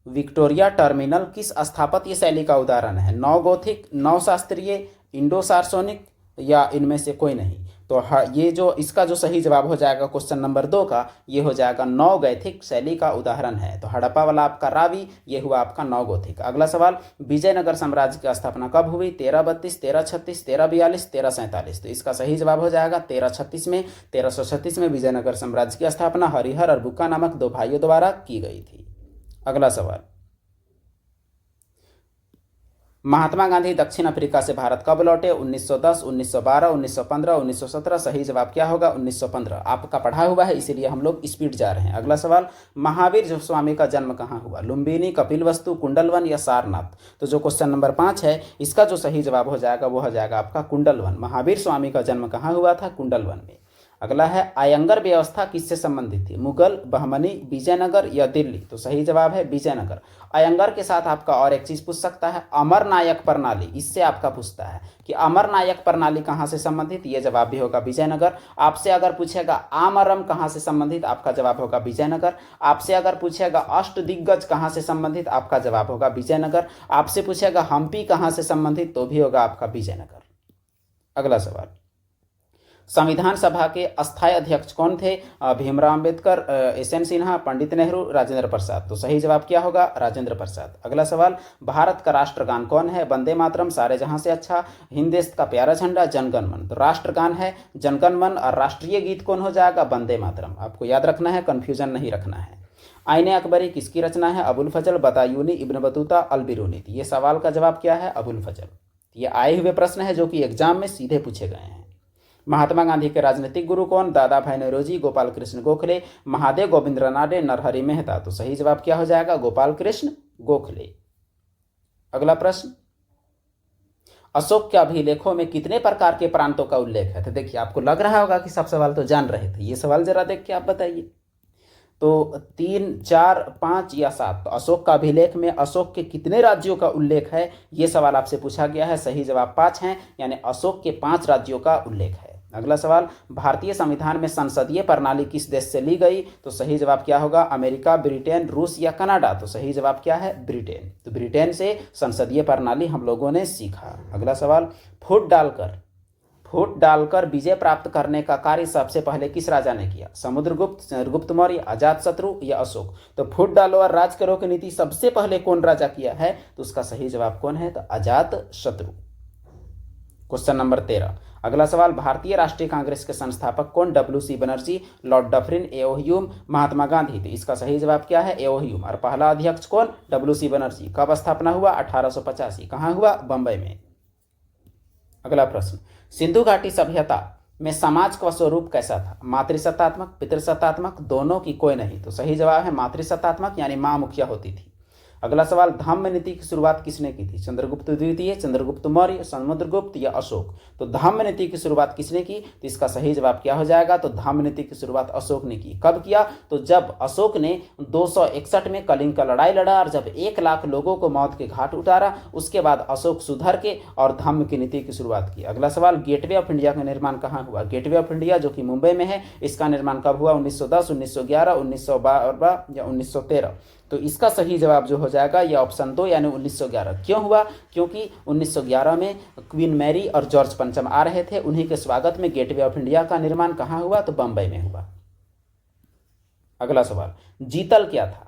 विक्टोरिया टर्मिनल किस स्थापत्य शैली का उदाहरण है? नव गोथिक, नव शास्त्रीय, इंडो सार्सोनिक या इनमें से कोई नहीं? तो ये जो इसका जो सही जवाब हो जाएगा क्वेश्चन नंबर 2 का, ये हो जाएगा नवगैथिक शैली का उदाहरण है। तो हड़प्पा वाला आपका रावी, ये हुआ आपका नवगोथिक। अगला सवाल, विजयनगर साम्राज्य की स्थापना कब हुई? 1332, 1336, 1342, 1347? तो इसका सही जवाब हो जाएगा 1336 में। 1336 में विजयनगर साम्राज्य की स्थापना हरिहर और बुक्का नामक 2 भाइयों द्वारा की गई थी। अगला सवाल, महात्मा गांधी दक्षिण अफ्रीका से भारत कब लौटे? 1910, 1912, 1915, 1917? सही जवाब क्या होगा? 1915। आपका पढ़ा हुआ है, इसीलिए हम लोग स्पीड जा रहे हैं। अगला सवाल, महावीर स्वामी का जन्म कहाँ हुआ? लुम्बिनी, कपिलवस्तु, कुंडलवन या सारनाथ? तो जो क्वेश्चन नंबर 5 है, इसका जो सही जवाब हो जाएगा वो हो जाएगा आपका कुंडलवन। महावीर स्वामी का जन्म कहाँ हुआ था? कुंडलवन में। अगला है, आयंगर व्यवस्था किससे संबंधित थी? मुगल, बहमनी, विजयनगर या दिल्ली? तो सही जवाब है विजयनगर। आयंगर के साथ आपका और एक चीज पूछ सकता है, अमर नायक प्रणाली, इससे आपका पूछता है कि अमर नायक प्रणाली कहाँ से संबंधित? ये जवाब भी होगा विजयनगर। आपसे अगर पूछेगा आमरम कहाँ से संबंधित? आपका जवाब होगा विजयनगर। आपसे अगर पूछेगा अष्ट दिग्गज कहाँ से संबंधित? आपका जवाब होगा विजयनगर। आपसे पूछेगा हम्पी कहाँ से संबंधित? तो भी होगा आपका विजयनगर। अगला सवाल, संविधान सभा के अस्थायी अध्यक्ष कौन थे? भीमराव अंबेडकर, एस.एन. सिन्हा, पंडित नेहरू, राजेंद्र प्रसाद? तो सही जवाब क्या होगा? राजेंद्र प्रसाद। अगला सवाल, भारत का राष्ट्रगान कौन है? वंदे मातरम, सारे जहां से अच्छा, हिंद देश का प्यारा झंडा, जनगण मन? तो राष्ट्रगान है जनगण मन, और राष्ट्रीय गीत कौन हो जाएगा? वंदे मातरम। आपको याद रखना है, कंफ्यूजन नहीं रखना है। आईने अकबरी किसकी रचना है? अबुल फजल, बदायूनी, इब्न बतूता, अल बिरूनी? ये सवाल का जवाब क्या है? अबुल फजल। ये आए हुए प्रश्न है जो कि एग्जाम में सीधे पूछे गए हैं। महात्मा गांधी के राजनीतिक गुरु कौन? दादा भाई नौरोजी, गोपाल कृष्ण गोखले, महादेव गोविंद रानडे, नरहरि मेहता? तो सही जवाब क्या हो जाएगा? गोपाल कृष्ण गोखले। अगला प्रश्न, अशोक के अभिलेखों में कितने प्रकार के प्रांतों का उल्लेख है? तो देखिए, आपको लग रहा होगा कि सब सवाल तो जान रहे थे, ये सवाल जरा देख के आप बताइए। तो 3, 4, 5 या 7? तो अशोक का अभिलेख में अशोक के कितने राज्यों का उल्लेख है, ये सवाल आपसे पूछा गया है। सही जवाब 5 हैं, यानी अशोक के 5 राज्यों का उल्लेख है। अगला सवाल, भारतीय संविधान में संसदीय प्रणाली किस देश से ली गई? तो सही जवाब क्या होगा? अमेरिका, ब्रिटेन, रूस या कनाडा? तो सही जवाब क्या है? ब्रिटेन। तो ब्रिटेन से संसदीय प्रणाली हम लोगों ने सीखा। अगला सवाल, फुट डालकर फूट डालकर विजय प्राप्त करने का कार्य सबसे पहले किस राजा ने किया? समुद्रगुप्त, चंद्रगुप्त मौर्य, अजातशत्रु या अशोक? तो फूट डालो और राज करो की नीति सबसे पहले कौन राजा किया है? तो उसका सही जवाब कौन है? तो अजातशत्रु। Question number 13। अगला सवाल, भारतीय राष्ट्रीय कांग्रेस के संस्थापक कौन? WC बनर्जी, लॉर्ड डफरिन, एओ ह्यूम, महात्मा गांधी? तो इसका सही जवाब क्या है? एओ ह्यूम। और पहला अध्यक्ष कौन? WC बनर्जी। कब स्थापना हुआ? 1885। कहाँ हुआ? बंबई में। अगला प्रश्न, सिंधु घाटी सभ्यता में समाज का स्वरूप कैसा था? मातृसत्तात्मक, पितृसत्तात्मक, दोनों की कोई नहीं? तो सही जवाब है मातृसत्तात्मक, यानी मां मुखिया होती थी। अगला सवाल, धम्म नीति की शुरुआत किसने की थी? चंद्रगुप्त द्वितीय, चंद्रगुप्त मौर्य, समुद्रगुप्त या अशोक? तो धम्म नीति की शुरुआत किसने की? तो इसका सही जवाब क्या हो जाएगा? तो धम्म नीति की शुरुआत अशोक ने की। कब किया? तो जब अशोक ने 261 में कलिंग का लड़ाई लड़ा और जब 1 लाख लोगों को मौत के घाट उतारा, उसके बाद अशोक सुधर के और धम्म की नीति की शुरुआत की। अगला सवाल, गेटवे ऑफ इंडिया का निर्माण कहाँ हुआ? गेटवे ऑफ इंडिया जो कि मुंबई में है, इसका निर्माण कब हुआ? 1910, 1911, 1912 या 1913? तो इसका सही जवाब जो हो जाएगा ये ऑप्शन 2 यानी 1911। क्यों हुआ? क्योंकि 1911 में क्वीन मैरी और जॉर्ज पंचम आ रहे थे, उन्हीं के स्वागत में गेटवे ऑफ इंडिया का निर्माण कहाँ हुआ? तो बंबई में हुआ। अगला सवाल, जीतल क्या था?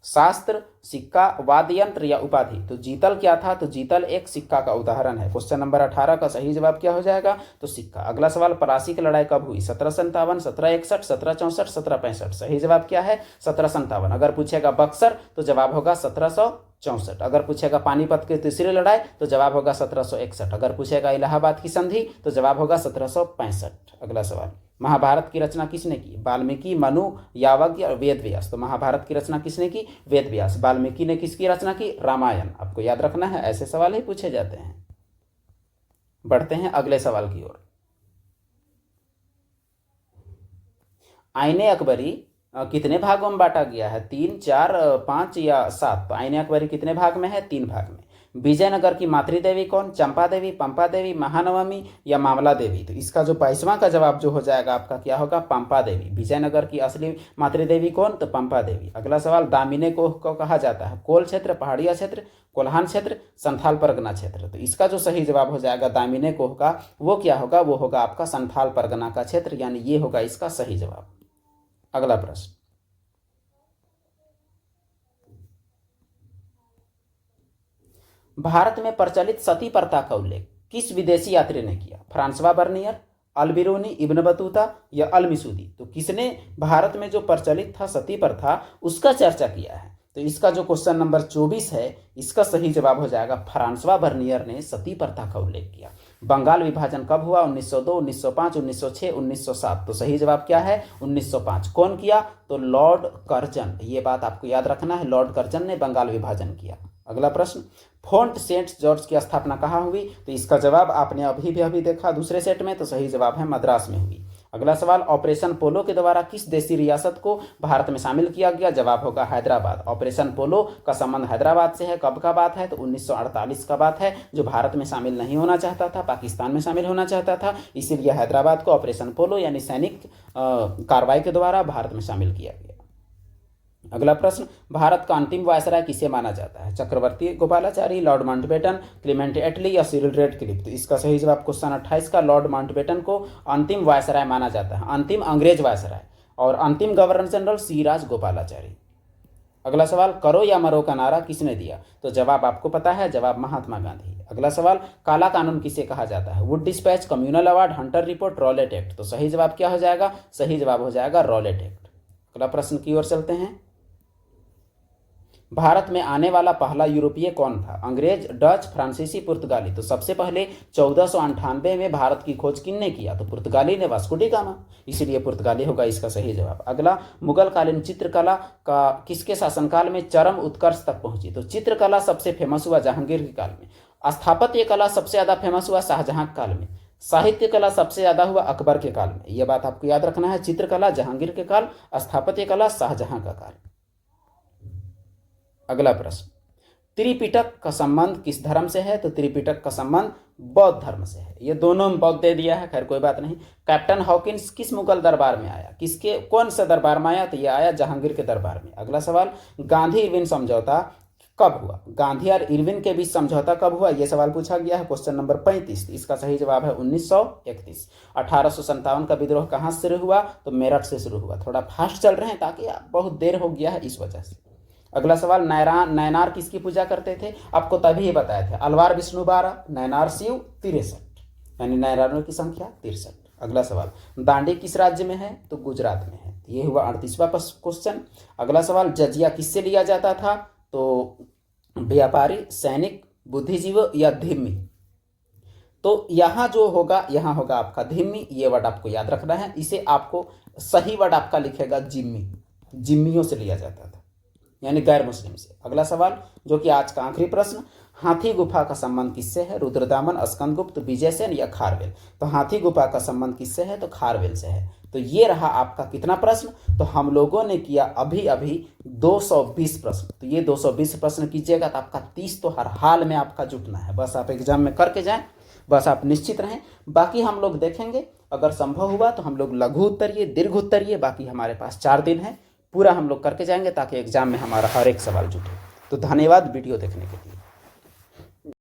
शास्त्र, सिक्का, वाद्य यंत्र या उपाधि? तो जीतल क्या था? तो जीतल एक सिक्का का उदाहरण है। क्वेश्चन नंबर 18 का सही जवाब क्या हो जाएगा? तो सिक्का। अगला सवाल, प्लासी की लड़ाई कब हुई? 1757, 1761, 1764, 1765? सही जवाब क्या है? 1757। अगर पूछेगा बक्सर तो जवाब होगा 1764। अगर पूछेगा पानीपत की तीसरी लड़ाई तो जवाब होगा 1761। अगर पूछेगा इलाहाबाद की संधि तो जवाब होगा 1765। अगला सवाल, महाभारत की रचना किसने की? वाल्मीकि, मनु, यावज्ञ और वेद व्यास? तो महाभारत की रचना किसने की? वेद व्यास। वाल्मीकि ने किसकी रचना की? रामायण। आपको याद रखना है, ऐसे सवाल ही पूछे जाते हैं। बढ़ते हैं अगले सवाल की ओर। आईने अकबरी कितने भागों में बांटा गया है? 3, 4, 5 या 7? तो आईने अकबरी कितने भाग में है? 3 भाग में। विजयनगर की मातृदेवी कौन? चंपा देवी, पंपा देवी, महानवमी या मामला देवी? तो इसका जो 22वां का जवाब जो हो जाएगा आपका क्या होगा? पंपा देवी। विजयनगर की असली मातृदेवी कौन? तो पंपा देवी। अगला सवाल, दामिनी को कहा जाता है? कोल क्षेत्र, पहाड़िया क्षेत्र, कोल्हान क्षेत्र, संथाल परगना क्षेत्र? तो इसका जो सही जवाब हो जाएगा दामिनी कोह का, वो क्या होगा? वो होगा आपका संथाल परगना का क्षेत्र, यानी ये होगा इसका सही जवाब। अगला प्रश्न, भारत में प्रचलित सती प्रथा का उल्लेख किस विदेशी यात्री ने किया? फ्रांसवा बर्नियर, अलबिरूनी, इब्न बतूता या अलमिसूदी? तो किसने भारत में जो प्रचलित था सती प्रथा उसका चर्चा किया है? तो इसका जो क्वेश्चन नंबर 24 है, इसका सही जवाब हो जाएगा फ्रांसवा बर्नियर ने सती प्रथा का उल्लेख किया। बंगाल विभाजन कब हुआ? 1902, 1905, 1906, 1907? तो सही जवाब क्या है? 1905। कौन किया? तो लॉर्ड कर्जन। ये बात आपको याद रखना है, लॉर्ड कर्जन ने बंगाल विभाजन किया। अगला प्रश्न, फोर्ट सेंट जॉर्ज की स्थापना कहाँ हुई? तो इसका जवाब आपने अभी देखा दूसरे सेट में, तो सही जवाब है मद्रास में हुई। अगला सवाल, ऑपरेशन पोलो के द्वारा किस देशी रियासत को भारत में शामिल किया गया? जवाब होगा हैदराबाद। ऑपरेशन पोलो का संबंध हैदराबाद से है। कब का बात है? तो 1948 का बात है, जो भारत में शामिल नहीं होना चाहता था, पाकिस्तान में शामिल होना चाहता था, इसीलिए हैदराबाद को ऑपरेशन पोलो यानी सैनिक कार्रवाई के द्वारा भारत में शामिल किया गया। अगला प्रश्न, भारत का अंतिम वायसराय किसे माना जाता है? चक्रवर्ती गोपालाचारी, लॉर्ड माउंटबेटन, क्लेमेंट एटली या सिरिल रेडक्लिफ? तो इसका सही जवाब क्वेश्चन 28 का लॉर्ड माउंटबेटन को अंतिम वायसराय माना जाता है, अंतिम अंग्रेज वायसराय। और अंतिम गवर्नर जनरल सी राज गोपालाचारी। अगला सवाल, करो या मरो का नारा किसने दिया? तो जवाब आपको पता है, जवाब महात्मा गांधी। अगला सवाल, काला कानून किसे कहा जाता है? Wood dispatch, communal award, Hunter report, Rowlatt act? तो सही जवाब क्या हो जाएगा? सही जवाब हो जाएगा रॉलेट एक्ट। अगला प्रश्न की ओर चलते हैं। भारत में आने वाला पहला यूरोपीय कौन था? अंग्रेज, डच, फ्रांसीसी, पुर्तगाली? तो सबसे पहले 1498 में भारत की खोज किसने किया? तो पुर्तगाली ने, वास्को डी गामा। इसलिए पुर्तगाली होगा इसका सही जवाब। अगला, मुगल कालीन चित्रकला का किसके शासनकाल में चरम उत्कर्ष तक पहुंची? तो चित्रकला सबसे फेमस हुआ जहांगीर के काल में, स्थापत्य कला सबसे ज्यादा फेमस हुआ शाहजहां के काल में, साहित्य कला सबसे ज्यादा हुआ अकबर के काल में। यह बात आपको याद रखना है, चित्रकला जहांगीर के काल, स्थापत्य कला शाहजहां का काल। अगला प्रश्न, त्रिपिटक का संबंध किस धर्म से है? तो त्रिपिटक का संबंध बौद्ध धर्म से है। ये दोनों में बौद्ध दे दिया है, खैर कोई बात नहीं। कैप्टन हॉकिंस किस मुगल दरबार में आया? कौन से दरबार में आया? तो ये आया जहांगीर के दरबार में। अगला सवाल, गांधी इरविन समझौता कब हुआ? गांधी और इरविन के बीच समझौता कब हुआ? यह सवाल पूछा गया है क्वेश्चन नंबर 35। इसका सही जवाब है 1931। 1857 का विद्रोह कहाँ से शुरू हुआ? तो मेरठ से शुरू हुआ। थोड़ा फास्ट चल रहे हैं ताकि बहुत देर हो गया है इस वजह से। अगला सवाल, नैनार किसकी पूजा करते थे? आपको तभी बताए थे, अलवार विष्णु 12, नैनार शिव 63, यानी नैनारों की संख्या 63। अगला सवाल, दांडी किस राज्य में है? तो गुजरात में है। ये हुआ 38वां क्वेश्चन। अगला सवाल, जजिया किससे लिया जाता था? तो व्यापारी, सैनिक, बुद्धिजीवी या धिम्मी? तो यहाँ जो होगा, यहाँ होगा आपका धिम्मी। ये वर्ड आपको याद रखना है। इसे आपको सही वर्ड आपका लिखेगा जिम्मी। जिम्मियों से लिया जाता था, यानी गैर मुस्लिम से। अगला सवाल जो कि आज का आखिरी प्रश्न, हाथी गुफा का संबंध किससे है? रुद्रदामन, स्कंदगुप्त, विजयसेन या खारवेल? तो हाथी गुफा का संबंध किससे है? तो खारवेल से है। तो ये रहा आपका कितना प्रश्न? तो हम लोगों ने किया अभी अभी 220 प्रश्न। तो ये 220 प्रश्न कीजिएगा तो आपका 30 तो हर हाल में आपका जुटना है। बस आप एग्जाम में करके जाएं, बस आप निश्चित रहें। बाकी हम लोग देखेंगे, अगर संभव हुआ तो हम लोग लघु उत्तरीय, दीर्घ उत्तरीय, बाकी हमारे पास 4 दिन है, पूरा हम लोग करके जाएंगे ताकि एग्जाम में हमारा हर एक सवाल जुटे। तो धन्यवाद वीडियो देखने के लिए।